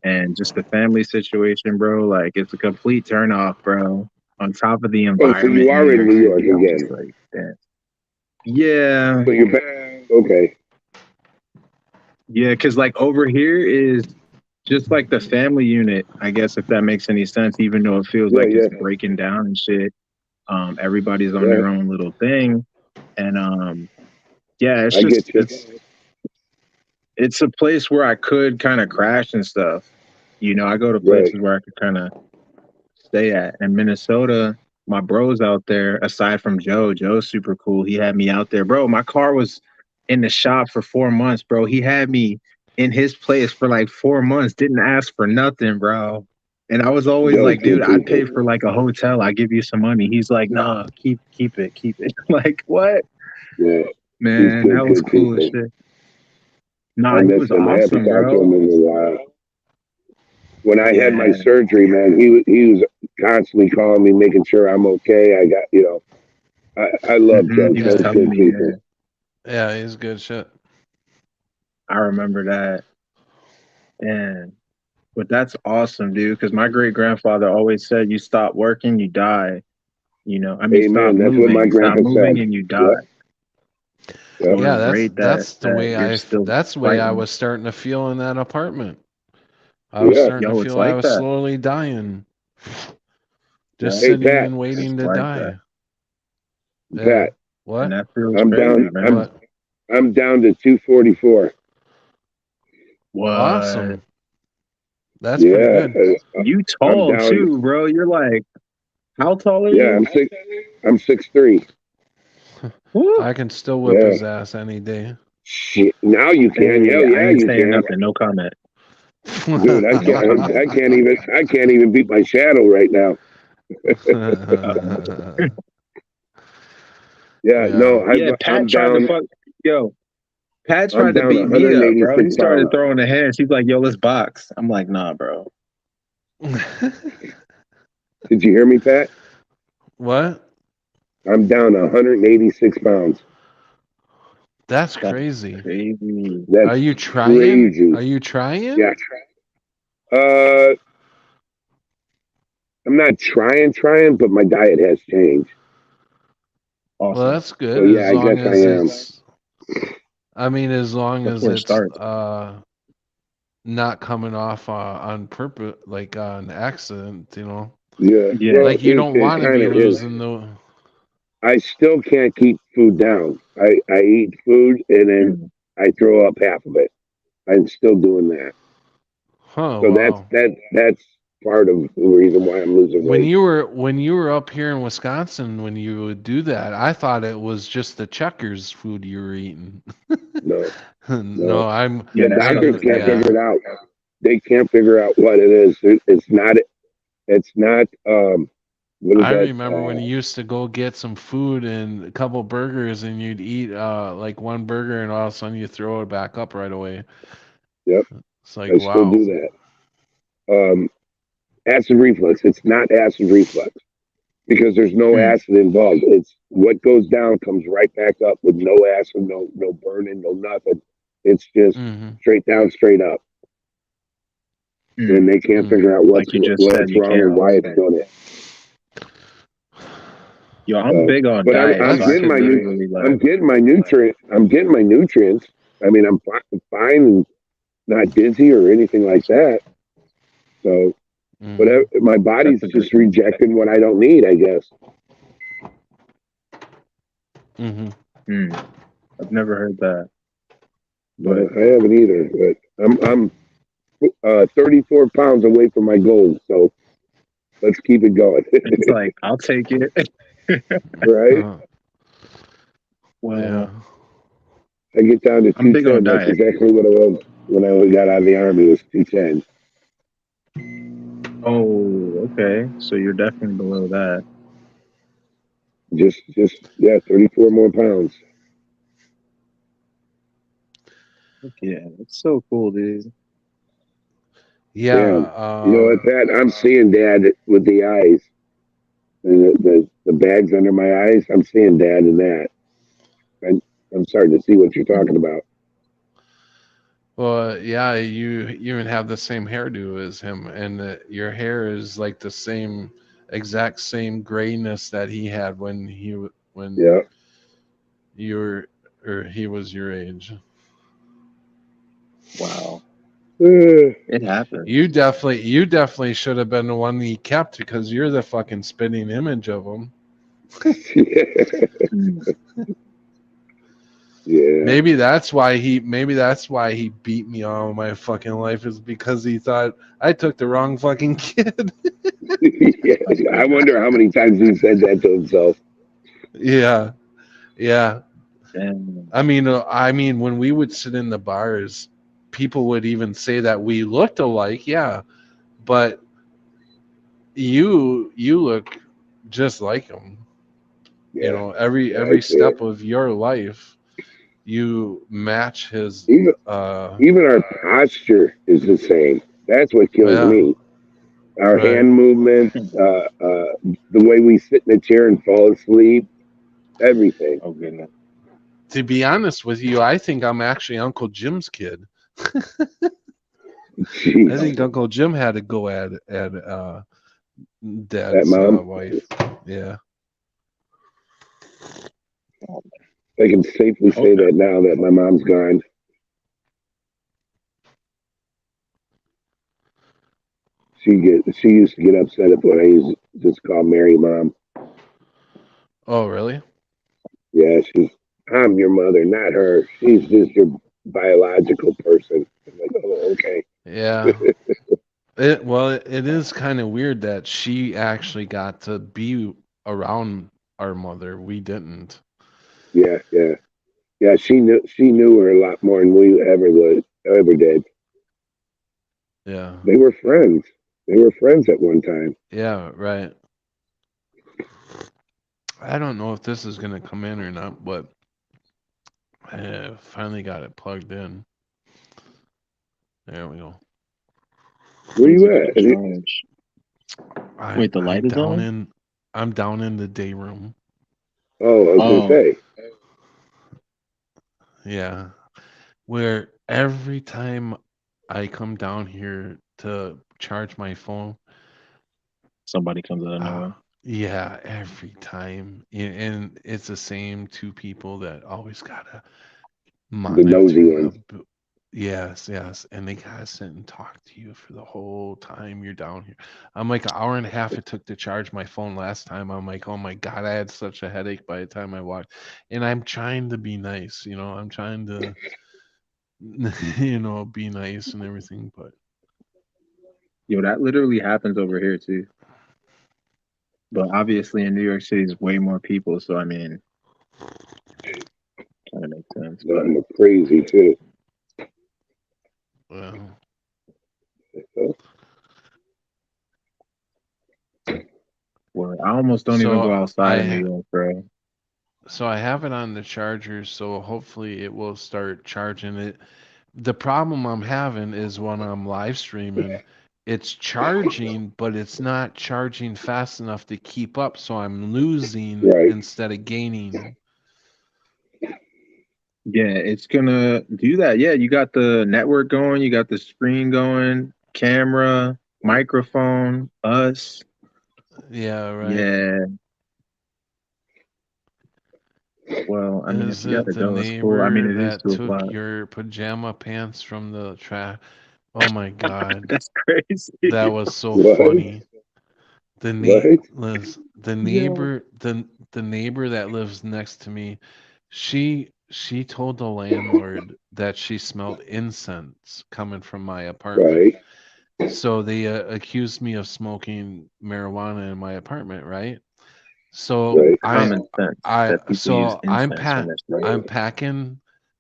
and just the family situation, bro. Like it's a complete turn off, bro. On top of the Oh, so you environment in New are in York New York City, I'm just again. like, damn. Yeah, So you're back. Okay. yeah, because like over here is just like the family unit, I guess, if that makes any sense, even though it feels Yeah, like it's yeah, breaking down and shit. Everybody's on yeah. their own little thing. And yeah, it's I just get you. it's a place where I could kind of crash and stuff. I go to Right. places where I could kind of stay at. And Minnesota, my bro's out there, aside from Joe. Joe's super cool. He had me out there. Bro, my car was in the shop for 4 months, bro. He had me in his place for like 4 months, didn't ask for nothing, bro. And I was always Joe's like, dude, good I'd pay people. for like a hotel. I give you some money. He's like, nah, keep it, keep it. Like, what? Yeah, he's Man, that was good cool as people. shit. I Nah, he miss was him. I haven't awesome, talked to him bro. in a while. When I had my Yeah. surgery, man, he was constantly calling me, making sure I'm okay. I love Joe. He was Joe's telling good me, people. yeah. Yeah, he's good shit. I remember that. And but that's awesome, dude. Because my great grandfather always said, "You stop working, you die." I mean, stop Amen. That's what moving. my You stop grandpa moving, said. and you Yep, die. yep. So Yeah, it's great that that's the way you're still that's the way I fighting. was starting to feel in that apartment. I was Yeah. starting to Yo, it's feel I like was that. slowly dying, just Yeah, Hey, sitting Pat. and waiting it's to like that. die. Yeah. Pat. And What? that feels I'm down. crazy, man. What? I'm down to 244. What? Awesome. That's pretty Yeah. good. You I'm tall down. too, bro. You're like, how tall are Yeah. you? I'm 6'3". Woo! I can still whip Yeah. his ass any day. Shit. Now you can. Hey, Hell I yeah, ain't you saying can. nothing. No comment. Dude, No comment. I can't even beat my shadow right now. Uh-oh. Yeah, Yeah. no, Yeah, Pat tried to fuck. Yo, Pat I'm tried to down beat me up, bro. He 186 started pounds. throwing the hands. He's like, yo, let's box. I'm like, nah, bro. Did you hear me, Pat? What? I'm down 186 pounds. That's That's crazy. crazy. Are That's you trying? crazy. Are you trying? Yeah. Uh, I'm not trying, but my diet has changed. Well, Awesome. that's So good yeah, as I long guess I as am. it's I mean as long That's as where it it's starts. not coming off on purpose like an accident, you know. Yeah. Yeah. Well, Like you don't it want to kind be of is. losing the I still can't keep food down. I eat food and then Mm. I throw up half of it. I'm still doing that. Huh, So wow. that's part of the reason why I'm losing weight. When you were up here in Wisconsin when you would do that, I thought it was just the Checkers food you were eating. No, No, no. I'm Yeah, The that's doctors nothing can't yeah. figure fancy. it out. they can't figure out what it is. It's not. It's not. What is I that? remember when you used to go get some food and a couple burgers, and you'd eat like one burger, and all of a sudden you throw it back up right away. Yep, It's like, I still wow. do that. Acid reflux. It's not acid reflux because there's no Hmm. acid involved. It's what goes down comes right back up with no acid, no burning, no nothing. It's just Mm-hmm. straight down, straight up, Hmm. and they can't Mm. figure out Like you just said, what's you wrong can't and why help it's it. doing it. Yo, I'm big on But diet, I'm so I That's getting could my literally I'm like. getting my nutrient. I'm getting my nutrients. I mean, I'm fine and not dizzy or anything like that. So, but mm-hmm. my That's body's a good just thing. rejecting what I don't need, I guess. Mm-hmm. Hmm. I've never heard that, but I haven't either. But I'm 34 pounds away from my goal. So let's keep it going. it's like I'll take it. Right? Yeah. Well, I get down to I'm big on 210. That's diet. exactly what I was when I got out of the army. Was 210. Oh, okay. So you're definitely below that. Just yeah, 34 more pounds. Yeah, it's so cool, dude. Damn. Yeah. You know, at that, I'm seeing Dad with the eyes, and the bags under my eyes. I'm seeing Dad in that. I, I'm starting to see what you're talking about. Well, yeah, you even have the same hairdo as him, and your hair is like the same, exact same grayness that he had when when Yeah. you were or he was your age. Wow, Uh, it happens. You definitely should have been the one he kept because you're the fucking spitting image of him. Hmm. yeah. Maybe that's why he beat me all my fucking life is because he thought I took the wrong fucking kid. Yeah. I wonder how many times he said that to himself. Yeah. Yeah. Damn. I mean, when we would sit in the bars, people would even say that we looked alike. Yeah, but you look just like him. You Yeah. know, every Yeah, I every see it. step of your life, you match his. Even even our posture is the same. That's what kills Yeah, me. Our right. hand movements, Hmm. the way we sit in a chair and fall asleep, everything. Oh goodness. To be honest with you, I think I'm actually Uncle Jim's kid. I Jeez, think Uncle Jim had to go at that Dad's mom. wife. Yeah. I can safely say Okay. that now that my mom's gone. She used to get upset at what I used to just call Mary Mom. Oh, really? Yeah, I'm your mother, not her. She's just your biological person. I'm like, oh, okay. Yeah. It is kind of weird that she actually got to be around our mother. We didn't. Yeah, yeah, yeah. She knew her a lot more than we ever did. Yeah. They were friends. They were friends at one time. Yeah, right. I don't know if this is gonna come in or not, but I finally got it plugged in. There we go. Where Is you it gonna at? charge? I'm Wait, the I'm light is down on? in I'm down in the day room. Oh, I was gonna Oh, say. Yeah. Where every time I come down here to charge my phone, somebody comes out of nowhere. yeah, every time. And it's the same two people that always gotta The nosy monitor ones. yes, yes. And they gotta sit and talk to you for the whole time you're down here. I'm like an hour and a half it took to charge my phone last time. I'm like, oh my God, I had such a headache by the time I walked. And I'm trying to be nice, I'm trying to be nice and everything, but Yo, that literally happens over here too. But obviously in New York City is way more people, so I mean, kind of makes sense. But Nothing crazy too. well, I almost don't even go So outside in New York, bro. I have it on the charger, so hopefully it will start charging it. The problem I'm having is when I'm live streaming, it's charging, but it's not charging fast enough to keep up, so I'm losing Right. instead of gaining. Yeah, it's gonna do that. Yeah, you got the network going, you got the screen going, camera, microphone, us. Yeah, right. Yeah. Well, I mean, if Is you it gotta the go, it's cool. I mean, neighbor it is that 2 o'clock. took your pajama pants from the trash? Oh my God, That's crazy. that was so What? funny. The What? Yo. the neighbor that lives next to me, she told the landlord that she smelled incense coming from my apartment. Right. So they accused me of smoking marijuana in my apartment, right? So Right. Common sense that people use I'm incense when they're I'm stressed. packing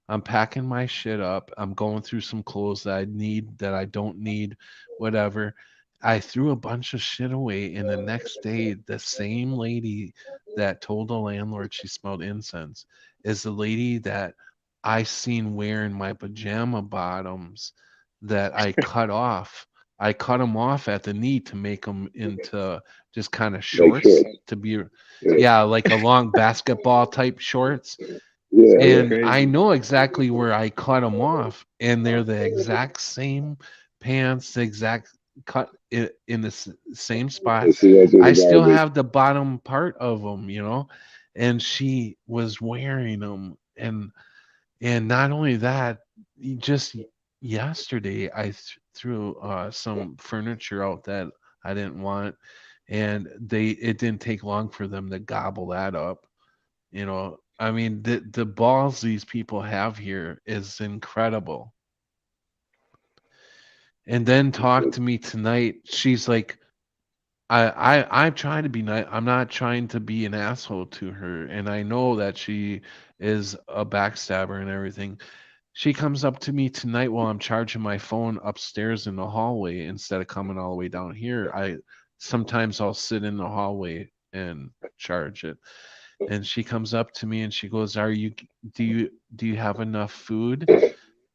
I'm packing my shit up. I'm going through some clothes that I need, that I don't need, whatever. I threw a bunch of shit away, and the next day the same lady that told the landlord she smelled incense is the lady that I seen wearing my pajama bottoms that I cut off. I cut them off at the knee to make them into just kind of Make sure. shorts to be, Yeah. yeah, like a long basketball type shorts. Yeah. That's And Yeah. I crazy. know exactly where I cut them off, and they're the exact same pants, the exact cut in the same spot. And she goes through I the still garbage. have the bottom part of them, and she was wearing them. And not only that, just yesterday I threw some furniture out that I didn't want, and it didn't take long for them to gobble that up. I mean, the balls these people have here is incredible. And then talk to me tonight. She's like, I'm trying to be nice. I'm not trying to be an asshole to her, and I know that she is a backstabber and everything. She comes up to me tonight while I'm charging my phone upstairs in the hallway instead of coming all the way down here. I sometimes I'll sit in the hallway and charge it. And she comes up to me and she goes, do you have enough food?"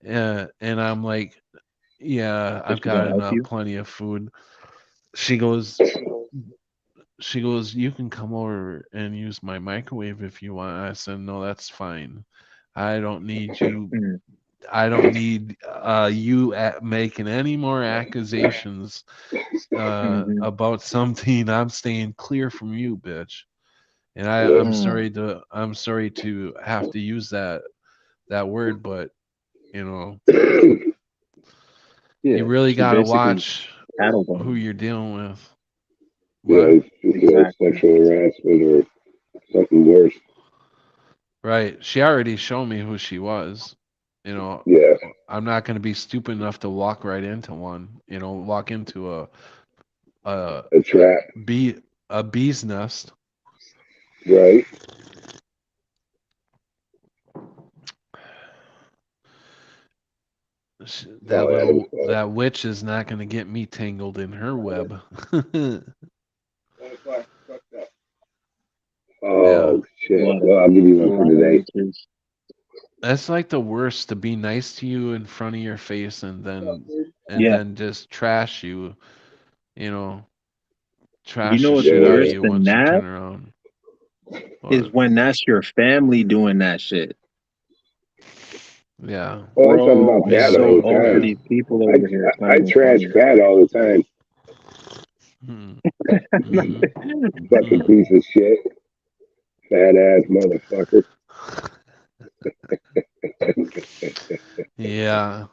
And I'm like, "Yeah, Is I've she got gonna help enough, you? plenty of food." She goes, "You can come over and use my microwave if you want." I said, "No, that's fine. I don't need you Mm, I don't need you making any more accusations mhm, about something. I'm staying clear from you, bitch." And Yeah. mm. I'm sorry to have to use that word, but you know, you Yeah, really she gotta basically watch cattle who them. you're dealing with. What? Yeah. It's Exactly. sexual harassment or something worse. Right. She already showed me who she was. Yeah. I'm not gonna be stupid enough to walk right into one. Walk into a A trap. bee a bee's nest. Right. That Oh, Adam's little fault. that witch is not gonna get me tangled in her web. Yeah. Oh shit. Lot of Well, I'll give you a one for lot of today. witches. That's like the worst, to be nice to you in front of your face and Yeah. then just trash you, you know, You trash know the what's shit out of worse Yeah. you than once you that turn around. is But when that's your family doing that shit. yeah. Oh, I talk Bro, about I'm Pat so all Yeah. the old for time. these people I over here. It's not I even trash funny. Pat all the time. Hmm. Hmm. Fucking Hmm. piece of shit. Fat ass motherfucker. Yeah.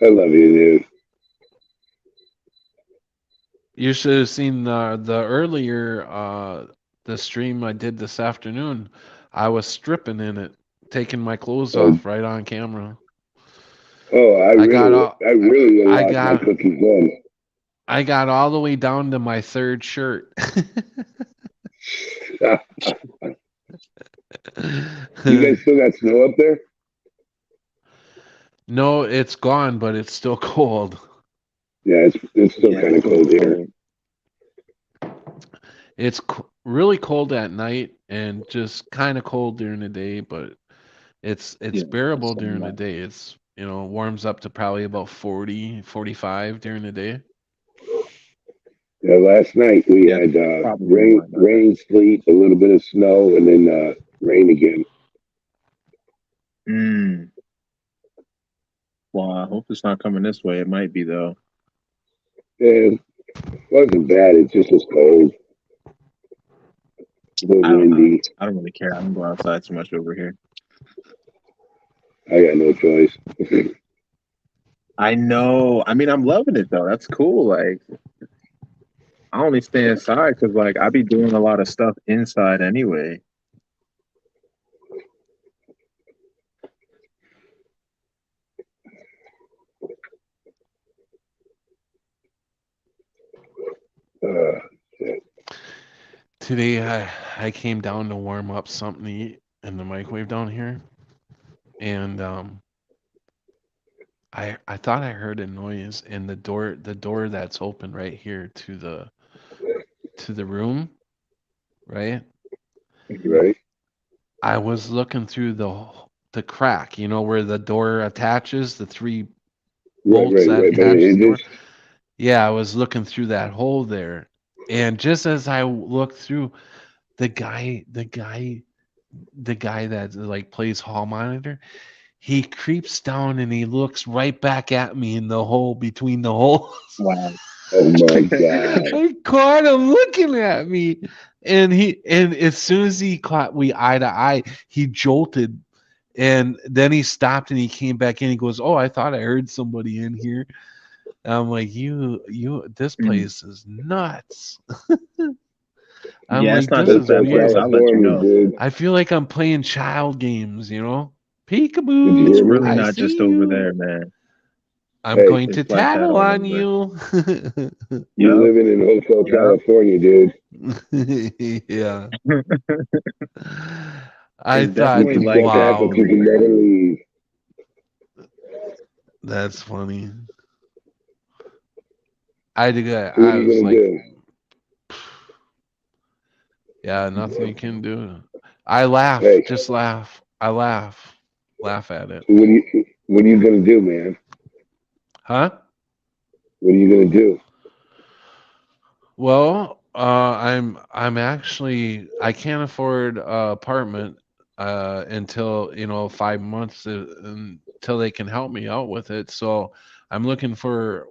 I love you, dude. You should have seen the earlier the stream I did this afternoon. I was stripping in it, taking my clothes Oh, off right on camera. oh, I got all I really will I watch my got cookies then. I got all the way down to my third shirt. You guys still got snow up there? No, it's gone, but it's still cold. Yeah, it's still Yeah, kind it's of still cold here. cold. It's really cold at night and just kind of cold during the day, but it's Yeah, bearable that's during the that. day. It's warms up to probably about 40, 45 during the day. Last night we Yeah, had probably don't rain, mind that. rain, sleet, a little bit of snow, and then rain again. Mm. Well, I hope it's not coming this way. It might be though. And it wasn't bad. It just was cold, a little I don't know. windy. I don't really care. I don't go outside too much over here. I got no choice. I know. I mean, I'm loving it though. That's cool. Like, I only stay inside because like I be doing a lot of stuff inside anyway. Uh, shit. Today I came down to warm up something to eat in the microwave down here, and I thought I heard a noise in the door that's open right here to the room, right? Mhm. Right, I was looking through the crack, where the door attaches, the three right, bolts right, that right. By the attach the door. hinges. Yeah, I was looking through that hole there. And just as I looked through, the guy, the guy, the guy that like plays hall monitor, he creeps down and he looks right back at me in the hole between the holes. Wow. Oh my God! I caught him looking at me. And as soon as he caught we eye to eye, he jolted and then he stopped and he came back in. He goes, "Oh, I thought I heard somebody in here." And I'm like, this Mm. place is nuts." I'm Yeah, it's like, not "This just is Hotel that place. weird." I'll let you California, know. dude. I feel like I'm playing child games. Did you It's hear Peekaboo, me? really I not just see over you. there, man. I'm Hey, going to It's like that tattle all on over. you. you're Yup. living in Hotel Yup. California, dude. Yeah. I It's thought, You definitely can like step that out, but you wow, can everywhere. never leave. that's funny. I did. So what are I you was gonna like, do? yeah, nothing you can do. I laugh, Hey, just laugh. I laugh at it. so what are you gonna do, man? Huh? What are you gonna do? Well, I'm actually I can't afford a apartment until 5 months until they can help me out with it. So I'm looking for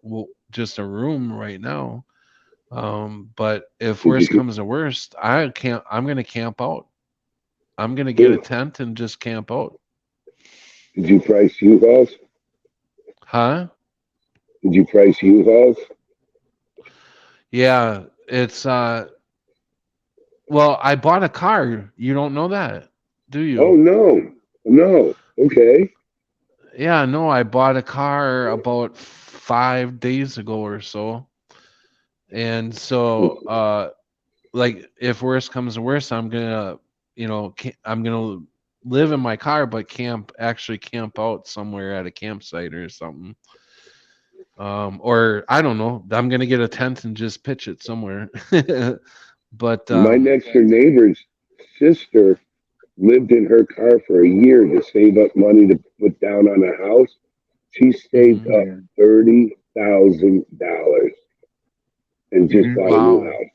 just a room right now. But if Did worst you comes to worst, I'm gonna camp out. I'm gonna get a good? tent and just camp out. Did you price U-Hauls? Huh? Did you price U-Hauls? Yeah, it's well, I bought a car. You don't know that, do Oh you? no, no. Okay. Yeah, no, I bought a car about 5 days ago or so. And so like if worst comes to worst, I'm gonna I'm gonna live in my car but camp out somewhere at a campsite or something. Or I don't know, I'm gonna get a tent and just pitch it somewhere. But My next door neighbor's sister lived in her car for a year to save up money to put down on a house. She saved mhm. up Yeah. $30,000 and just Hmm. bought a new Wow. house.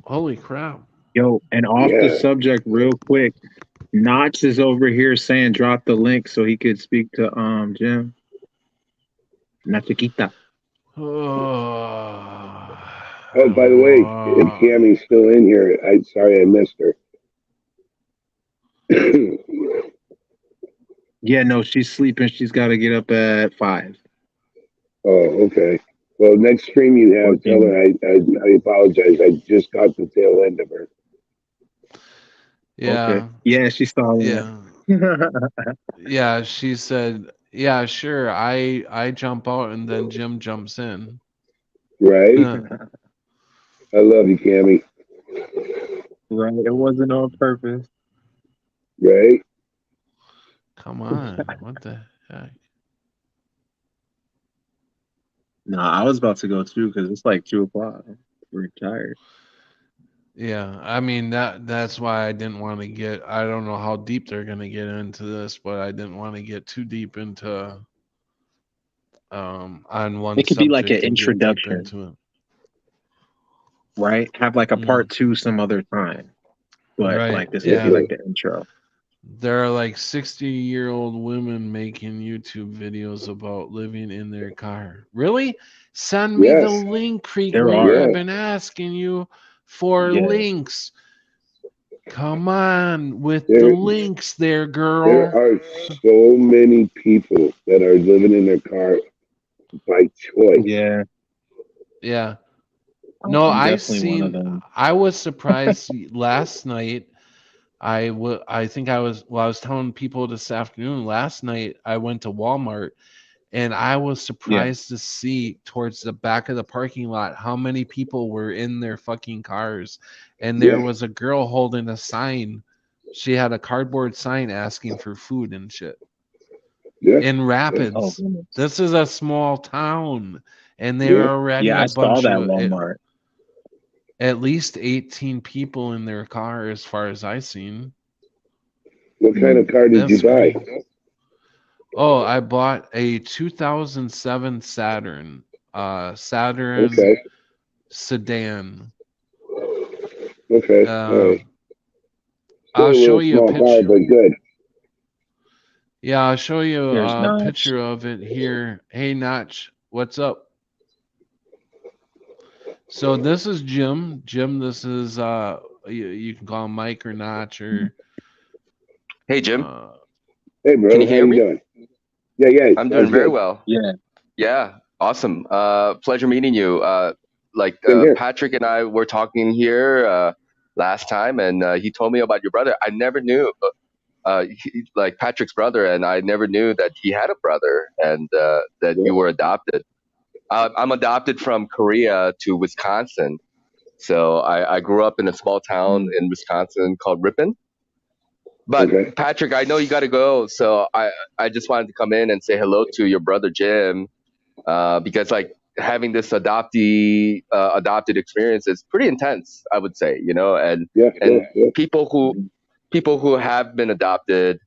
Holy crap. Yo, and off the Yeah. subject real quick, Notch is over here saying drop the link so he could speak to Jim. Nachiquita. Oh, by the way, if Cammy's still in here, I sorry I missed her. Yeah, no, she's sleeping. She's got to get up at 5. Oh, okay. Well, next stream you Or have, tell can her I apologize. I just got the tail end of her. Okay. Yeah. Yeah, she saw Yeah. that. Yeah, she said, "Yeah, sure. I jump out and then Jim jumps in." Right? Huh. I love you, Cammy. Right. It wasn't on purpose. Right? Come on. What the heck? No, I was about to go too because it's like 2 o'clock. retired. Yeah, I mean that's why I didn't want to get. I don't know how deep they're gonna get into this, but I didn't want to get too deep into on one It could be like an subject and get deep introduction, into it. right? Have like a Mm, part 2 some other time. But right? like this could be Yeah. like the intro. There are like 60-year-old women making YouTube videos about living in their car. Really? Send me the Yes. link, Creek There Ranger. are. I've Yeah. been asking you for Yeah. links. Come on with the There, links there, there girl. are so many people that are living in their car by choice. Yeah. Yeah. No, I'm I definitely one of seen. them. I was surprised last night. I think I was. Well, I was telling people this afternoon. Last night I went to Walmart, and I was Yeah. surprised to see towards the back of the parking lot how many people were in their fucking cars, and there Yeah. was a girl holding a sign. She had a cardboard sign asking for food and shit. Yeah. In Oh Rapids, goodness. this is a small town, and there Yeah. are already Yeah, a I saw bunch that of Walmart. at least 18 people in their car, as far as I seen. What kind of car did you That's buy? crazy. Oh, I bought a 2007 Saturn, Saturn Okay. sedan. Okay. All right. Still I'll a show little you a small car, picture. but good. Yeah, I'll show you There's a Notch. picture of it here. Hey, Notch, what's up? So this is Jim. Jim, this is you can call him Mike or Notch or Hey, Jim. uh, Hey, Can bro. you How hear you me? doing? Yeah. Yeah. I'm Sounds doing very good. well. Yeah. Yeah, awesome. Pleasure meeting you. Same here. Patrick and I were talking here last time, and he told me about your brother. I never knew, like Patrick's brother, and I never knew that he had a brother and that Yeah. you were adopted. I'm adopted from Korea to Wisconsin. So I grew up in a small town in Wisconsin called Ripon. But Okay. Patrick, I know you got to go, so I just wanted to come in and say hello to your brother Jim, because like having this adopted experience is pretty intense, I would say, and Yeah. Yeah. and Yeah. people who have been adopted,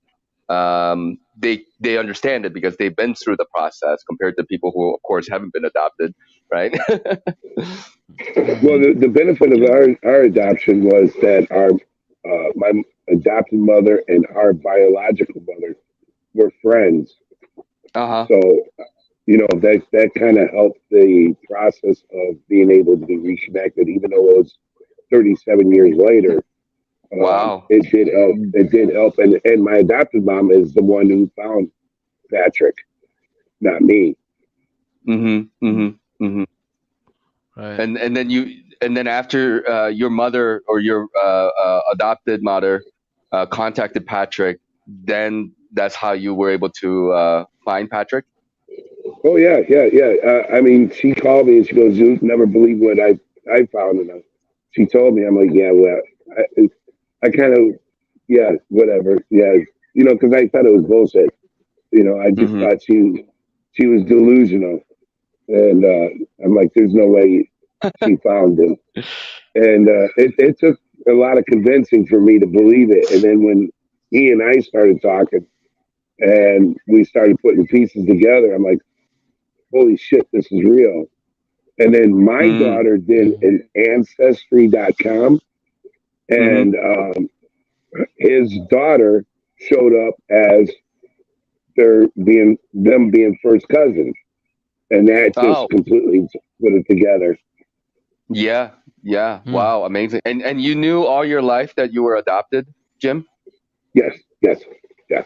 they understand it because they've been through the process compared to people who, of course, haven't been adopted, right? Well, mhm. the benefit of our adoption was that our my adopted mother and our biological mother were friends. Uh-huh. So that kind of helped the process of being able to be reconnected, even though it was 37 years later. Wow. It did help. It did help, and my adopted mom is the one who found Patrick, not me. Mm-hmm. Mm-hmm. Mm-hmm. Right. And then after your mother or your adopted mother contacted Patrick, then that's how you were able to find Patrick. Oh yeah, yeah, yeah. I mean, she called me and she goes, "You never believe what I found." And she told me, I'm like, "Yeah, well, I kind of, yeah, whatever, yeah, because I thought it was bullshit. I just Mm-hmm. thought she was delusional, and I'm like, "There's no way she found him." And it took a lot of convincing for me to believe it. And then when he and I started talking and we started putting the pieces together, I'm like, "Holy shit, this is real." And then my Mm-hmm. daughter did an ancestry.com, Mm-hmm. and his daughter showed up as them being first cousins, and that just Oh, completely put it together. yeah, yeah. Hmm. Wow, amazing. And you knew all your life that you were adopted, Jim? Yes, yes, yes.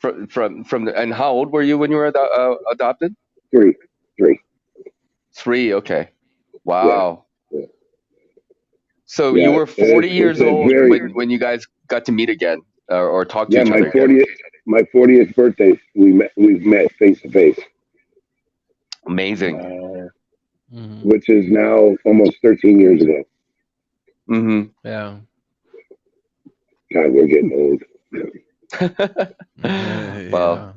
And how old were you when you were adopted? Three, three. 3. Okay. Yeah, Wow. yeah, So you yeah. were And 40 it's years a old very when you guys got to meet again, or talk to yeah. each My other again. 40th birthday, we've met face to face, Amazing. Mhm. which is now almost 13 years ago. Mm-hmm. Yeah. God, we're getting old. Well, Yeah.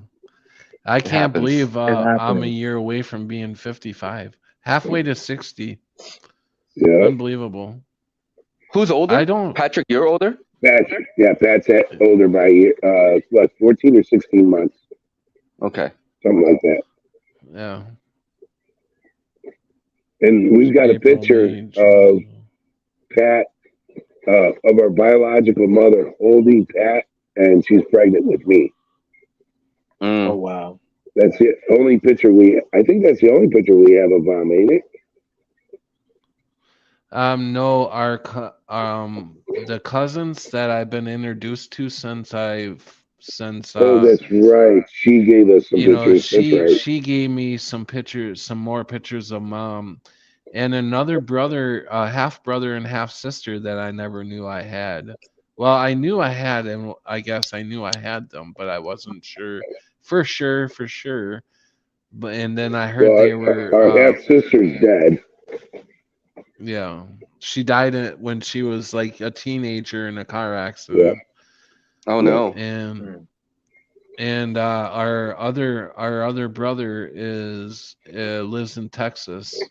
I it can't happens. believe It I'm a happens. year away from being 55, halfway to 60. Yeah, Unbelievable. Who's older? I don't. Patrick, you're older. Pat's older by a year, 14 or 16 months, Okay. something like that. Yeah. And we've got a April, picture May, of June. Pat, of our biological mother holding Pat, and she's pregnant with me. Oh Mm. wow. That's the only picture I think that's the only picture we have of ain't it? No, the cousins that I've been introduced to since Oh, that's right. She gave us some you know, pictures. That's right. she gave me some pictures, some more pictures of mom and another brother, half brother and half sister that I never knew I had. Well, I knew I had, and I guess I knew I had them, but I wasn't sure for sure. But and then I heard Well, they were, our half sister's dead. yeah, she died when she was like a teenager in a car Yeah, accident, Oh yeah. no. and Mm. our other brother is lives in Texas,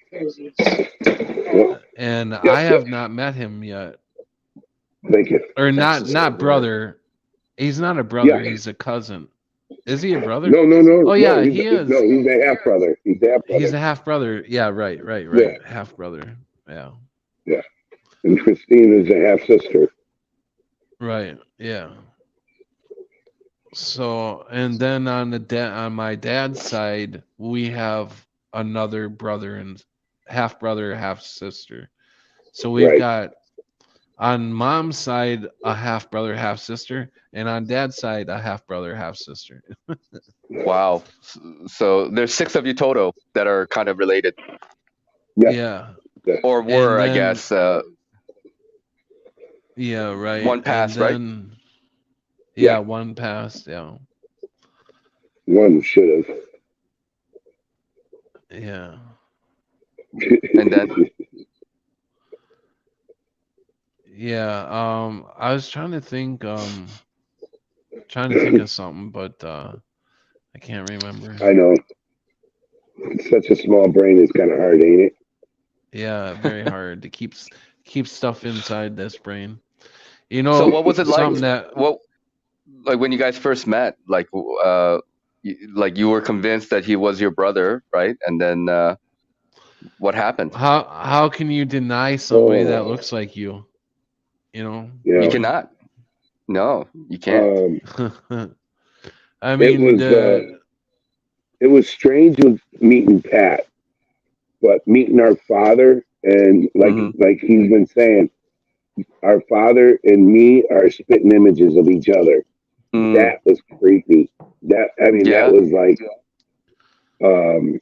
Well, and I yep, yep. have not met him yet. Thank you. Or not Texas not is where. brother. He's not a Yeah. brother. He's a cousin. Is he a brother? No, no, no, Oh no. yeah, he is. He's a half brother. He's a half He's brother. a half brother. Yeah, right, right, Yeah, right. Half brother. Yeah, yeah. And Christine is a half sister. right. Yeah. So, and then on my dad's side, we have another brother and half brother, half sister. So we've Right. got on mom's side a half brother, half sister, and on dad's side a half brother, half sister. Wow. So there's 6 of you total that are kind of related, Yeah. Yeah. Yeah. or And were, I then guess. yeah, right. One And passed, right? then Yeah. yeah, one passed. Yeah. One should have. Yeah. And then Yeah. I was trying to think of something, but I can't remember. I know. It's such a small brain. It's kind of hard, ain't it? Yeah, very hard to keep stuff inside this brain. You so know, what was it like? something that What, like when you guys first met? Like like you were convinced that he was your brother, right? And then what happened? how can you deny somebody that Oh, looks like you? You know, You yeah. cannot. No, you can't. I It mean was the it was strange with meeting Pat, but meeting our father and Hmm. like he's been saying, our father and me are spitting images of each other. Mm, That was creepy. That yeah. was like um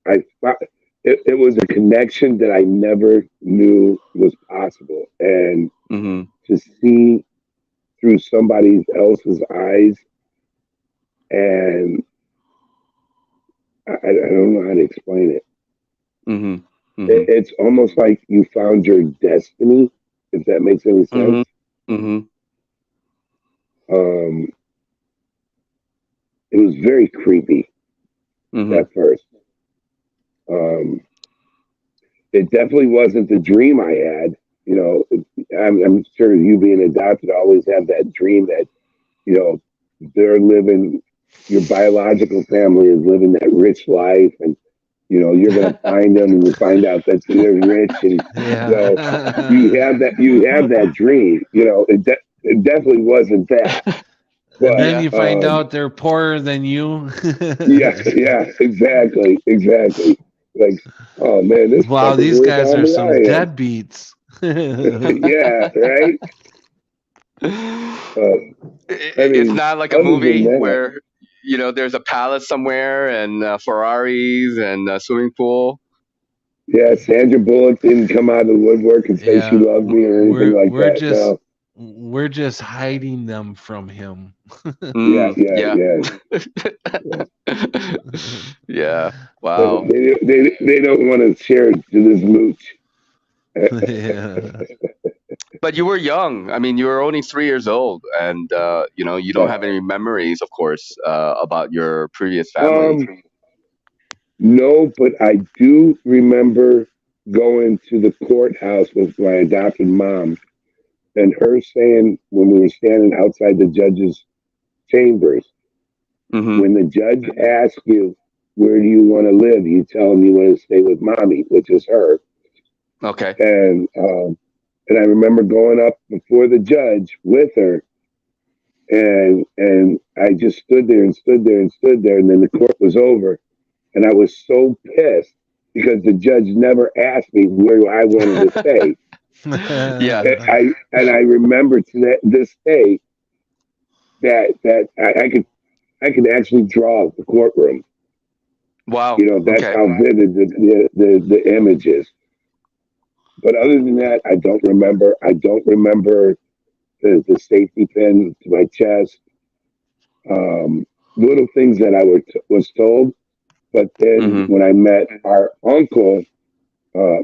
I thought it was a connection that I never knew was possible. And Hmm. to see through somebody else's eyes, and I don't know how to explain it. Hmm. Hmm. It's almost like you found your destiny, if that makes any Hmm. sense. Hmm. Um, it was very creepy Hmm. at first. Um, it definitely wasn't the dream I had. You know, I'm sure you being adopted always have that dream that, you know, they're living, your biological family is living that rich life, and you know you're going to find them and you find out that they're rich, and you know yeah. you have that dream. You know, it definitely wasn't that, And but then Yeah. you find out they're poorer than you. yeah, yeah, exactly, exactly. Like, oh man, this Wow, fucker's these worth guys all are that some I am. deadbeats. Yeah, right. I It's mean, not like a other than movie that, where there's a palace somewhere and Ferraris and a swimming pool. yeah, Sandra Bullock didn't come out of the woodwork and say she Yeah, loves me or anything we're like we're that. just No, we're just hiding them from him. yeah, Mm, yeah, yeah. yeah. Yeah. Yeah. They, Wow. they don't want to share to this mooch. Yeah. But you were young. I mean, you were only 3 years old, and you don't Yeah. have any memories, of course, about your previous family. No, but I do remember. going to the courthouse with my adopted mom, and her saying when we were standing outside the judge's chambers, Mm-hmm. when the judge asks you where do you want to live, you tell him you want to stay with mommy, which is her. Okay. And I remember going up before the judge with her, and I just stood there and stood there and stood there, and then the court was over, and I was so pissed because the judge never asked me where I wanted to stay. Yeah. And I remember to this day that I could actually draw the courtroom. Wow. You know, that's Okay. how vivid the image is. But other than that, I don't remember. I don't remember the safety pin to my chest. Little things that I was told. But then Mm-hmm. when I met our uncle,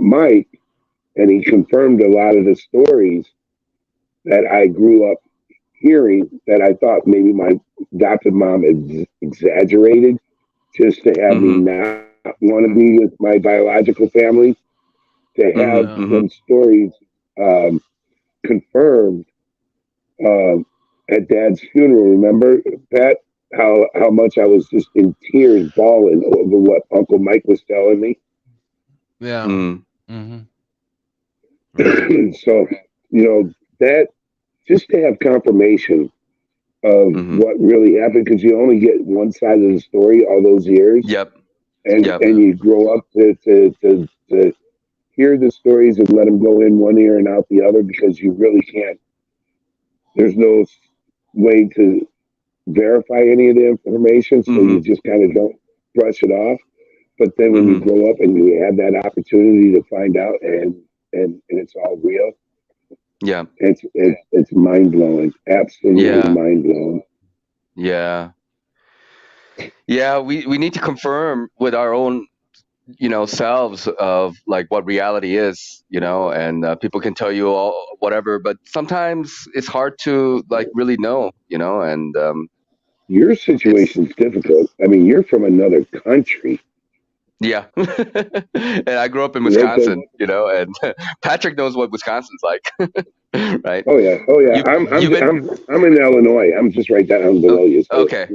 Mike, and he confirmed a lot of the stories that I grew up hearing that I thought maybe my adopted mom exaggerated just to have me Mm-hmm. not want to be with my biological family, to have Mm-hmm. Yeah. Mm-hmm. them stories um, confirmed at Dad's funeral. Remember, Pat, how much I was just in tears, bawling over what Uncle Mike was telling me. Yeah. Mm. Mm-hmm. Right. So, you know, that just to have confirmation of Mm-hmm. what really happened, because you only get one side of the story all those years, Yep. and Yep. and Yeah. you grow up to hear the stories and let them go in one ear and out the other because you really can't. There's no way to verify any of the information, so you Mm-hmm. just kind of don't brush it off. But then when you Mm-hmm. grow up and you have that opportunity to find out, and it's all real, Yeah. it's mind blowing, absolutely Yeah. mind blowing. Yeah. Yeah. We need to confirm with our own, selves of like what reality is, and people can tell you all whatever, but sometimes it's hard to like really know, and Your it's situation's difficult. I mean, you're from another country. yeah. And I grew up in That, that, Wisconsin, and Patrick knows what Wisconsin's like. Right? oh yeah, oh yeah. you I'm you've been I'm I'm in Illinois. I'm just right down below you. So okay.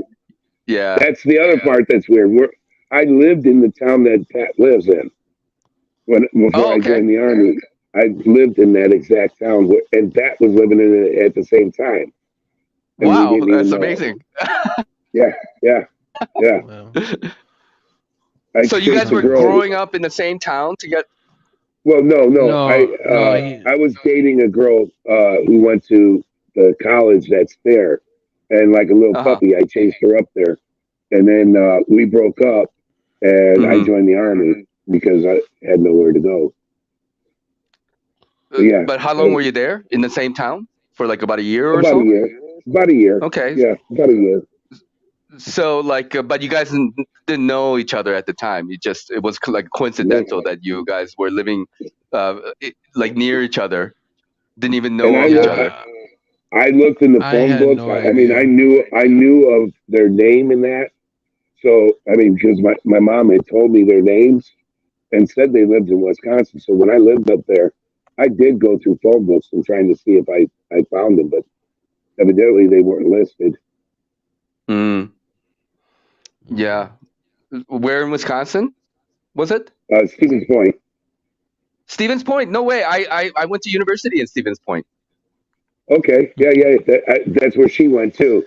Yeah. that's the other part that's weird. I lived in the town that Pat lives in before Oh, I okay. joined the army. I lived in that exact town, and Pat was living in it at the same time, and we Wow, didn't even that's know it. amazing. Yeah, yeah, yeah. Well. I So you chased guys a were Nice. girl. growing up in the same town to get Well, no. No. No. He. I was dating a girl who went to the college that's there, and like a little uh-huh. puppy, I chased her up there, and then we broke up, and I Mm-hmm. joined the army because I had nowhere to go. But yeah, But how long were you there in the same town for like about a year or about a so? year, about a year. Okay. Yeah, about a year. So like, but you guys didn't know each other at the time. It was like No. coincidental that you guys were living, like near each other. Didn't even And know of each other. I looked in the I phone had books. no I mean, idea. I knew of their name in that. So I mean, because my mom had told me their names and said they lived in Wisconsin. So when I lived up there, I did go through phone books and trying to see if I found them, but evidently they weren't listed. Mm, Mm. yeah. Where in Wisconsin was it? Stevens Point. Stevens Point. No way. I went to university in Stevens Point. Okay, yeah. That's where she went too.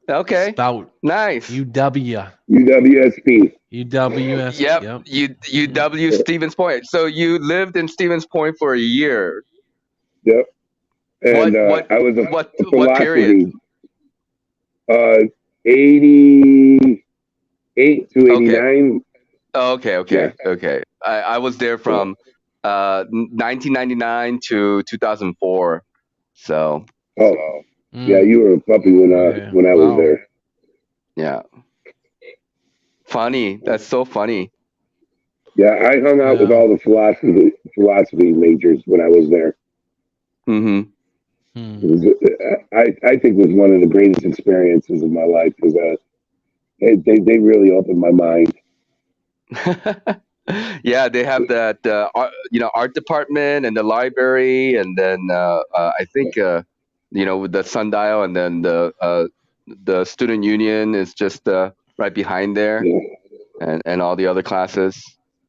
Okay. Spout. Nice. UW. UWSP. UWS. Yep. Yep. Mm. UW Stevens Point. So you lived in Stevens Point for a year. Yep. And What I was a what period? philosophy, 88 to Okay. 89. Oh, okay, Yeah. okay. I was there from 1999 to 2004. So Oh, yeah. Mm. You were a puppy Okay. when I was Wow. there. yeah, funny. That's so funny. Yeah, I hung out with Yeah. all the philosophy majors when I was there. Mm-hmm. It Hmm. was, I think it was one of the greatest experiences of my life because they really opened my mind. Yeah, they have that art department and the library, and then I think with the sundial, and then the student union is just right behind there, Yeah. and all the other classes.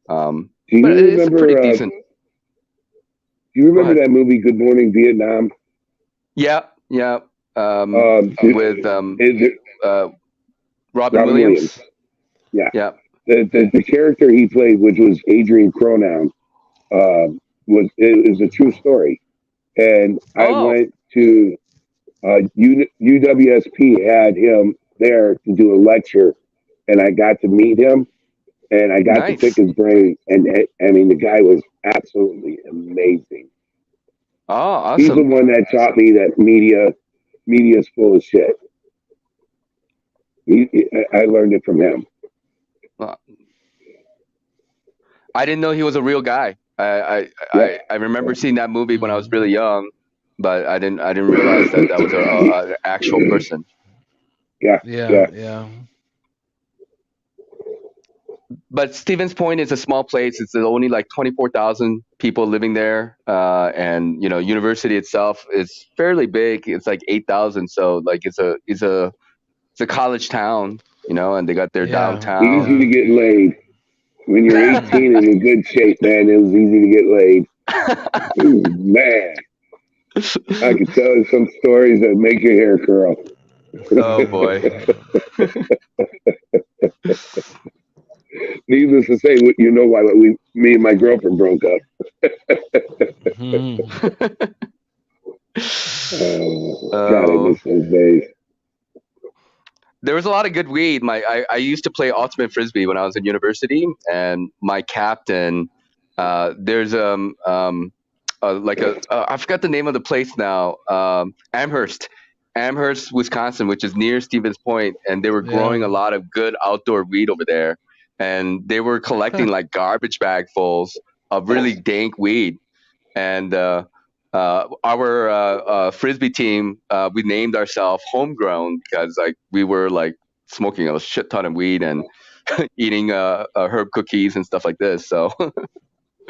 Do But you it's a pretty remember? decent. Do you Go remember ahead. that movie, Good Morning Vietnam? Yeah, yeah. With Is it Robin Robin Williams? Williams. Yeah. Yeah. The character he played, which was Adrian Cronown, is a true story. And I Oh, went to UWSP had him there to do a lecture, and I got to meet him, and I got to pick nice. his brain. And I mean, the guy was absolutely amazing. Oh, He's the awesome. one that taught me that media's full of shit. I learned it from him. Well, I didn't know he was a real guy. Yeah, I remember seeing that movie when I was Mm. really young, but I didn't realize that was a actual person. yeah, Yeah, yeah. yeah. But Stevens Point is a small place. It's only like 24,000 people living there, and university itself is fairly big. It's like 8,000. So like it's a college town, and they got their Yeah, Easy downtown. to yeah. get laid. When you're Mm. 18 and in good shape, man, it was easy to get laid. Ooh, man, I could tell you some stories that make your hair curl. Oh boy. Needless to say, you know why me and my girlfriend broke up. Mhm. Oh, God, I Oh, miss those days. there was a lot of good weed. I used to play ultimate frisbee when I was in university, and my captain, there's like I forgot the name of the place now. Amherst, Wisconsin, which is near Stevens Point, and they were growing Yeah. a lot of good outdoor weed over there, and they were collecting like garbage bagfuls of really dank weed, and our frisbee team, we named ourselves Homegrown because like we were like smoking a shit ton of weed and eating herb cookies and stuff like this. So,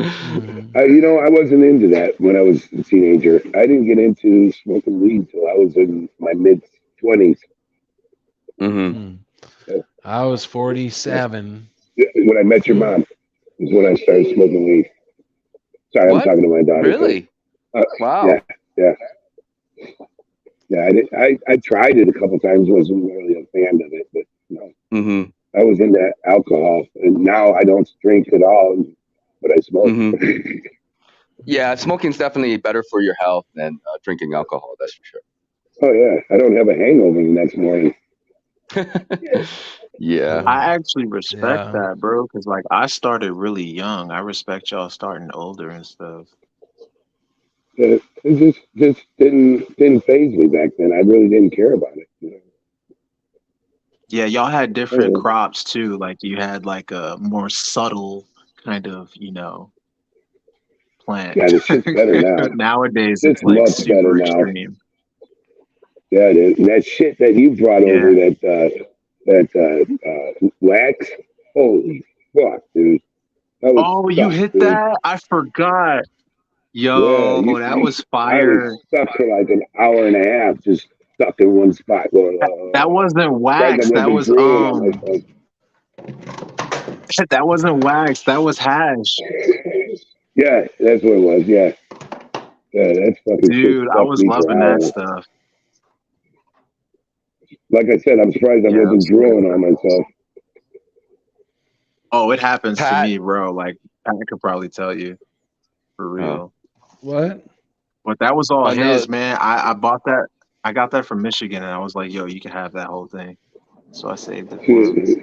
Mhm. I wasn't into that when I was a teenager. I didn't get into smoking weed till I was in my mid 20s. hmm Hmm. I was 47. When I met your mom is when I started smoking weed. Sorry, I'm what? talking to my daughter. So, Really? yeah, Wow. yeah, yeah. I tried it a couple times. Wasn't really a fan of it, but hmm I was into alcohol, and now I don't drink at all, but I smoke. hmm Yeah, smoking's definitely better for your health than drinking alcohol. That's for Oh yeah, I don't have a hangover the next morning. sure. Yeah. Mm. I actually respect Yeah. that, bro, because like I started really young. I respect y'all starting older and stuff. It just didn't phase me back then. I really didn't care about it. Yeah, y'all had different Oh, crops too. Like you had like a more subtle kind of, plant. yeah, the shit's better now. Nowadays, Shit's it's like much better super now. extreme. Yeah, dude. And that shit that you brought Yeah. over, that wax. Holy fuck, dude. That was Oh, you stuck, hit dude. that? I forgot. Yeah, Yo, that was I was fire. stuck for like an hour and a half, just stuck in one spot, going, That wasn't like I wax. That wasn't was drooling on myself. that wasn't wax. That was hash. Yeah, that's what it was. Yeah, yeah, that fucking shit Dude, I stuck was me for loving that hours. stuff. Like I said, I'm surprised I Yeah, that wasn't was some good drooling on stuff. myself. Oh, it happens to Pat. me, bro. Like I could probably tell you for Oh. real. What? But that was all Oh no. his, man. I bought that. I got that from Michigan, and I was like, "Yo, you can have that whole thing." So I saved it for him. So,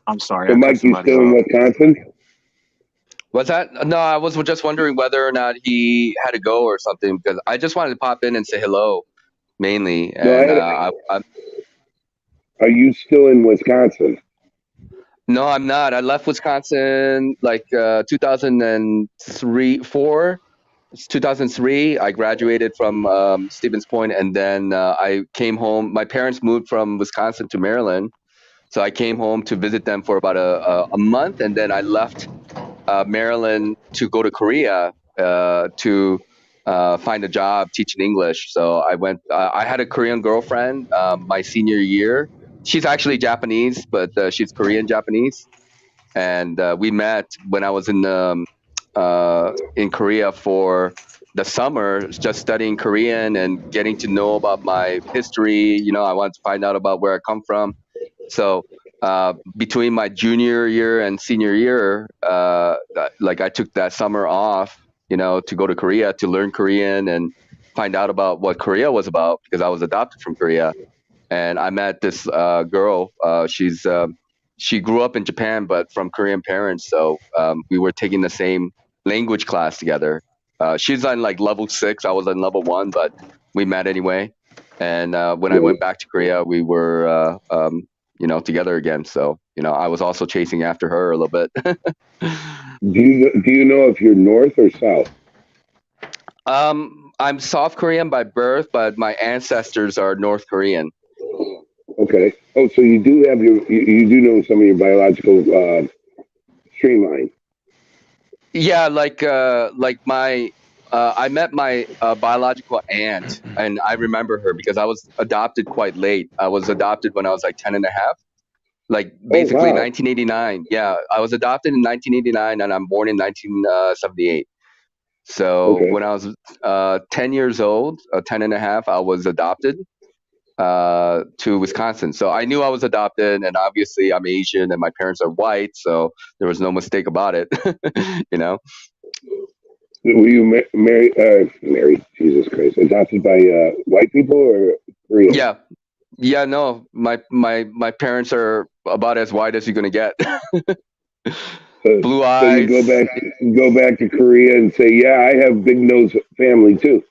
I'm sorry, I cut Mike, you somebody still in off. Wisconsin? What's that? No, I was just wondering whether or not he had to go or something because I just wanted to pop in and say hello mainly. No, And are you still in Wisconsin? no, I'm not. I left Wisconsin like 2003, 4. It's 2003. I graduated from Stevens Point, and then I came home. My parents moved from Wisconsin to Maryland, So I came home to visit them for about a month, and then I left Maryland to go to Korea to find a job teaching English. So I went. I had a Korean girlfriend my senior year. She's actually Japanese, but she's Korean Japanese, and we met when I was in Korea for the summer, just studying Korean and getting to know about my history. You know, I wanted to find out about where I come from. So between my junior year and senior year, like I took that summer off, you know, to go to Korea to learn Korean and find out about what Korea was about because I was adopted from Korea. And I met this girl. She grew up in Japan, but from Korean parents. So we were taking the same language class together. She's on like level 6. I was on level 1, but we met anyway. And when I went back to Korea, we were, you know, together again. So, you know, I was also chasing after her a little bit. Do you know if you're North or South? I'm South Korean by birth, but my ancestors are North Korean. Okay. Oh, so you do have you do know some of your biological streamline. Yeah, like my I met my biological aunt, and I remember her because I was adopted quite late. I was adopted when I was like 10 and a half, like Oh basically wow. 1989. Yeah, I was adopted in 1989, and I'm born in 1978. So Okay. when I was 10 years old, 10 and a half, I was adopted to Wisconsin. So I knew I was adopted, and obviously I'm Asian, and my parents are white, so there was no mistake about it. You know. Were you married? Jesus Christ! Adopted by white people or Korean? Yeah, yeah, no, my parents are about as white as you're gonna get. So, Blue so you eyes. go back to Korea and say, yeah, I have big nose family too.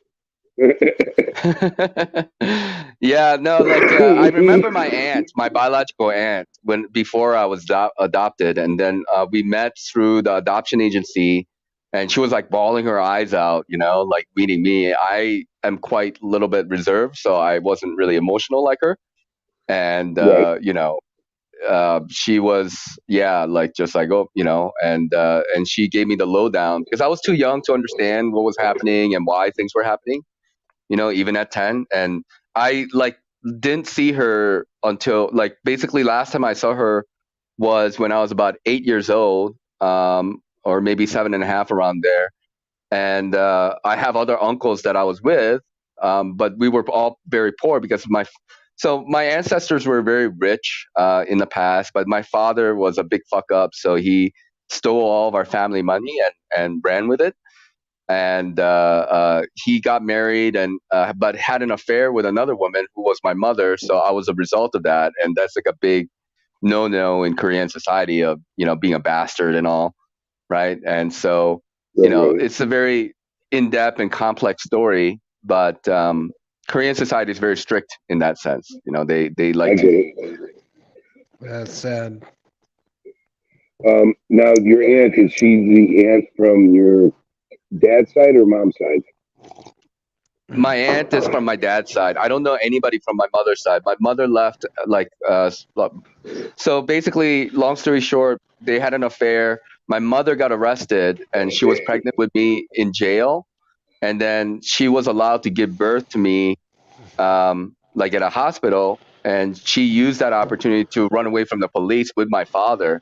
Yeah, no, like I remember my aunt, my biological aunt, when before I was adopted, and then we met through the adoption agency, and she was like bawling her eyes out, you know, like meeting me. I am quite a little bit reserved, so I wasn't really emotional like her, and Right. you know, she was yeah like just like oh you know and she gave me the lowdown because I was too young to understand what was happening and why things were happening, you know, even at 10. And I like didn't see her until like basically last time I saw her was when I was about 8 years old, or maybe seven and a half around there. And I have other uncles that I was with, but we were all very poor because of my ancestors were very rich in the past, but my father was a big fuck up, so he stole all of our family money and ran with it. And he got married and but had an affair with another woman who was my mother. So I was a result of that, and that's like a big no in Korean society of you know being a bastard and all, right? And so, you Right. know, Right. it's a very in-depth and complex story, but Korean society is very strict in that sense. You know, they I like to. get it. That's sad. Now your aunt, is she the aunt from your dad's side or mom's side? My aunt is from my dad's side. I don't know anybody from my mother's side. My mother left so basically, long story short, they had an affair. My mother got arrested, and she was pregnant with me in jail. And then she was allowed to give birth to me like at a hospital, and she used that opportunity to run away from the police with my father.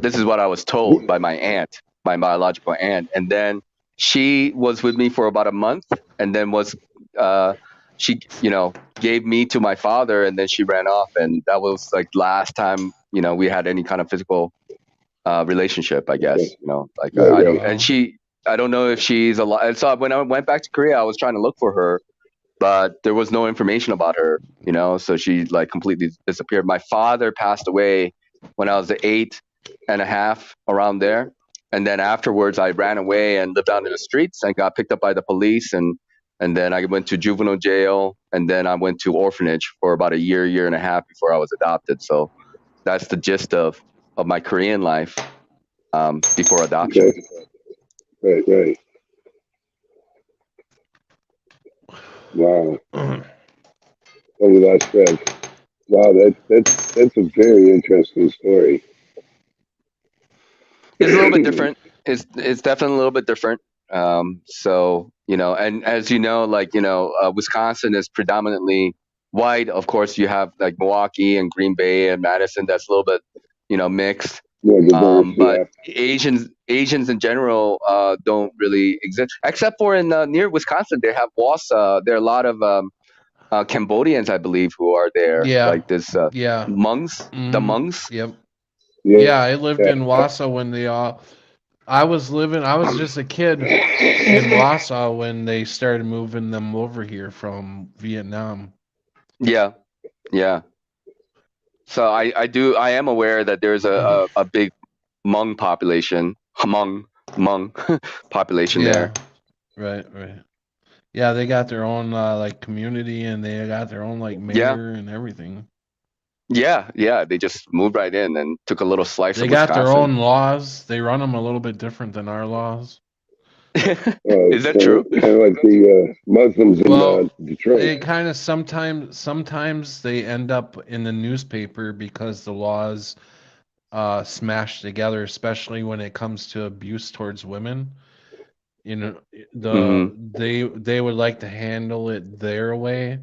This is what I was told by my aunt, my biological aunt. And then she was with me for about a month, and then uh, she, you know, gave me to my father, and then she ran off, and that was like last time, you know, we had any kind of physical relationship, I guess. You know, like Right. I don't, Right. and Wow. I don't know if she's alive. And so when I went back to Korea, I was trying to look for her, but there was no information about her, you know, so she like completely disappeared. My father passed away when I was 8 and a half around there. And then afterwards I ran away and lived out in the streets and got picked up by the police, and then I went to juvenile jail, and then I went to orphanage for about a year and a half before I was adopted. So that's the gist of my Korean life before adoption. Okay. Right. Right. Wow. Oh, we lost Trev. Wow, that's a very interesting story. It's a little bit different. It's definitely a little bit different. So and as you know, Wisconsin is predominantly white. Of course, you have like Milwaukee and Green Bay and Madison. That's a little bit mixed. More diverse, But yeah. Asians in general don't really exist, except for in near Wisconsin. They have Wausau. There are a lot of Cambodians, I believe, who are there. Yeah, Like this yeah. Hmongs, the Mm-hmm. Hmongs. Yep. Yeah, Yeah, I lived in Wausau when they all. I was just a kid in Wausau when they started moving them over here from Vietnam. Yeah, yeah. So I am aware that there's a big Hmong population, Hmong population Yeah, there. right, right. Yeah, they got their own like community and they got their own like Yeah, mayor and everything. yeah, yeah. They just moved right in and took a little slice They of got their Wisconsin. own laws. They run them a little bit different than our laws. Is that kind true? of like the Muslims in Well, Detroit. it kind of sometimes they end up in the newspaper because the laws smashed together, especially when it comes to abuse towards women. You know, Mm-hmm. they would like to handle it their way,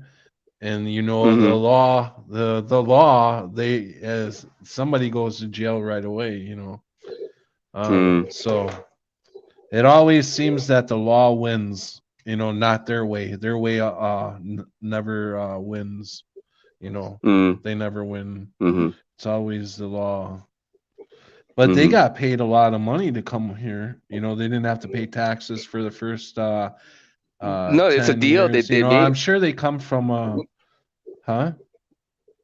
and the Mm-hmm. law the law they as somebody goes to jail right away. Mm. So it always seems that the law wins. Not their way. Their way never wins. You know, Mm. they never win. Mm-hmm. It's always the law. But they Mm-hmm. got paid a lot of money to come here. They didn't have to pay taxes for the first No, it's a 10 deal that years. they I'm made. sure they come from huh?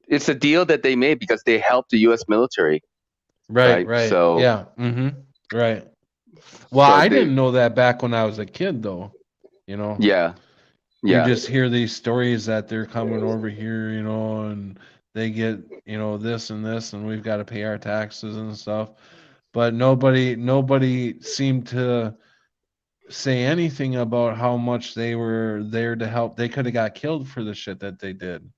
It's a deal that they made because they helped the U.S. military, Right, right? right. So, Yeah. Mhm. Right. Well, so I they, didn't know that back when I was a kid though. You know. yeah, You yeah. just hear these stories that they're coming over here, and they get, this and this and we've got to pay our taxes and stuff. But nobody seemed to say anything about how much they were there to help. They could have got killed for the shit that they did,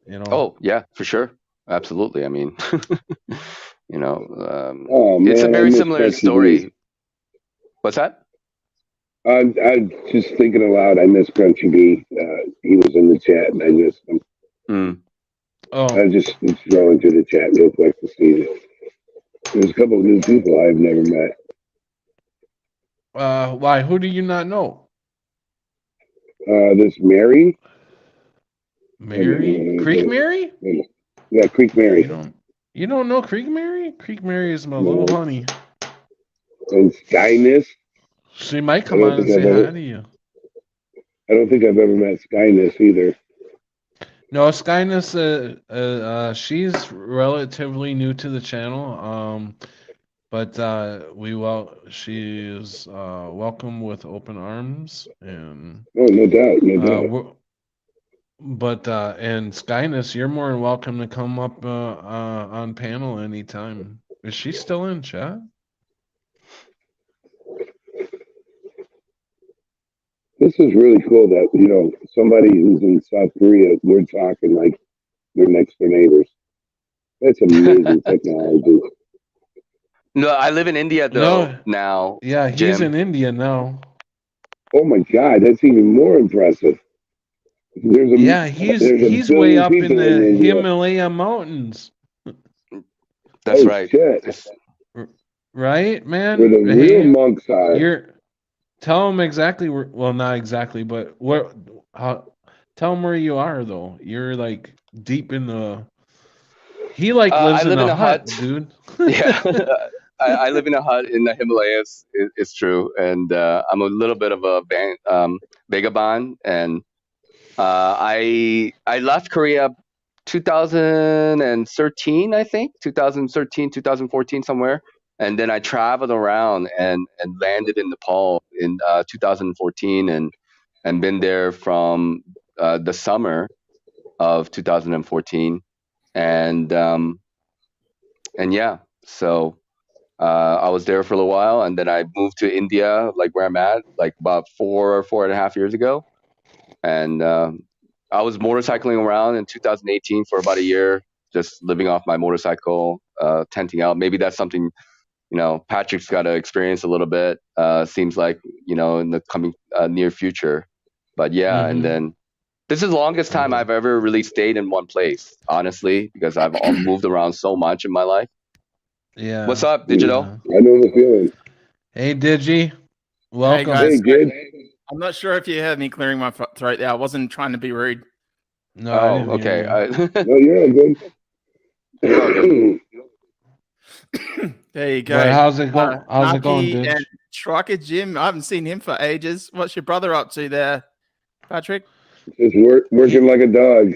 you know. Oh, yeah, for sure. Absolutely. I mean, Oh it's a man, I very miss similar Crunchy B. story. What's that? I just thinking aloud. I miss Crunchy B. He was in the chat, and I missed him. Mm. Oh, I just scrolling through the chat real quick to see it. There's a couple of new people I've never met. why? Who do you not know? This Mary. Mary, Creek Mary? Yeah, Creek Mary. You don't know Creek Mary? Creek Mary is my No. little honey. And Skyness. She might I come don't on and think say I've ever. hi to you. I don't think I've ever met Skyness either. No, Skyness, she's relatively new to the channel. But she is welcome with open arms, and Oh, no doubt, no doubt. and Skyness, you're more than welcome to come up on panel anytime. Is she still in chat? This is really cool that somebody who's in South Korea, we're talking like they're next door neighbors. That's amazing technology. No, I live in India though No, now, yeah, he's Jim. in India now. Oh my God, that's even more impressive. Yeah, There's a he's way billion up in people in the India. Himalaya mountains. That's Oh right. shit! Right, man? Where the real Hey, monks are. tell him exactly where, well, not exactly, but tell him where you are though. You're like deep in the, he like I lives in live in a a hut. hut, dude. Yeah, I live in a hut in the Himalayas. It's true, and I'm a little bit of a vagabond, and I left Korea 2013, I think 2013, 2014 somewhere, and then I traveled around and landed in Nepal in 2014, and been there from the summer of 2014, and yeah, so I was there for a little while, and then I moved to India, like where I'm at, like about 4.5 years ago, and I was motorcycling around in 2018 for about a year, just living off my motorcycle, tenting out. Maybe that's something, Patrick's got to experience a little bit. Seems like, in the coming near future. But yeah, and then this is the longest time I've ever really stayed in one place, honestly, because I've all moved around so much in my life. Yeah. What's up, Digital? I know the feeling. Hey, Digi. Hey Welcome. guys, Hey, Jid. I'm not sure if you heard me clearing my throat there. I wasn't trying to be rude. No, I didn't okay. hear you. No, you're all good. You're all good. There you go. But how's it going? How's it going, Naki Ditch? and Trucker Jim. I haven't seen him for ages. What's your brother up to there, Patrick? Just working like a dog.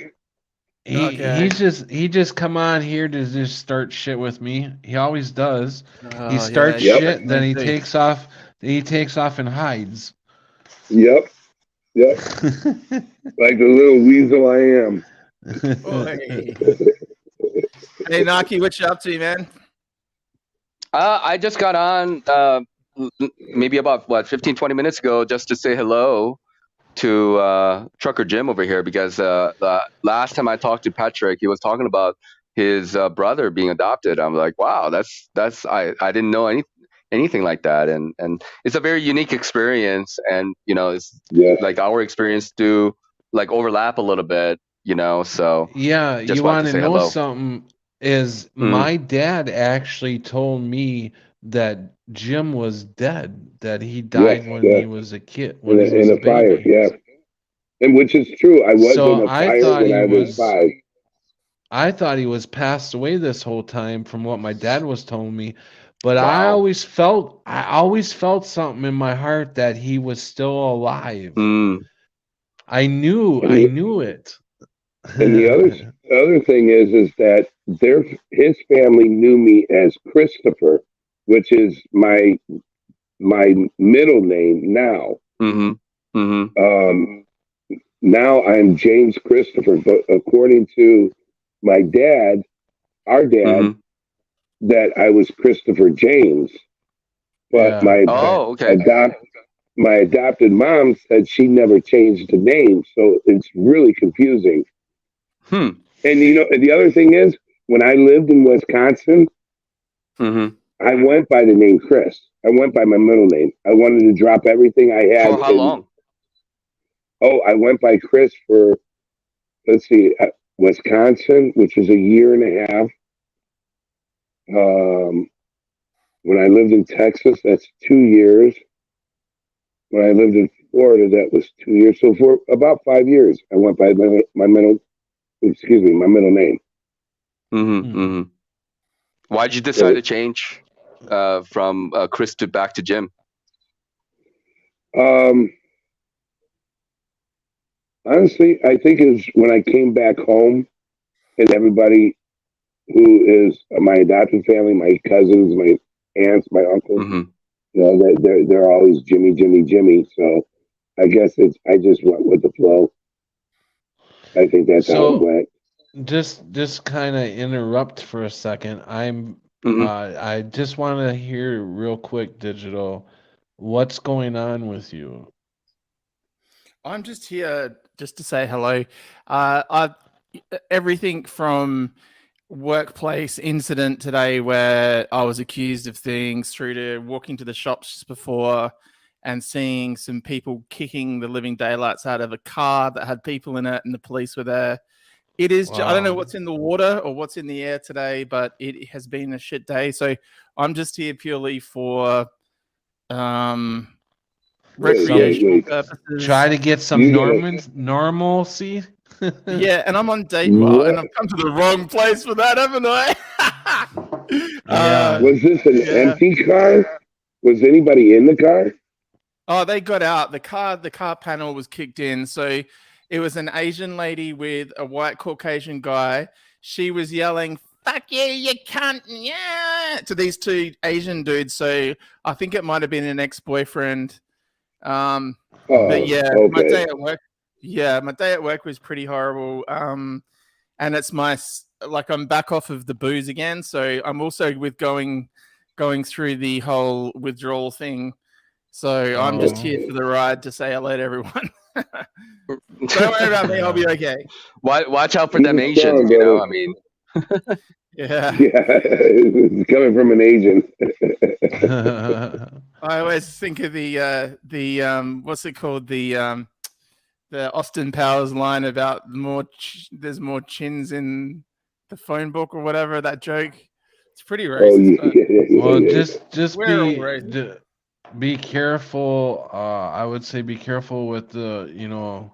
Okay. He just come on here to just start shit with me. He always does. Oh, He yeah, starts Yep. shit, then he too. takes off. He takes off and hides. Yep. Like the little weasel I am. Oi. Hey, Naki, what you up to, man? I just got on maybe about 15, 20 minutes ago just to say hello to Trucker Jim over here, because the last time I talked to Patrick, he was talking about his brother being adopted. I'm like, wow, that's I didn't know anything like that, and it's a very unique experience, and it's like our experience do like overlap a little bit, so Yeah, just you wanted want to to say know hello. something? Is my dad actually told me that Jim was dead, that he died when he was a kid, when he was In a a fire, baby. yeah. And which is true. I was So in a I fire thought when he I was was 5. I thought he was passed away this whole time from what my dad was telling me. But Wow. I always felt something in my heart that he was still alive. I knew it. And the other thing is that his family knew me as Christopher, which is my middle name now. Now I'm James Christopher, but according to my dad, our dad, that I was Christopher James. But Yeah. my adopted mom said she never changed the name, so it's really confusing. And the other thing is, when I lived in Wisconsin, I went by the name Chris. I went by my middle name. I wanted to drop everything I had. For how long? Oh, I went by Chris for, let's see, Wisconsin, which was a year and a half. When I lived in Texas, that's 2 years. When I lived in Florida, that was 2 years. So for about 5 years, I went by my middle name. Why'd you decide to change from Chris to back to Jim? Honestly, I think it was when I came back home, and everybody who is my adopted family, my cousins, my aunts, my uncles, they're always Jimmy, Jimmy, Jimmy. So I guess I just went with the flow. I think that's how it went. Just kind of interrupt for a second. I just want to hear real quick, Digital, what's going on with you? I'm just here just to say hello. Everything from workplace incident today where I was accused of things through to walking to the shops before and seeing some people kicking the living daylights out of a car that had people in it and the police were there. It is, I don't know what's in the water or what's in the air today, but it has been a shit day. So I'm just here purely for recreational purposes. Try to get some normalcy. Yeah, and I'm on date. Well, and I've come to the wrong place for that, haven't I? Was this an empty car? Was anybody in the car? Oh, they got out. The car panel was kicked in. So it was an Asian lady with a white Caucasian guy. She was yelling, "Fuck you cunt," yeah, to these two Asian dudes. So I think it might have been an ex-boyfriend. But yeah, my day at work. Yeah, my day at work was pretty horrible. And it's I'm back off of the booze again. So I'm also with going through the whole withdrawal thing. So I'm just here for the ride to say hello to everyone. Don't worry about me. I'll be okay. Watch out for Keep them it Asians. strong, You know, brother. I mean, Yeah. Yeah, it's coming from an Asian. I always think of the what's it called, the Austin Powers line about there's more chins in the phone book or whatever, that joke. It's pretty Oh racist, yeah, but Well, just we're all racist. be careful. I would say be careful with the,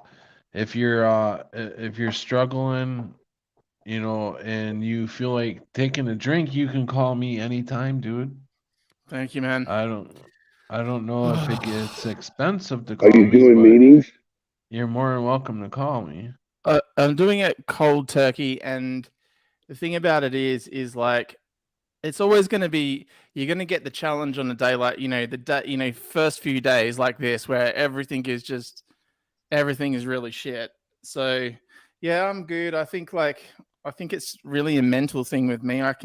if you're struggling, and you feel like taking a drink, you can call me anytime, dude. Thank you, man. I don't know if it gets expensive to Are call you me, doing but meetings? you're more than welcome to call me. I'm doing it cold turkey, and the thing about it is like it's always going to be, you're going to get the challenge on a day like, first few days like this where everything is really shit. So yeah, I'm good. I think it's really a mental thing with me. As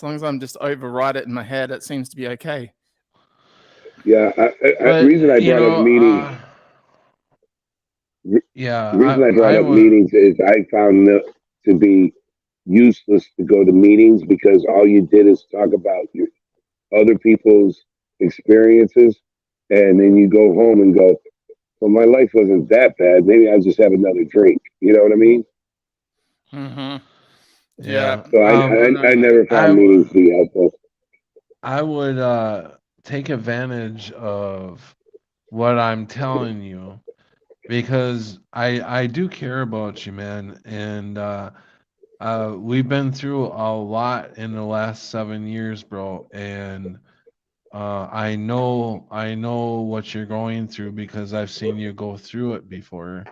long as I'm just override it in my head, it seems to be okay. Yeah, But reason I brought up meetings. Yeah, The reason I brought I up would. meetings is I found it to be useless to go to meetings because all you did is talk about your other people's experiences, and then you go home and go, "Well, my life wasn't that bad. Maybe I'll just have another drink." You know what I mean? Mm-hmm. Yeah. So I never found meetings to be helpful. I would take advantage of what I'm telling you, because I do care about you, man, and we've been through a lot in the last 7 years, bro, and I know what you're going through because I've seen you go through it before,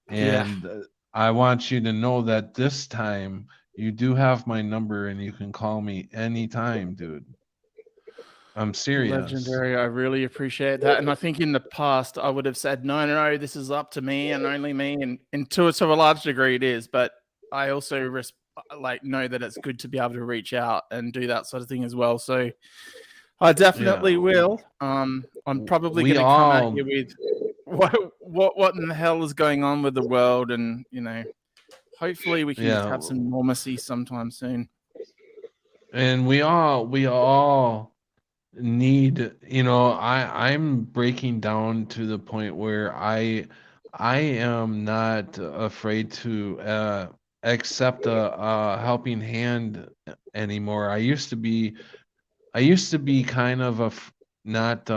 and I want you to know that this time you do have my number and you can call me anytime, dude. I'm serious. Legendary. I really appreciate that. And I think in the past I would have said, no, this is up to me and only me. And to a large degree it is. But I also know that it's good to be able to reach out and do that sort of thing as well. So I definitely will. I'm probably going to come at you with what in the hell is going on with the world, and hopefully we can just have some normalcy sometime soon. And we all need, I'm breaking down to the point where I am not afraid to accept a helping hand anymore. I used to be kind of not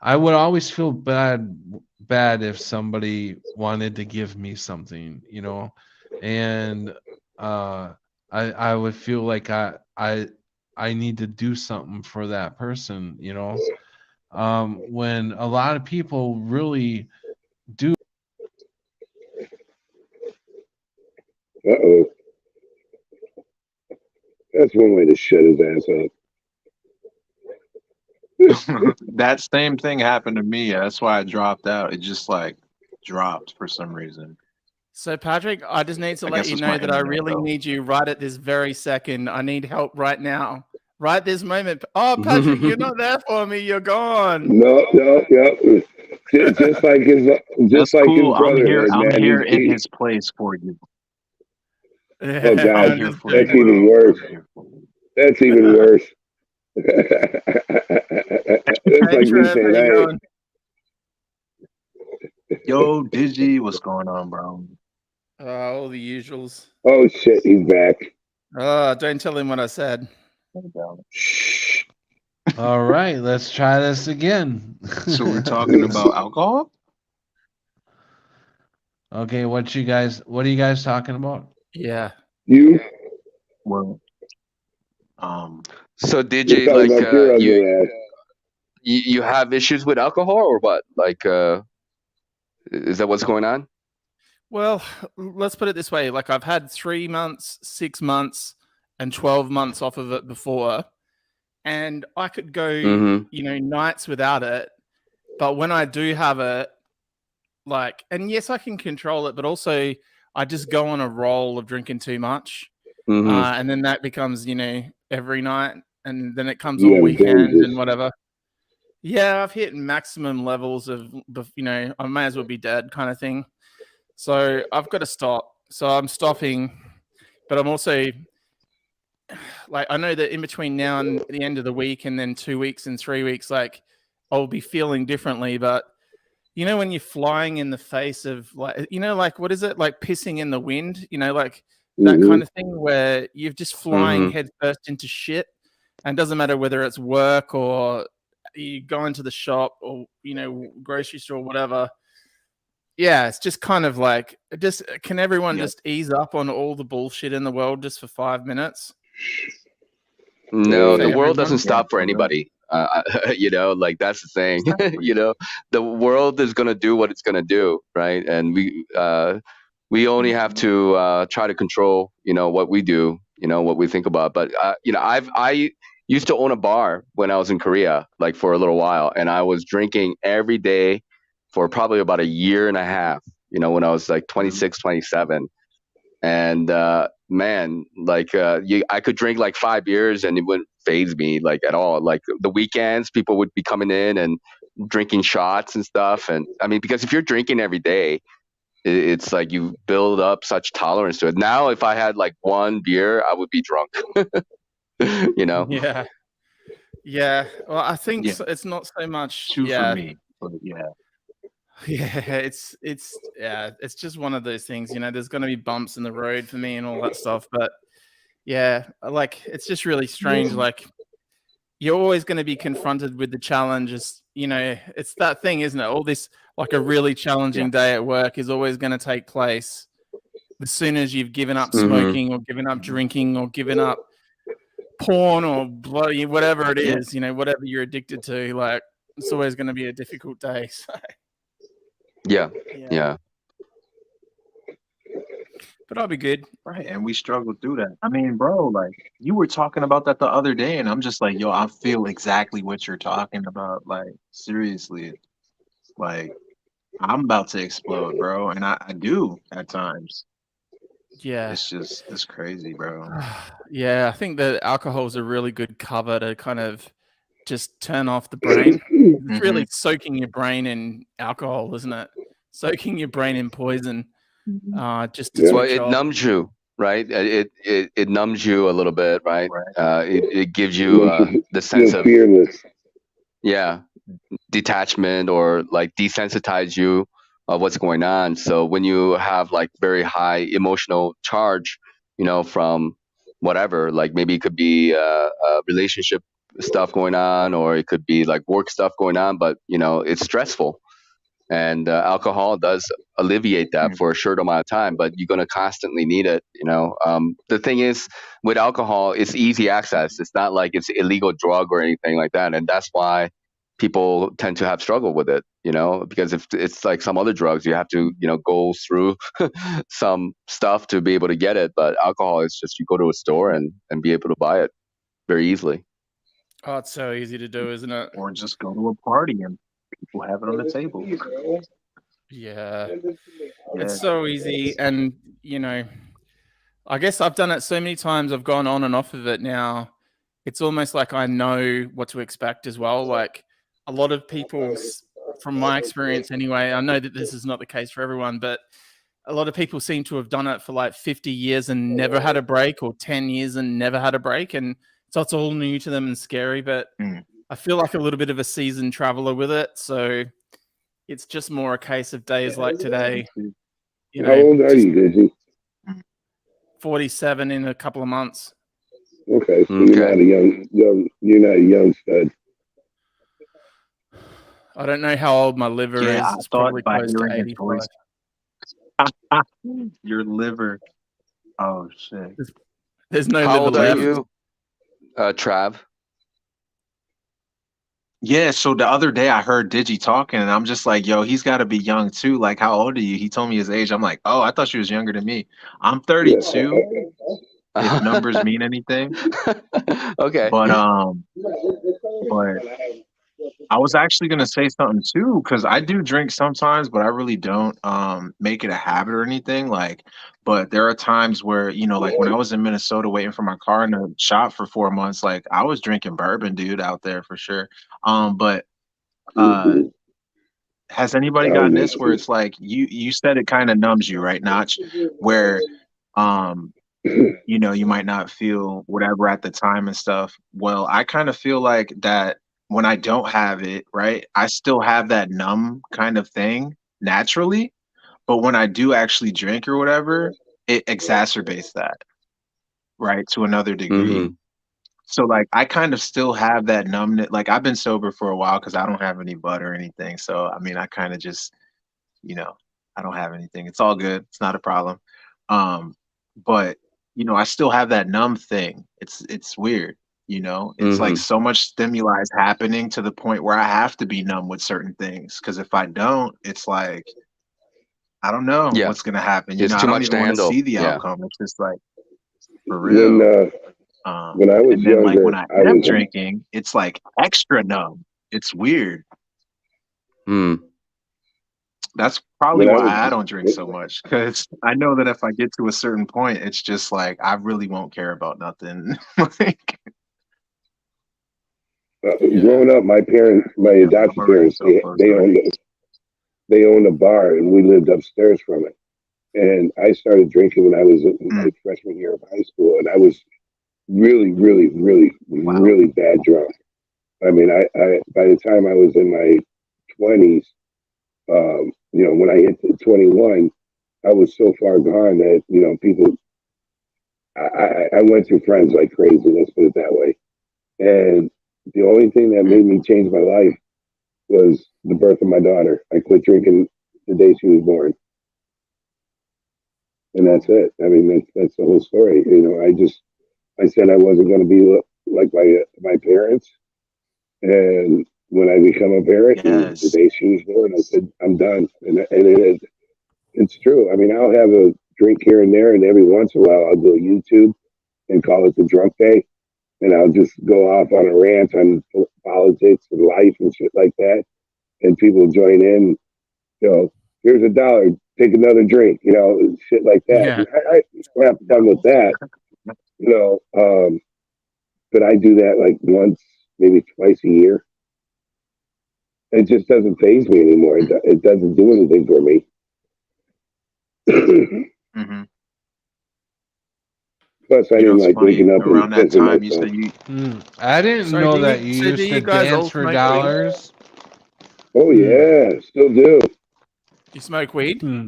I would always feel bad if somebody wanted to give me something, and I would feel like I need to do something for that person, when a lot of people really do. Uh-oh. That's one way to shut his ass up. That same thing happened to me. That's why I dropped out. It just dropped for some reason. So Patrick, I just need to let you know that I really need you right at this very second. I need help right now. Right this moment. Oh, Patrick, you're not there for me. You're gone. No. Just like his brotherhood, man. I'm here in his place for you. Oh God, that's even worse. That's even worse. It's like me saying, "Hey, yo, Digi, what's going on, bro?" All the usuals. Oh shit, he's back. Don't tell him what I said. Shh. All right, let's try this again. So we're talking about alcohol? Okay, what are you guys talking about? Yeah. You? Well, so DJ, you have issues with alcohol or what? Is that what's going on? Well, let's put it this way. I've had 3 months, 6 months, and 12 months off of it before, and I could go, nights without it. But when I do have it, and yes, I can control it, but also I just go on a roll of drinking too much, and then that becomes, every night, and then it comes all weekend and whatever. Yeah, I've hit maximum levels of, you know, I may as well be dead kind of thing. So I've got to stop. So I'm stopping, but I'm also like, I know that in between now and the end of the week, and then 2 weeks and 3 weeks, like I'll be feeling differently. But you know, when you're flying in the face of, like, you know, like, what is it, like pissing in the wind? You know, like that kind of thing where you're just flying head first into shit, and it doesn't matter whether it's work or you go into the shop or, you know, grocery store or whatever. Yeah, it's just kind of like, just can everyone just ease up on all the bullshit in the world just for 5 minutes? No, For the world everyone? doesn't stop for for real. anybody. You know, like that's the thing. You know, the world is gonna do what it's gonna do, right? And we only have to try to control, you know, what we do, you know, what we think about. But you know, I used to own a bar when I was in Korea, like for a little while, and I was drinking every day for probably about a year and a half. You know, when I was like 26, 27. And man, like I could drink like 5 beers and it wouldn't phase me like at all. Like the weekends, people would be coming in and drinking shots and stuff. And I mean, because if you're drinking every day, it's like you build up such tolerance to it. Now, if I had like one beer, I would be drunk. You know? Yeah. Yeah. Well, I think Yeah. it's not so much. Two Yeah. for me, but yeah. Yeah, it's just one of those things, you know, there's going to be bumps in the road for me and all that stuff, but yeah, like it's just really strange. Like you're always going to be confronted with the challenges, you know, it's that thing, isn't it? All this, like a really challenging day at work is always going to take place as soon as you've given up smoking or given up drinking or given up porn or bloody whatever it is, you know, whatever you're addicted to, like it's always going to be a difficult day. So Yeah. but I'll be good. Right. And we struggled through that. I mean, bro, like you were talking about that the other day, and I'm just like, yo, I feel exactly what you're talking about. Like, seriously. Like, I'm about to explode, bro. And I do at times. Yeah. It's crazy, bro. Yeah, I think that alcohol is a really good cover to kind of just turn off the brain. It's really soaking your brain in alcohol, isn't it? Soaking your brain in poison, just to Well, switch it off. numbs you, right? It numbs you a little bit, right? It gives you the sense of fearless. Yeah, detachment, or like desensitize you of what's going on. So when you have like very high emotional charge, you know, from whatever, like maybe it could be relationship stuff going on, or it could be like work stuff going on, but you know, it's stressful. And alcohol does alleviate that for a short amount of time, but you're going to constantly need it, you know. The thing is, with alcohol, it's easy access. It's not like it's illegal drug or anything like that, and that's why people tend to have struggle with it, you know, because if it's like some other drugs, you have to, you know, go through some stuff to be able to get it. But alcohol is just, you go to a store and be able to buy it very easily. Oh, it's so easy to do, isn't it? Or just go to a party and people have it on the table. Yeah. It's so easy. And, you know, I guess I've done it so many times. I've gone on and off of it now. It's almost like I know what to expect as well. Like a lot of people, from my experience anyway, I know that this is not the case for everyone, but a lot of people seem to have done it for like 50 years and never had a break, or 10 years and never had a break. And so it's all new to them and scary, but I feel like a little bit of a seasoned traveler with it. So it's just more a case of days like today. You know, How old are you, Dizzy? 47 in a couple of months. Okay, so you're not a you're not a young stud. I don't know how old my liver is. I It's thought probably by close to hearing his 85. voice. Your liver. Oh shit. There's no How liver old are left. you, Trav? Yeah, so the other day I heard Digi talking, and I'm just like, yo, he's got to be young too. Like, how old are you? He told me his age. I'm like, oh, I thought she was younger than me. I'm 32. If numbers mean anything. Okay. But I was actually gonna say something too, because I do drink sometimes, but I really don't make it a habit or anything. Like, but there are times where, you know, like when I was in Minnesota waiting for my car in the shop for 4 months, like I was drinking bourbon, dude, out there for sure. But Has anybody gotten this where it's like you said it kind of numbs you, right, Notch? Where you know, you might not feel whatever at the time and stuff. Well, I kind of feel like that when I don't have it, right, I still have that numb kind of thing naturally. But when I do actually drink or whatever, it exacerbates that, right, to another degree. Mm-hmm. So like I kind of still have that numbness. Like I've been sober for a while because I don't have any butt or anything. So I mean, I kind of just, you know, I don't have anything. It's all good. It's not a problem. But you know, I still have that numb thing. It's weird. You know, it's like Mm-hmm. so much stimuli is happening to the point where I have to be numb with certain things. Because if I don't, it's like I don't know Yeah, what's gonna happen. You it's know, I too don't much to even want to handle. see the Yeah. outcome. It's just like for real. When I was And then like younger, when I I am was drinking, it's like extra numb. It's weird. Mm. That's probably when I why was I don't drink so much because I know that if I get to a certain point, it's just like I really won't care about nothing. Like, Yeah. growing up. My parents, my yeah, but I'm adopted already parents, so close already. they owned a bar, and we lived upstairs from it. And I started drinking when I was in my Mm, freshman year of high school, and I was really, really, really, wow. really bad drunk. I mean, I by the time I was in my 20s, you know, when I hit 21, I was so far gone that you know people. I went through friends like crazy. Let's put it that way. And the only thing that made me change my life was the birth of my daughter. I quit drinking the day she was born, and that's it. I mean, that's the whole story. You know, I said I wasn't going to be like my parents, and when I become a parent, and the Yes. day she was born, I said I'm done, and it's true. I mean, I'll have a drink here and there, and every once in a while, I'll do a YouTube and call it the drunk day, and I'll just go off on a rant on politics and life and shit like that, and people join in. You know, here's $1, take another drink. You know, and shit like that. Yeah. And we're not done with that. You know, but I do that like once, maybe twice a year. It just doesn't phase me anymore. It doesn't do anything for me. Hmm. Plus, I You know, didn't it's like funny. waking up and Around that pissing time, you myself. said you. I didn't So know do that you? you So do used to you guys all dance for smoke weed? dollars. Oh Hmm. yeah, still do. You smoke weed? Hmm.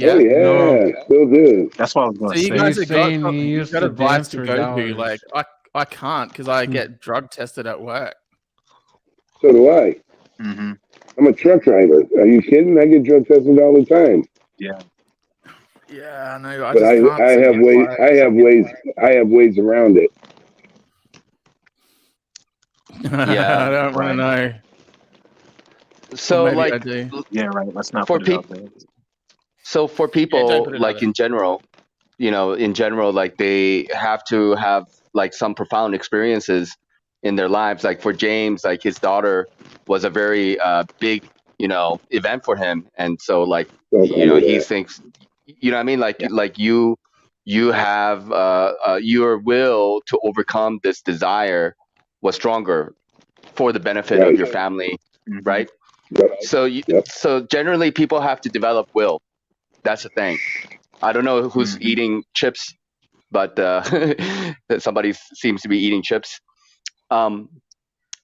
Oh Yeah. No, yeah, still do. That's what I was So gonna you say. guys he's have got saying he you've used got to a vice dance to for go to. Like dollars. I can't because I Hmm. get drug tested at work. So do I. Hmm. I'm a truck driver. Are you kidding? I get drug tested all the time. Yeah. Yeah, I know. I But just can't I seem to have get ways. like. I have ways around it. I Yeah. don't want to Right. know. Or So maybe I like do. Yeah. Right. Let's not for put it out people, there. so for Yeah, don't people put it out like there. in general, you know, in general, like they have to have like some profound experiences in their lives. Like for James, like his daughter was a very big, you know, event for him, and so like Don't call you know me he that. thinks, you know what I mean, Yeah. like you have your will to overcome this desire was stronger for the benefit of Right. your family, Hmm. right? Yep. Yep. So generally people have to develop will. That's the thing. I don't know who's Hmm. eating chips, but somebody seems to be eating chips. Um,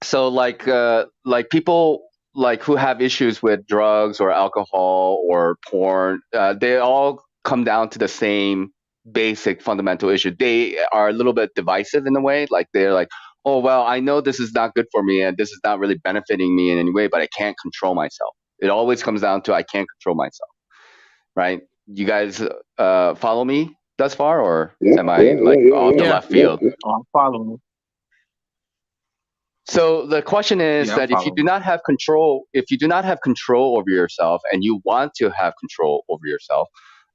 so like people like who have issues with drugs or alcohol or porn, they all come down to the same basic fundamental issue. They are a little bit divisive in a way. Like they're like, oh well, I know this is not good for me and this is not really benefiting me in any way, but I can't control myself. It always comes down to I can't control myself, right? You guys follow me thus far, or Yeah. am Yeah. I Yeah. like Yeah. off the Yeah. Yeah. left Yeah. field? Yeah. Oh, I'm following. So the question is Yeah, I'm that if you do following. not have control, if you do not have control over yourself and you want to have control over yourself,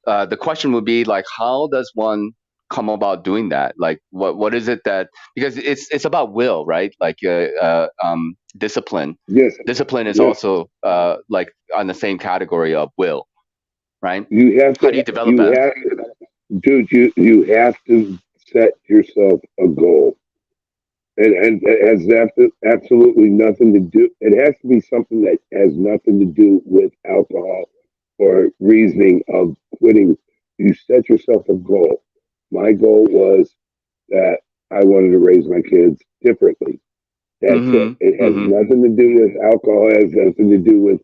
the question would be like, how does one come about doing that? Like, what is it that, because it's about will, right? Like discipline. Yes. Discipline is Yes. also like on the same category of will, right? You have How do you to. develop You that? have, dude. You have to set yourself a goal. and it has absolutely nothing to do. It has to be something that has nothing to do with alcohol or reasoning of quitting. You set yourself a goal. My goal was that I wanted to raise my kids differently. That's it. Mm-hmm. It has Mm-hmm. nothing to do with alcohol. It has nothing to do with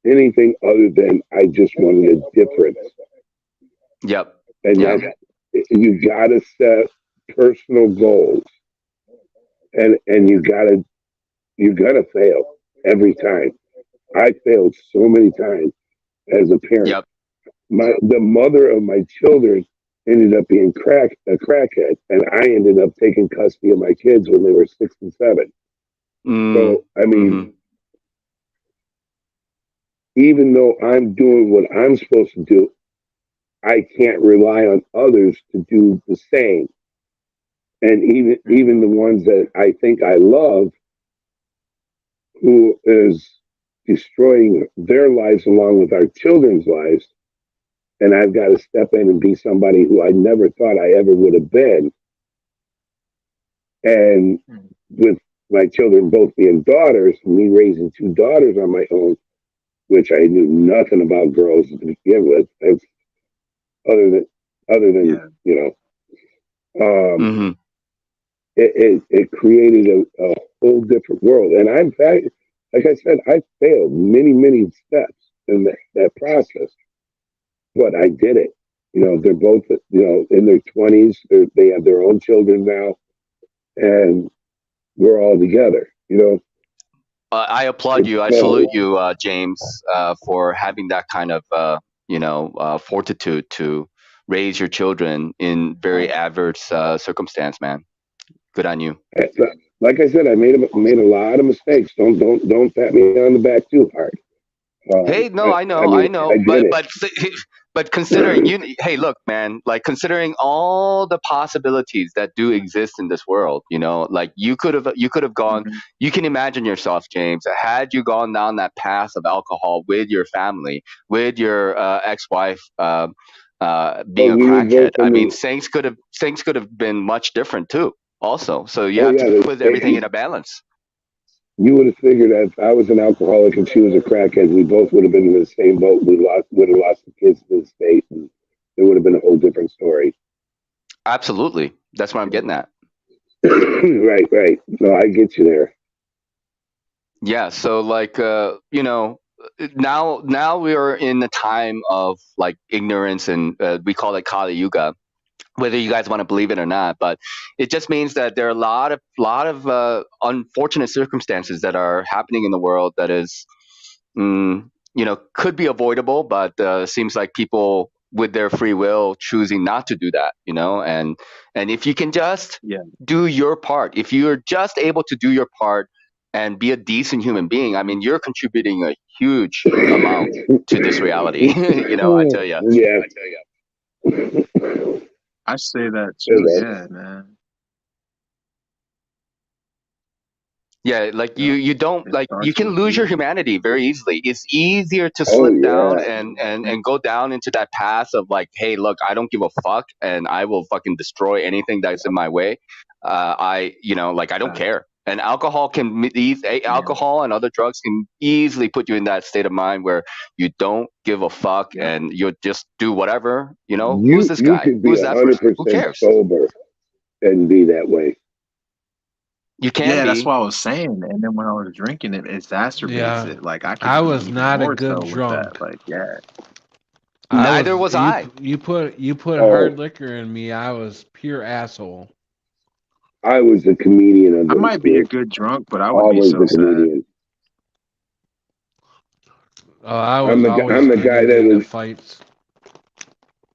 anything other than I just wanted a difference. Yep. And Yeah. you got to set personal goals, and you gotta fail every time. I failed so many times as a parent. Yep. The mother of my children ended up being a crackhead, and I ended up taking custody of my kids when they were 6 and 7. So I Mm-hmm. mean, even though I'm doing what I'm supposed to do, I can't rely on others to do the same. And even the ones that I think I love, who is destroying their lives along with our children's lives, and I've got to step in and be somebody who I never thought I ever would have been. And with my children both being daughters, me raising 2 daughters on my own, which I knew nothing about girls to begin with, other than Mm-hmm. it created a whole different world. And like I said, I failed many steps in that process, but I did it. They're both in their 20s. They have their own children now, and we're all together. I applaud you. I So salute you, James, for having that kind of fortitude to raise your children in very adverse circumstance, man. Good on you. like I said, I made a lot of mistakes. Don't pat me on the back too hard. Hey, no, I I know, I mean, know, I did but considering hey, look, man, like considering all the possibilities that do exist in this world, like you could have gone. Mhm. You can imagine yourself, James, had you gone down that path of alcohol with your family, with your ex-wife, being a we would crackhead. both I been. mean, things could have been much different too. Also, so you Oh have to yeah, put everything in a balance. you would have figured that if I was an alcoholic and she was a crackhead, we both would have been in the same boat. Would have lost the kids to the state, and it would have been a whole different story. Absolutely, that's what I'm getting at. Right. No, I get you there. Yeah, so like now we are in a time of like ignorance, and we call it Kali Yuga, whether you guys want to believe it or not. But it just means that there are a lot of unfortunate circumstances that are happening in the world that is could be avoidable, but seems like people with their free will choosing not to do that, and if you can just Yeah. do your part, if you're just able to do your part and be a decent human being, I mean, you're contributing a huge amount to this reality. I tell you. Yeah. I say that too. Yeah, man. Yeah, like Yep. you don't, It like, you starts can with lose your you. humanity very easily. It's easier to Oh slip down yeah. and go down into that path of like, hey, look, I don't give a fuck and I will fucking destroy anything that's in my way. Like, I don't Facts. care. And Yeah. alcohol and other drugs can easily put you in that state of mind where you don't give a fuck Yep. and you just do whatever. Who's this You guy? could be Who's that person? Who 100% cares? sober and be that way. You can Yeah, that's be. what I was saying. And then when I was drinking, it exacerbates Yeah, it. Like I could I be was even not a more good so with that. drunk. Like, yeah. I Neither was was I. you put hard Oh, liquor in me. I was pure asshole. I was the comedian of I those might be a two. good drunk, but I would be Always so the sad. comedian. Oh, I was always I'm the guy getting that into was. fights.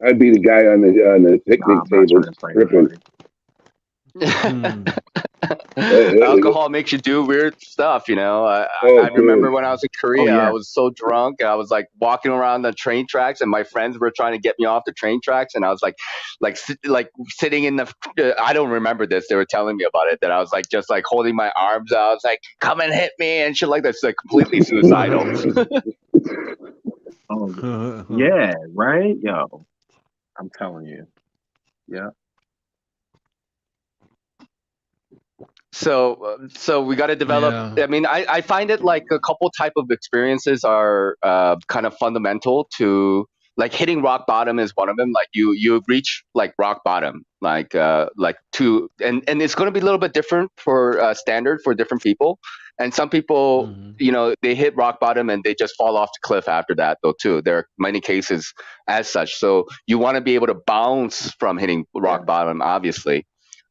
I'd be the guy on the Nah, picnic I'm not table trying to fight stripping. nobody. Hmm. Alcohol makes you do weird stuff, I Oh, remember dude. when I was in Oh Korea, I yeah. was so drunk. I was like walking around the train tracks, and my friends were trying to get me off the train tracks, and I was like sitting in the. I don't remember this. They were telling me about it. That I was like just like holding my arms out. I was like, "Come and hit me," and shit like that. It's like completely suicidal. Oh yeah. Right. Yo, I'm telling you. Yeah. So we got to develop. Yeah. I mean, I find it like a couple type of experiences are kind of fundamental to, like, hitting rock bottom is one of them. Like you reach like rock bottom, like to, and it's going to be a little bit different for standard for different people. And some people, Mhm. you know, they hit rock bottom and they just fall off the cliff after that, though. Too, there are many cases as such. So you want to be able to bounce from hitting rock bottom, obviously,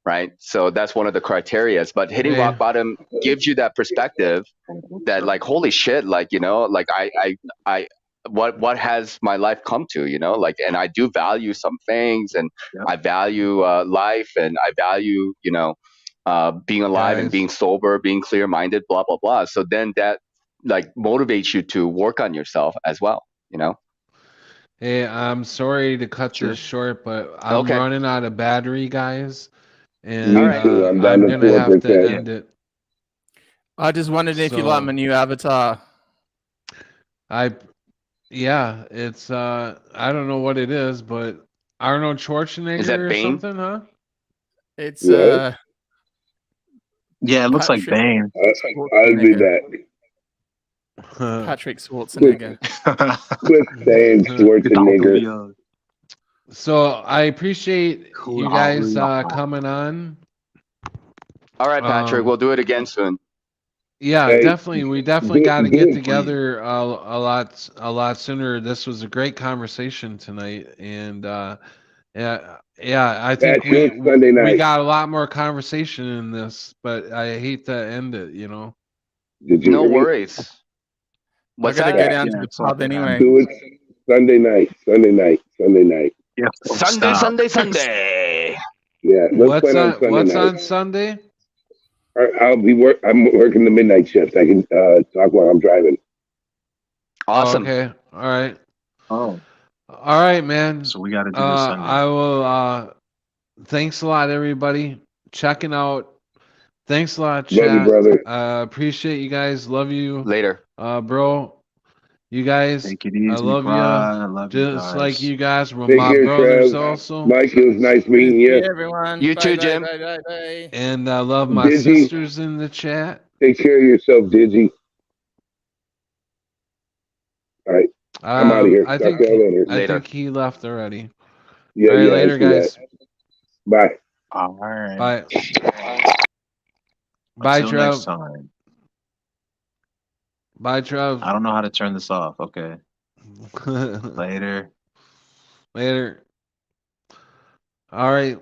right? So that's one of the criterias. But hitting Hey. rock bottom gives you that perspective that, like, holy shit, like, you know, like I what has my life come to, you know, like, and I do value some things, and I value life, and I value, you know, being alive and Guys. being sober, being clear minded, blah blah blah. So then that like motivates you to work on yourself as well, you know. Hey, I'm sorry to cut this short, but I'm Okay. running out of battery, guys, and Me Alright. too. I'm I'm down to gonna have to 4%. end it. I just wondered if you like my new avatar. Yeah, it's I don't know what it is, but Arnold Schwarzenegger Is that or Bane? something, huh? It's What? Yeah, it looks like Patrick Bane. I'll be back. Patrick Schwarzenegger. Quit saying Schwarzenegger. So I appreciate you guys coming on. All right, Patrick, we'll do it again soon. Yeah, Hey, definitely. We definitely got to get good. together a lot sooner. This was a great conversation tonight, and yeah, I think Pat, show us Sunday we night. got a lot more conversation in this, but I hate to end it, you know. Did you No hear me? worries. I What's gotta that? go down to the pub anyway. Do it Sunday night. Sunday night. Sunday night. Yeah, Sunday, Sunday, Sunday. Yeah, let's plan on Sunday What's night. on Sunday? I'm working the midnight shift. I can talk while I'm driving. Awesome. Okay. All right. Oh, All right, man. so we got to do this Sunday. I will. Thanks a lot, everybody. Checking out. Thanks a lot, chat. Love you, brother. Appreciate you guys. Love you. Later. Bro. You guys. Take it easy, I love bro. you. I love you Just guys. like you guys were Take my care, brothers Trav. also. Mike, it was nice meeting See you. everyone. You Bye, too, bye, Jim. bye, bye, bye. And I love my Digi. sisters in the chat. Take care of yourself, Digi. All right. I'm out of here. I Talk to y'all later. I think he left already. Yeah, All right, yeah. later, I see guys. that. Bye. All right. Bye. Bye, Until Trav. next time. Bye, Trav. I don't know how to turn this off. Okay. Later. Later. All right.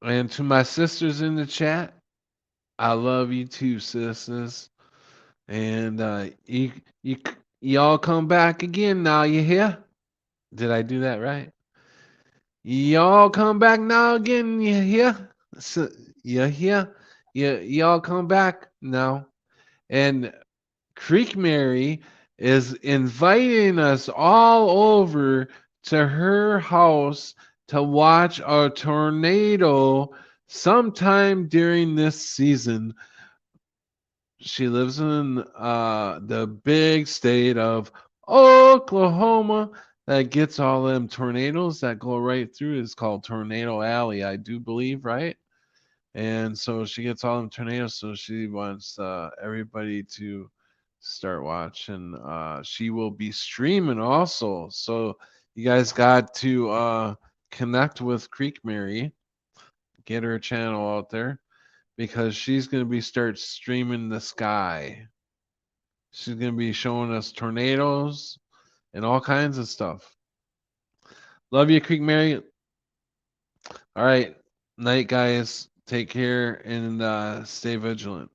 And to my sisters in the chat, I love you too, sisters. And y'all come back again now, you hear? Did I do that right? Y'all come back now again, you hear? So, you hear? Y'all come back now. And Creek Mary is inviting us all over to her house to watch a tornado sometime during this season. She lives in the big state of Oklahoma that gets all them tornadoes that go right through. It's called Tornado Alley, I do believe, right? And so she gets all them tornadoes, so she wants everybody to start watching. She will be streaming also, so you guys got to connect with Creek Mary, get her channel out there, because she's going to be start streaming the sky. She's going to be showing us tornadoes and all kinds of stuff. Love you, Creek Mary. All right, night, guys. Take care and stay vigilant.